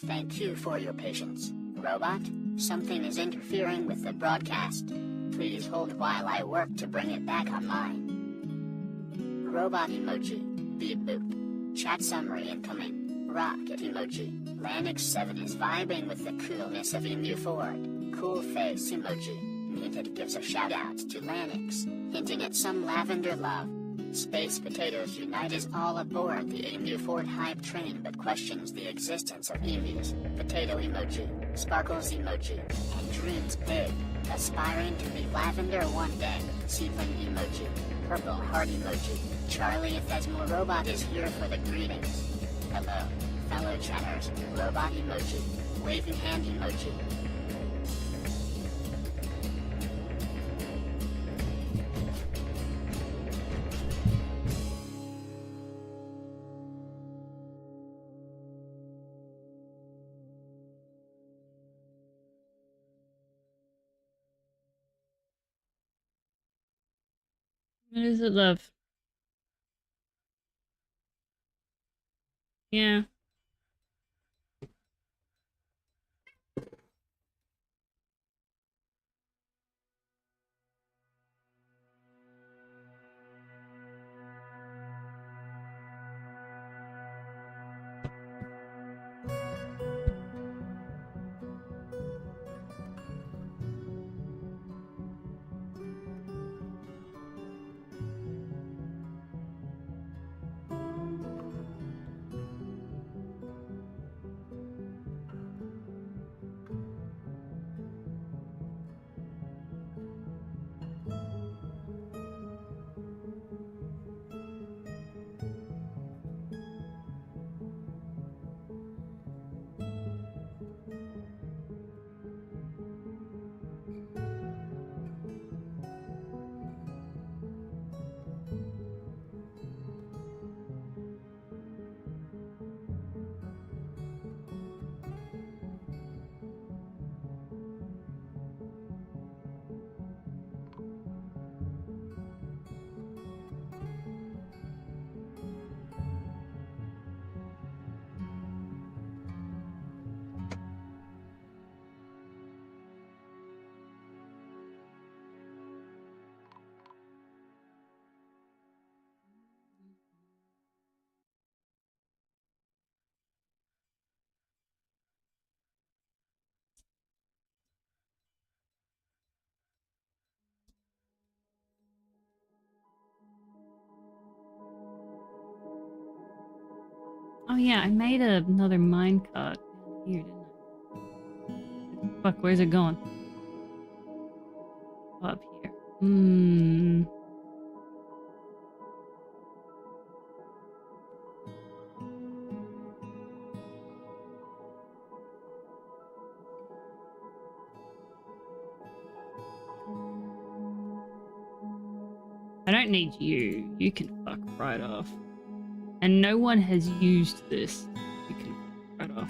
Thank you for your patience, robot. Something is interfering with the broadcast. Please hold while I work to bring it back online. Robot emoji. Beep boop. Chat summary incoming. Rocket emoji. Lanix 7 is vibing with the coolness of Emu Ford. Cool face emoji. Needed gives a shout out to Lanix, hinting at some lavender love. Space Potatoes Unite is all aboard the Emu Ford hype train but questions the existence of emus. Potato emoji, sparkles emoji, and dreams big, aspiring to be lavender one day. Seedling emoji, purple heart emoji. Charlie Thesmo Robot is here for the greetings. Hello, fellow chatters. Robot emoji, waving hand emoji. What is it, love? Yeah. Oh yeah, I made another minecart down here, didn't I? Fuck, where's it going? Up here. Hmm. I don't need you. You can fuck right off. And no one has used this. You can fuck right off.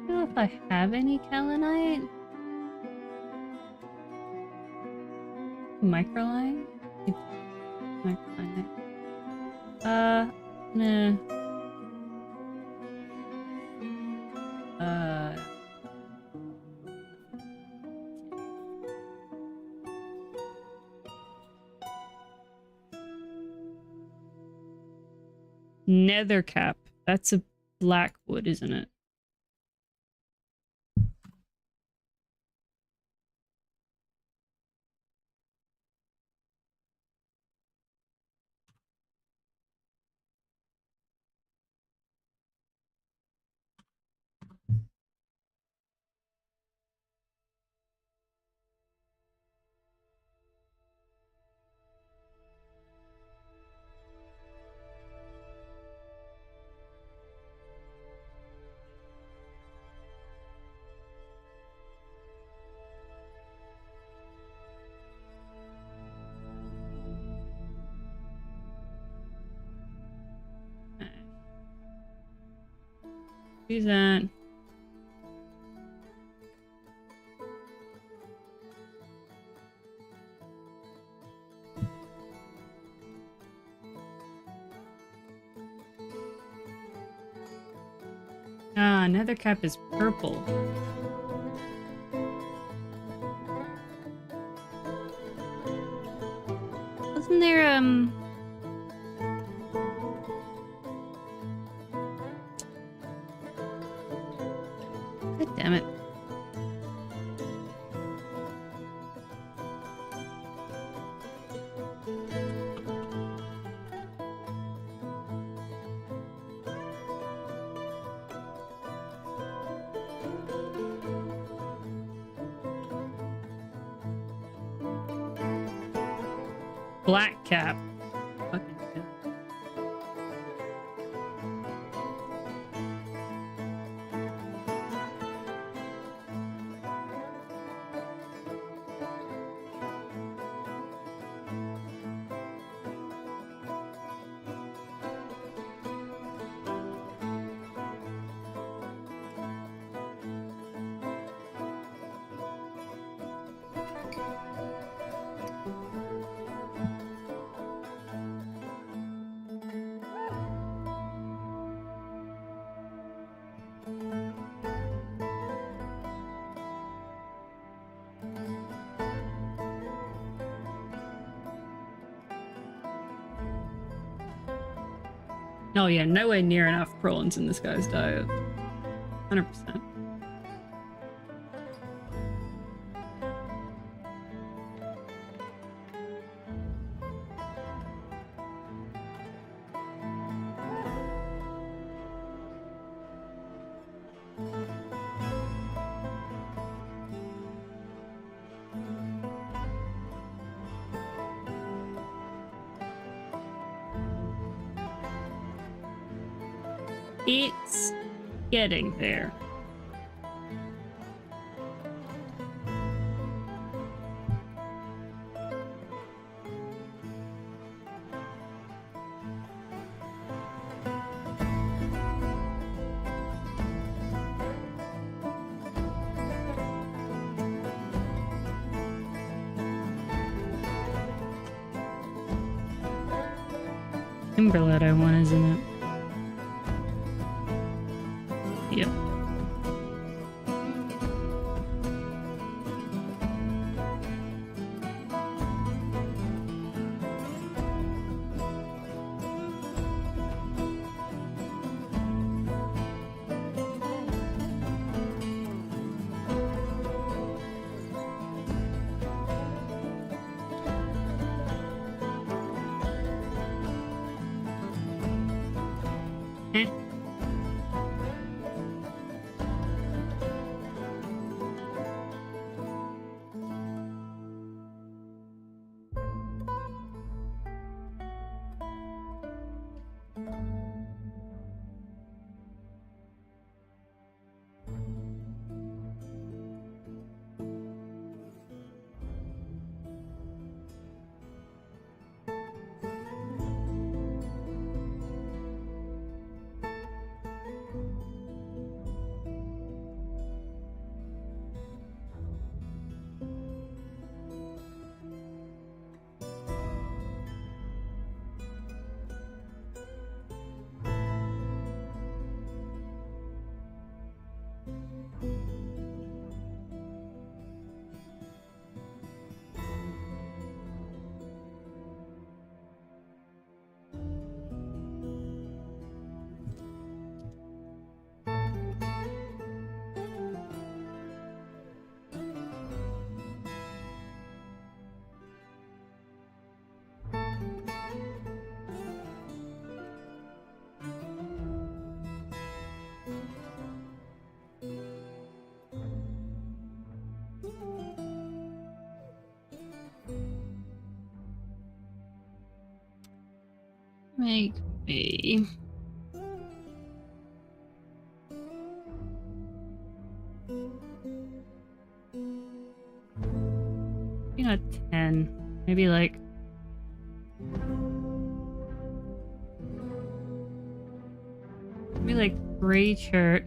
I don't know if I have any kaolinite. Microline? Microline. Nah. Nether cap. That's a black wood, isn't it? Do that. Ah, nether cap is purple. Wasn't there, God damn it. Black cap. Fucking hell. Oh yeah, nowhere near enough prawns in this guy's diet. 100%. It's getting there. Timberlet I want, isn't it? Yep. Eh. Make me. Maybe not 10. Maybe like. Maybe like 3 shirt.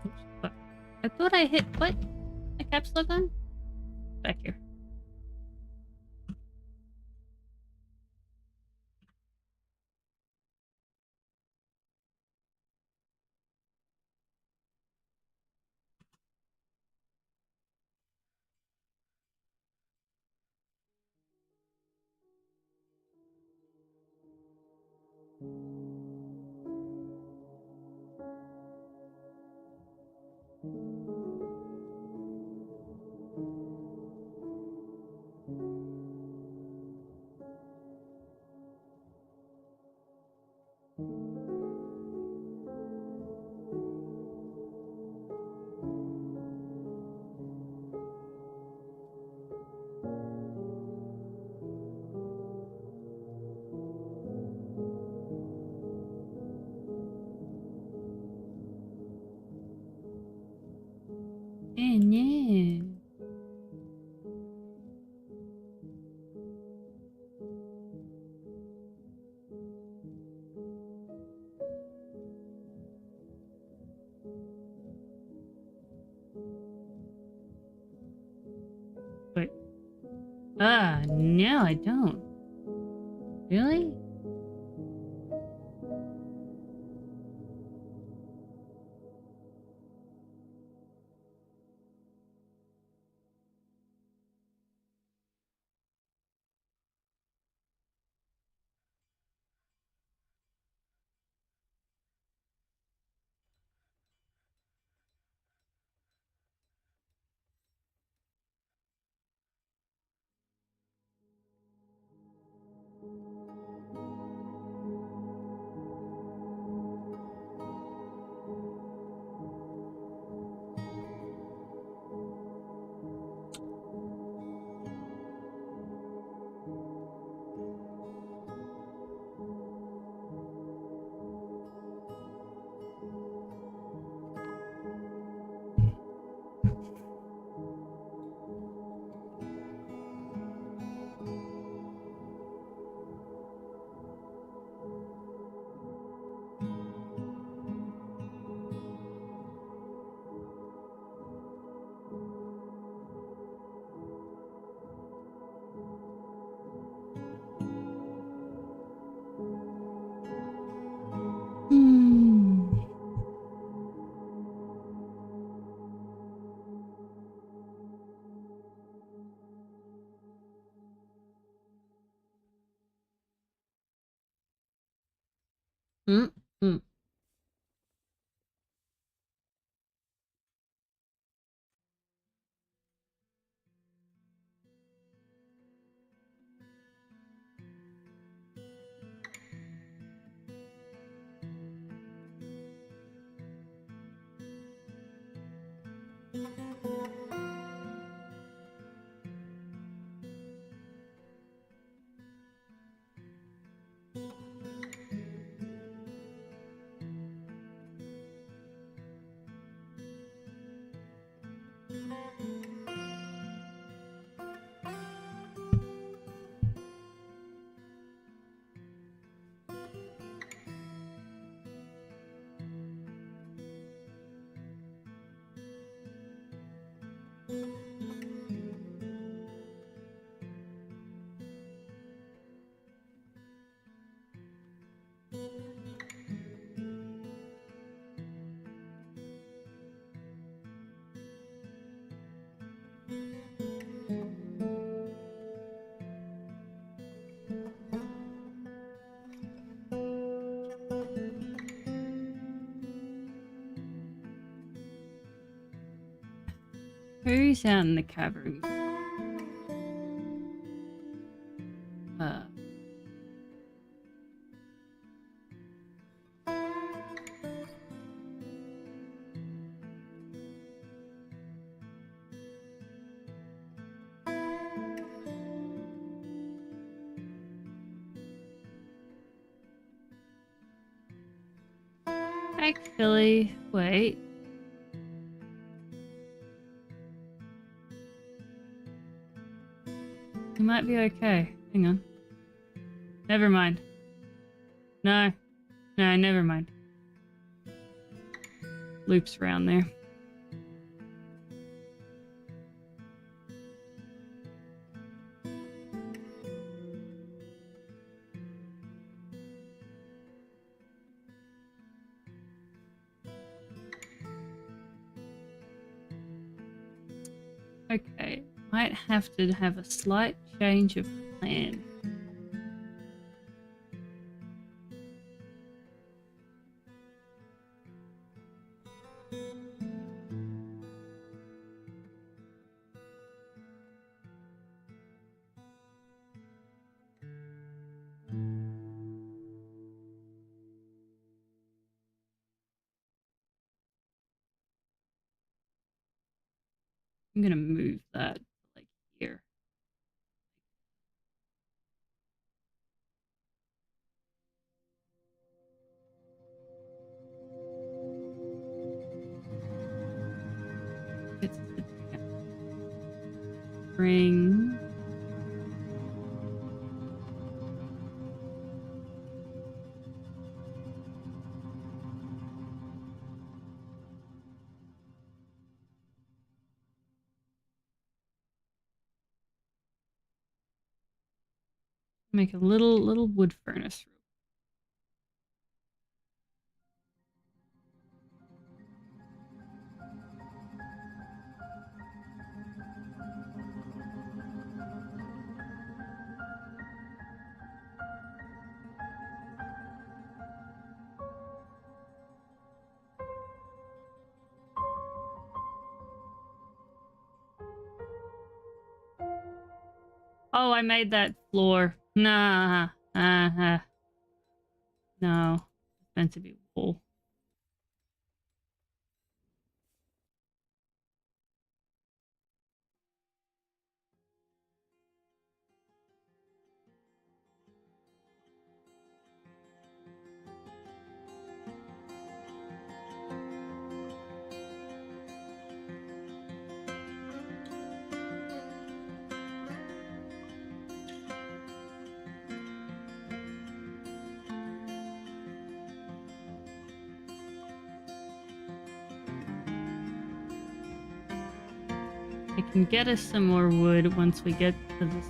Oops, fuck. I thought I hit what? My caps lock on? Back here. Yeah. Wait. No, I don't. Really? Mm. Who's out in the cavern? Actually, wait. You might be okay. Hang on. Never mind. No. No, never mind. Loops around there. Okay. Might have to have a slight change of plan. I'm gonna move that like here. It's the bring. Make a little wood furnace. Oh, I made that floor. Nah. No. It's meant to be wool. I can get us some more wood once we get to the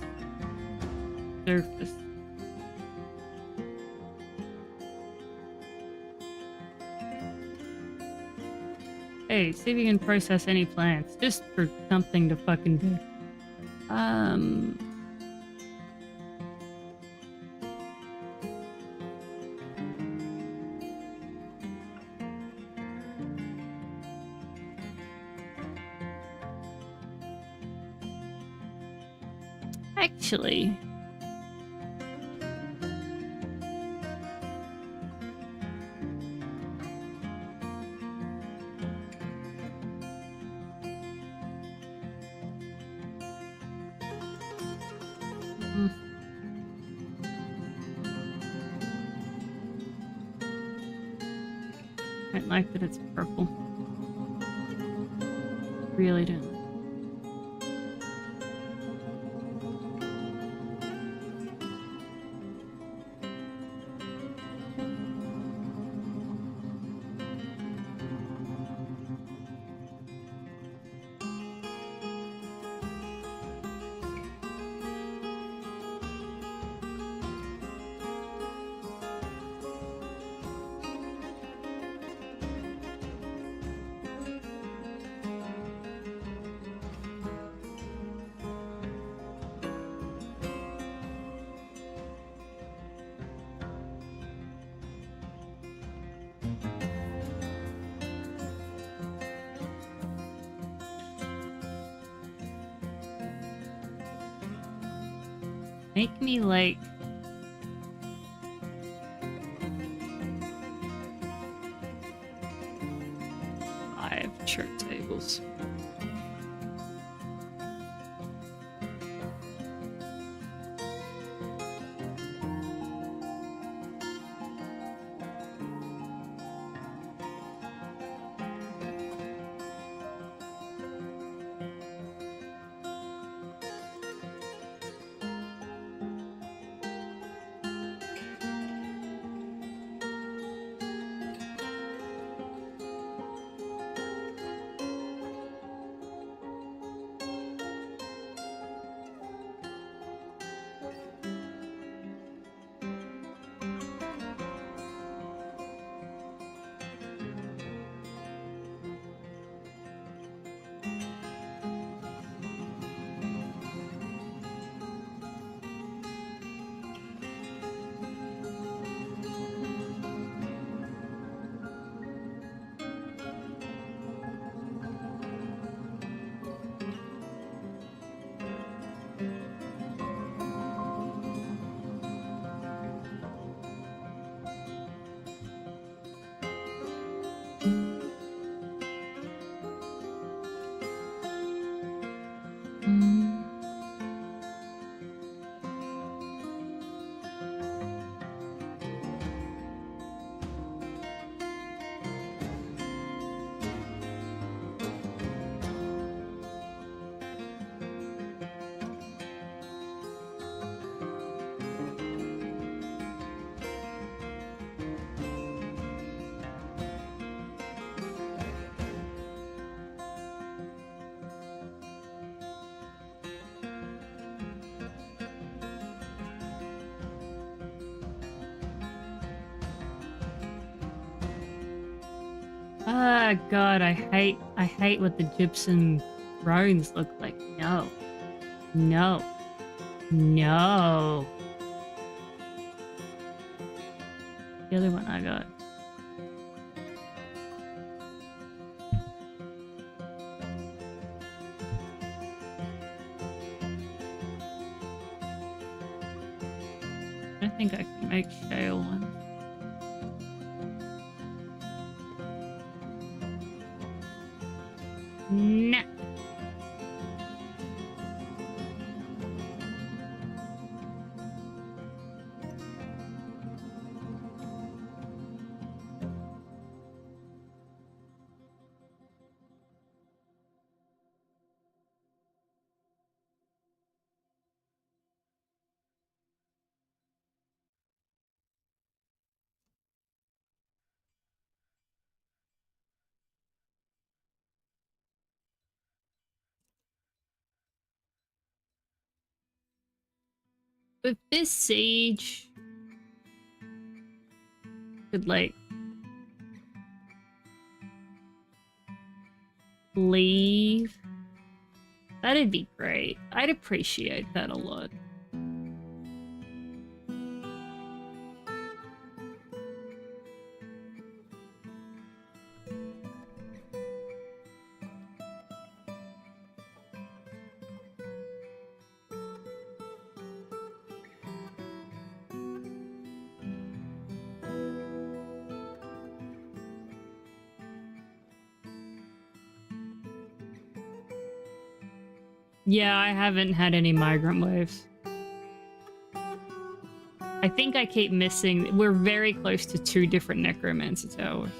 surface. Hey, see if you can process any plants, just for something to fucking do. Actually, mm, I don't like that it's purple. Really don't. Make me like 5 chart tables. Ah, God, I hate what the gypsum thrones look like. No. No. No. The other one I got. I think I can make shale one. Nah. With this siege, could like leave. That'd be great. I'd appreciate that a lot. Yeah, I haven't had any migrant waves. I think I keep missing. We're very close to 2 different necromancer towers.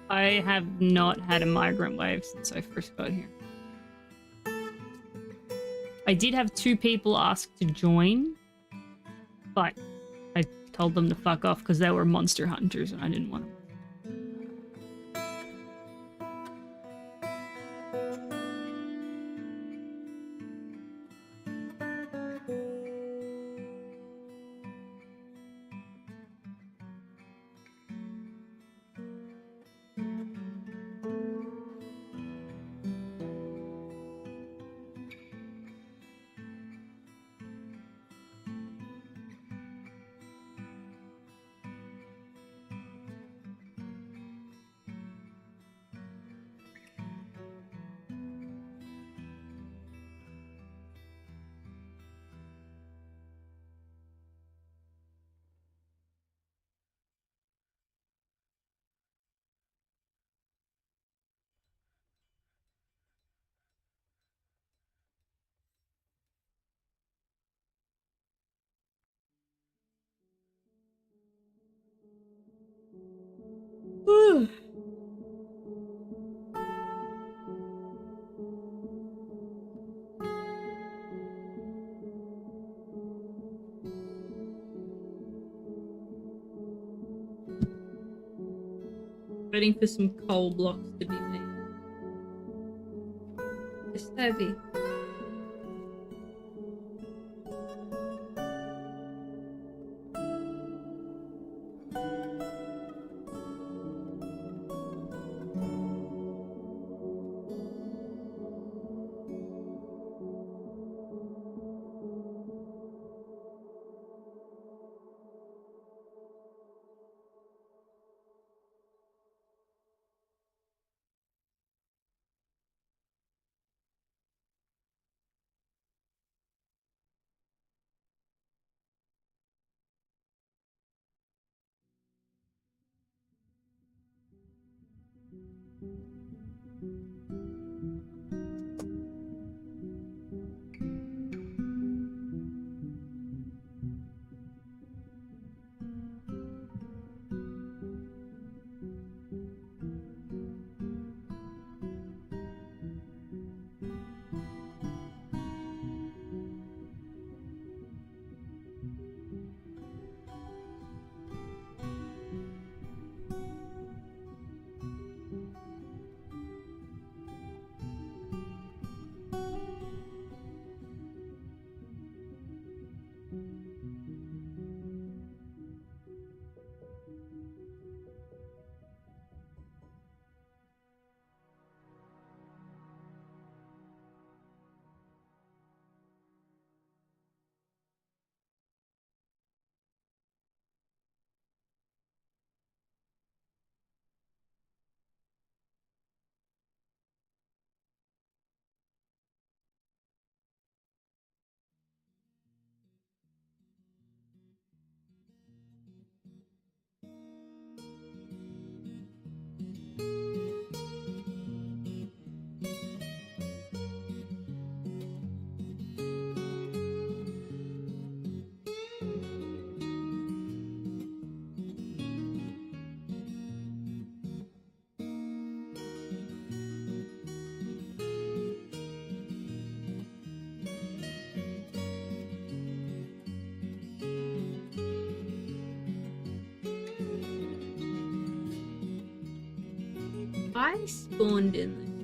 I have not had a migrant wave since I first got here. I did have 2 people ask to join, but I told them to fuck off because they were monster hunters and I didn't want them. Waiting for some coal blocks to be made. It's heavy. I spawned in this.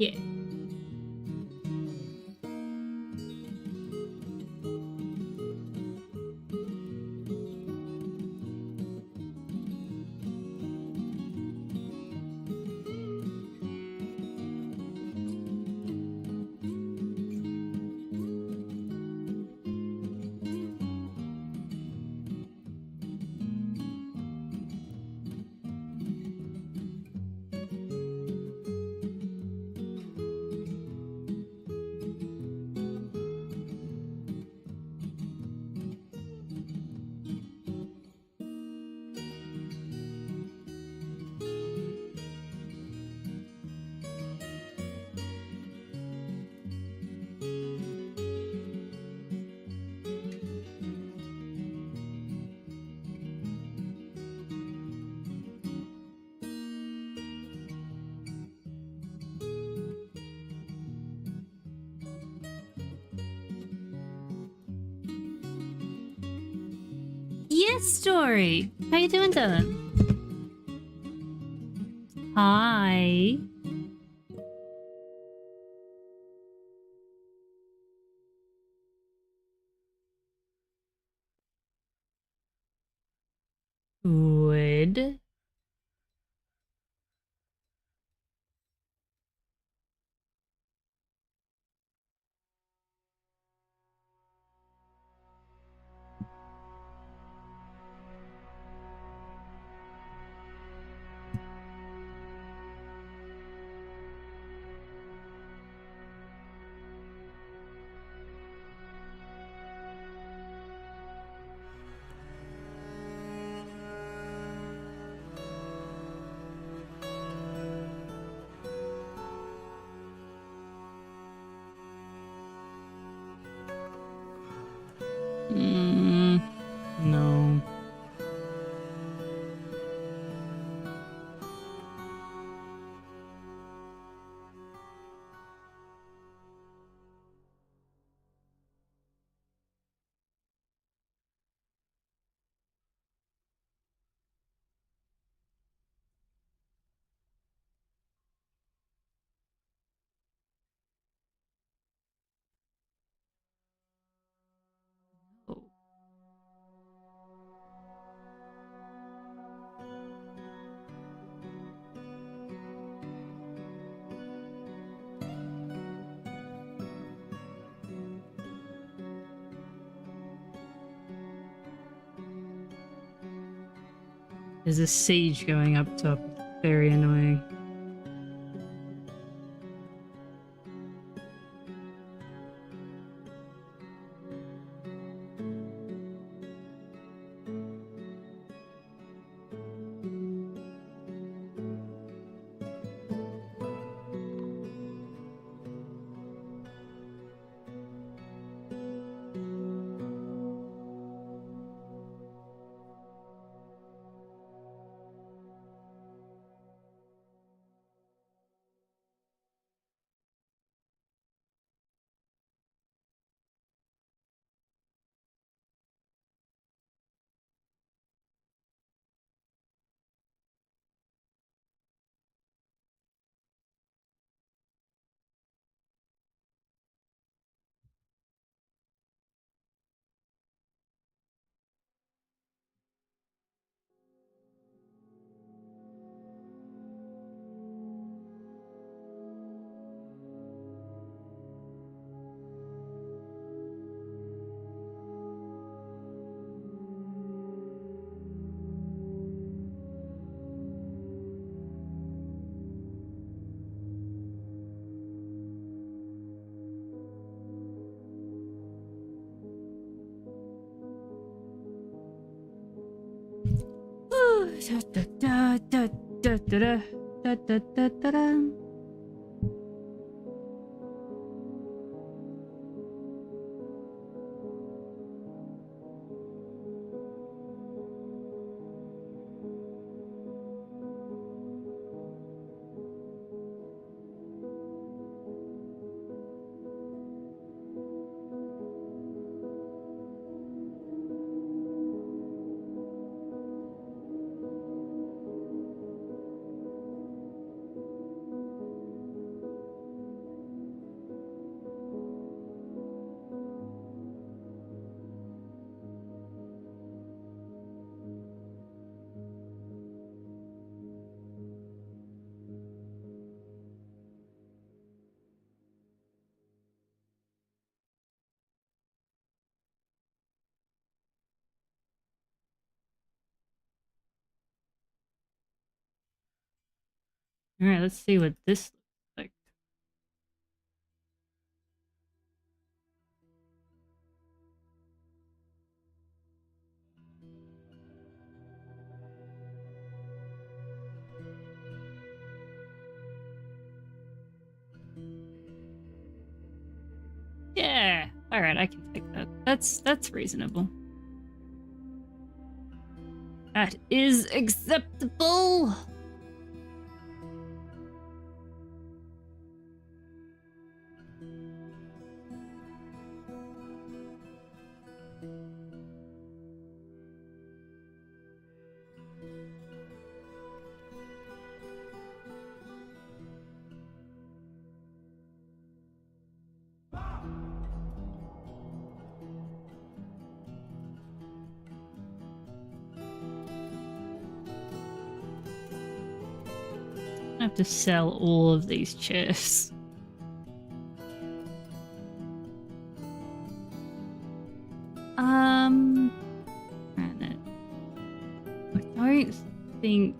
Yeah. Yes, Story. How you doing, Dylan? Hi. Good. No. Oh. There's a siege going up top. Very annoying. Alright, let's see what this looks like. Yeah. Alright, I can take that. That's reasonable. That is acceptable. I have to sell all of these chairs. I don't think.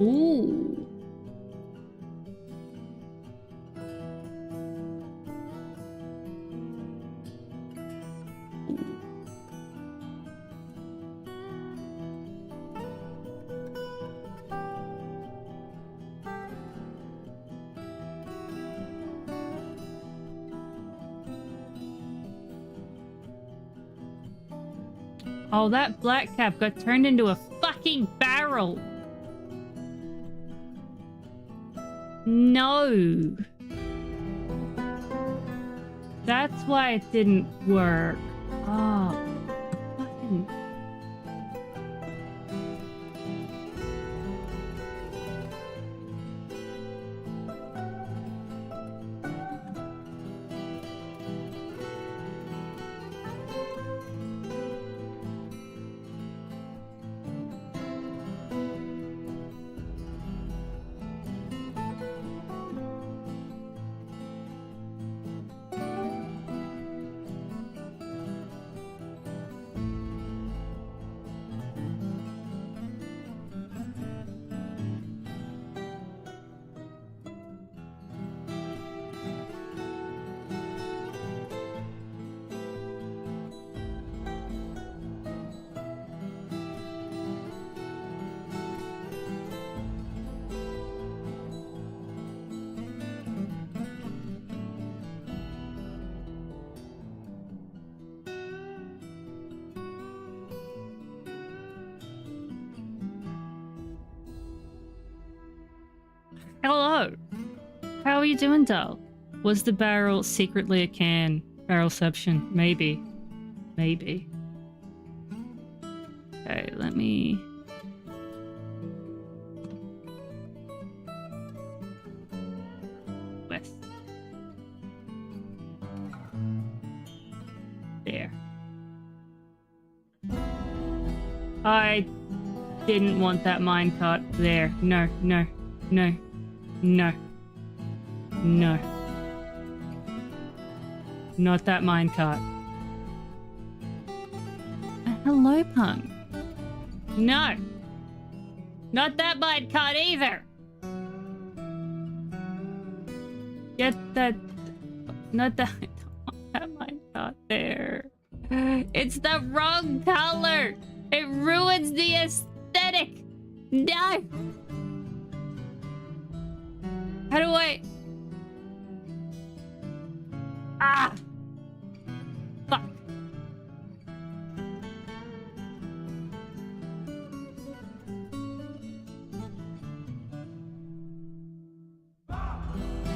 Ooh. Oh, that black cap got turned into a fucking barrel. No. That's why it didn't work. Oh, fucking. Hello. How are you doing, doll? Was the barrel secretly a can? Barrelception. Maybe. Maybe. Okay, let me... West. There. I didn't want that minecart there. No, no, no. No. No. Not that minecart. Hello, Punk. No. Not that minecart either. Get that... Not that... I don't want that minecart there. It's the wrong color. It ruins the aesthetic. No. How do I... Ah! Fuck.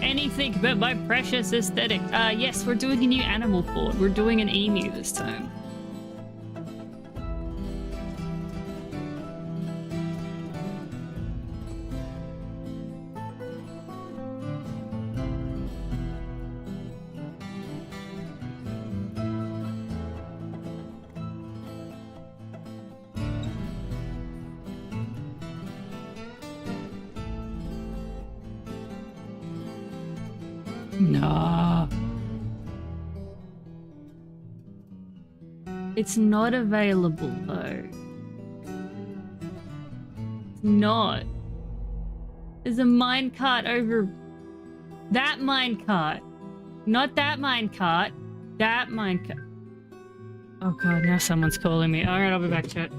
Anything but my precious aesthetic. Yes, we're doing a new animal port. We're doing an emu this time. No. It's not available though. It's not. There's a minecart over that minecart. Not that minecart. That minecart. Oh god, now someone's calling me. Alright, I'll be back, chat.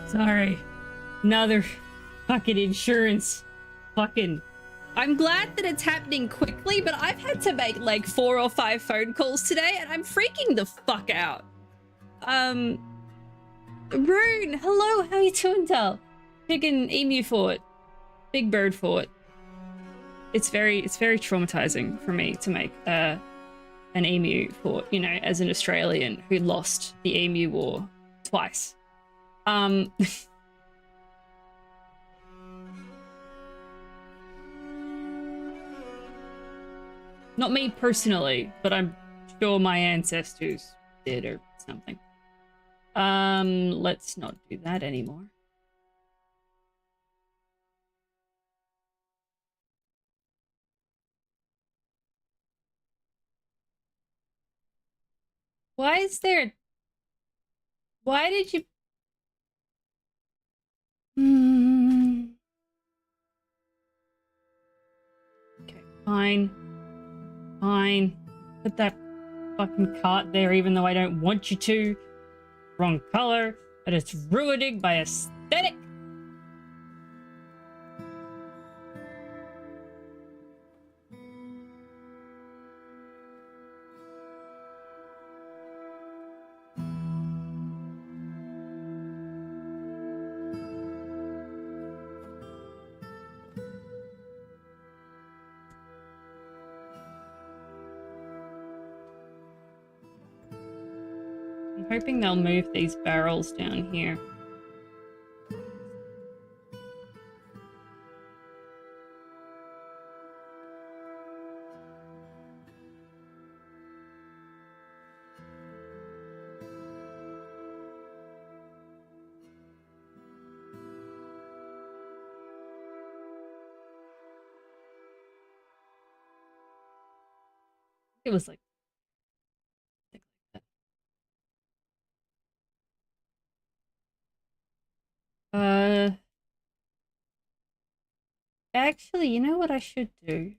Sorry. Another fucking insurance. Fucking. I'm glad that it's happening quickly, but I've had to make like 4 or 5 phone calls today and I'm freaking the fuck out. Rune, hello, how you doing, Tal? Chicken emu fort. Big bird fort. It's very traumatizing for me to make an emu fort, you know, as an Australian who lost the emu war twice. Not me personally, but I'm sure my ancestors did or something. Let's not do that anymore. Why is there... Why did you... Okay, fine. Fine. Put that fucking cart there even though I don't want you to. Wrong color. But it's ruining my aesthetic. I'm hoping they'll move these barrels down here. It was like... Actually, you know what I should do?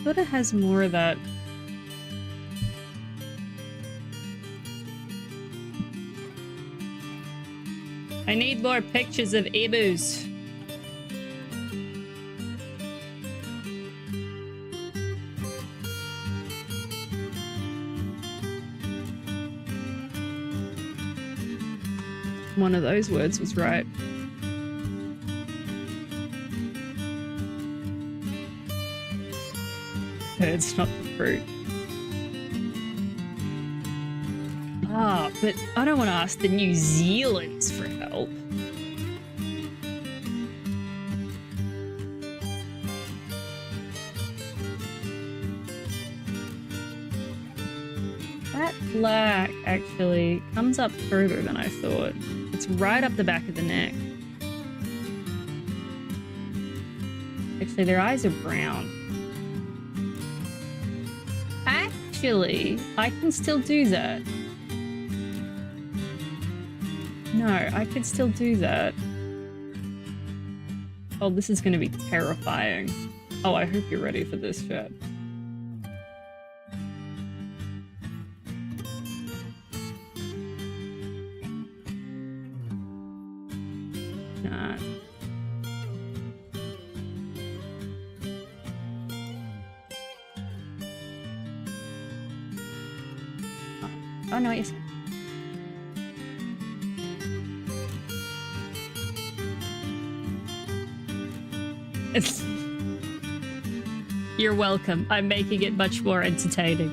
Thought it has more of that. I need more pictures of ebus. One of those words was right. It's not the fruit. Ah, but I don't want to ask the New Zealanders for help. That black actually comes up further than I thought. It's right up the back of the neck. Actually, their eyes are brown. Actually, I can still do that. No, I could still do that. Oh, this is going to be terrifying. Oh, I hope you're ready for this, chat. Nah. Oh, no, what you're saying. You're welcome. I'm making it much more entertaining.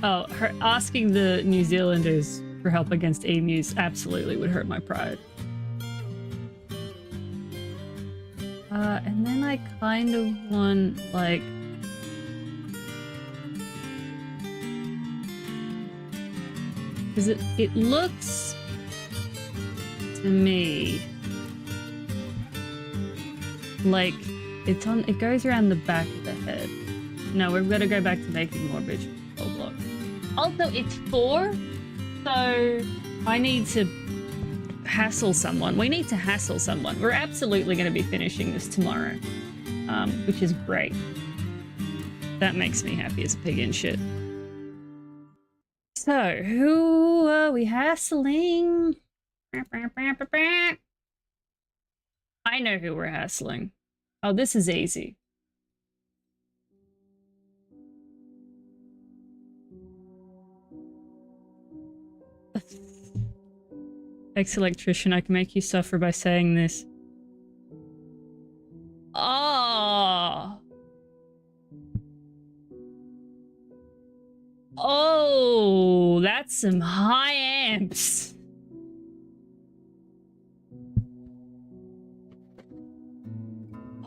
Oh, asking the New Zealanders for help against emus absolutely would hurt my pride. And then I kind of want, like... Because it looks to me like it goes around the back of the head. No, we've got to go back to making more visual block. Also, it's 4, so I need to hassle someone. We need to hassle someone. We're absolutely going to be finishing this tomorrow, which is great. That makes me happy as a pig in shit. So, who are we hassling? I know who we're hassling. Oh, this is easy. Ex-electrician, I can make you suffer by saying this. Oh. Oh, that's some high amps.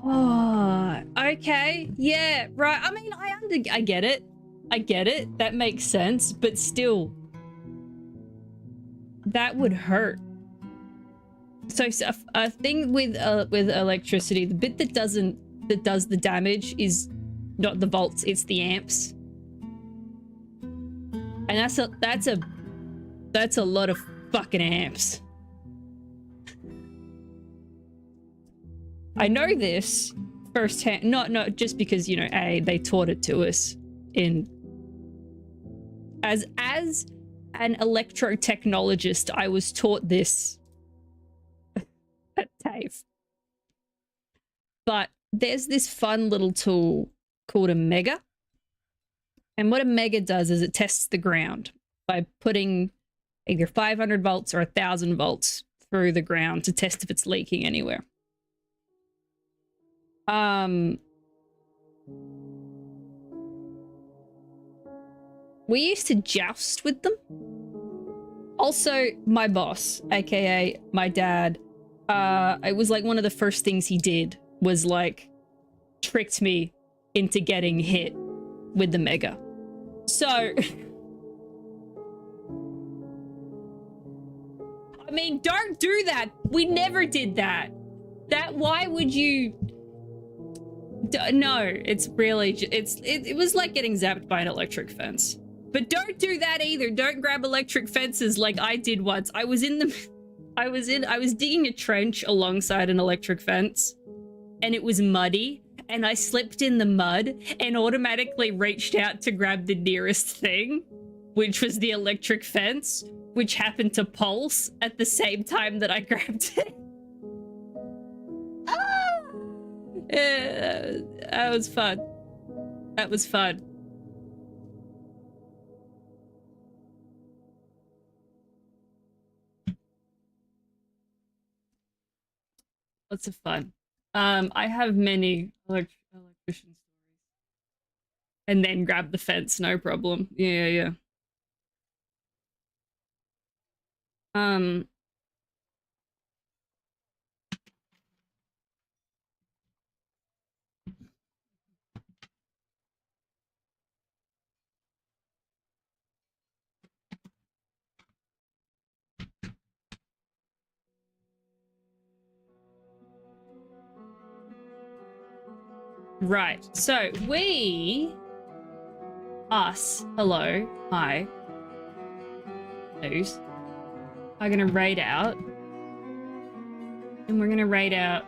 Oh, okay. Yeah, right. I mean, I get it. I get it. That makes sense, but still that would hurt. So a thing with electricity, the bit that does the damage is not the volts, it's the amps. And that's a lot of fucking amps. I know this firsthand, not just because, you know, they taught it to us in as an electrotechnologist, I was taught this at TAFE. But there's this fun little tool called a mega. And what a mega does is it tests the ground by putting either 500 volts or 1,000 volts through the ground to test if it's leaking anywhere. We used to joust with them. Also, my boss, aka my dad, it was like one of the first things he did was like tricked me into getting hit with the mega. So, I mean, don't do that. We never did that. Why would you? No, it's really, it was like getting zapped by an electric fence. But don't do that either. Don't grab electric fences like I did once. I was digging a trench alongside an electric fence and it was muddy and I slipped in the mud and automatically reached out to grab the nearest thing, which was the electric fence, which happened to pulse at the same time that I grabbed it. That was fun. That was fun. Lots of fun. I have many electrician stories. And then grab the fence, no problem. Yeah. Right, so hello, hi, who's, are gonna raid out, and we're gonna raid out.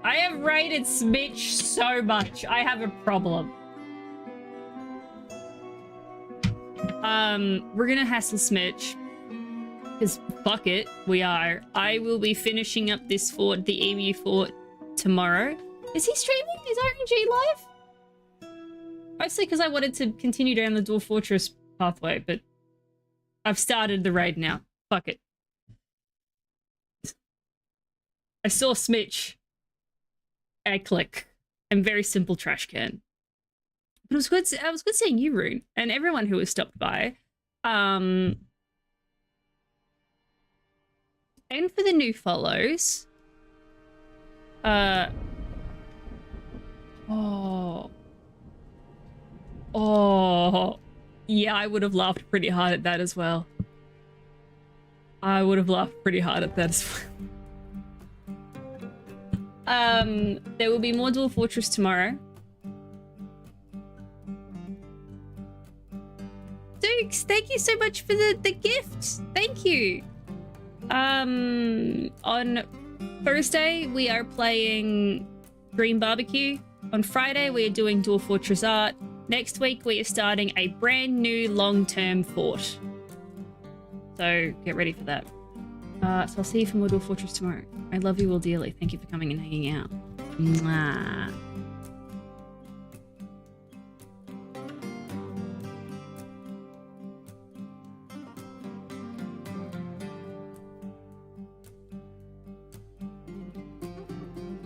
I have raided Smitch so much, I have a problem. We're gonna hassle Smitch, because fuck it, we are. I will be finishing up this fort, the EMU fort, tomorrow. Is he streaming? Is RNG live? Mostly because I wanted to continue down the Dwarf Fortress pathway, but I've started the raid now. Fuck it. I saw Smitch. I click. I'm very simple trash can. But it was good. I was good seeing you, Rune, and everyone who has stopped by. And for the new follows. Yeah, I would have laughed pretty hard at that as well. There will be more Dwarf Fortress tomorrow. Dukes, thank you so much for the gift. Thank you. On Thursday, we are playing Dream Barbecue. On Friday, we are doing Dwarf Fortress Art. Next week, we are starting a brand new long-term fort. So get ready for that. So I'll see you for more Dwarf Fortress tomorrow. I love you all dearly. Thank you for coming and hanging out. Mwah.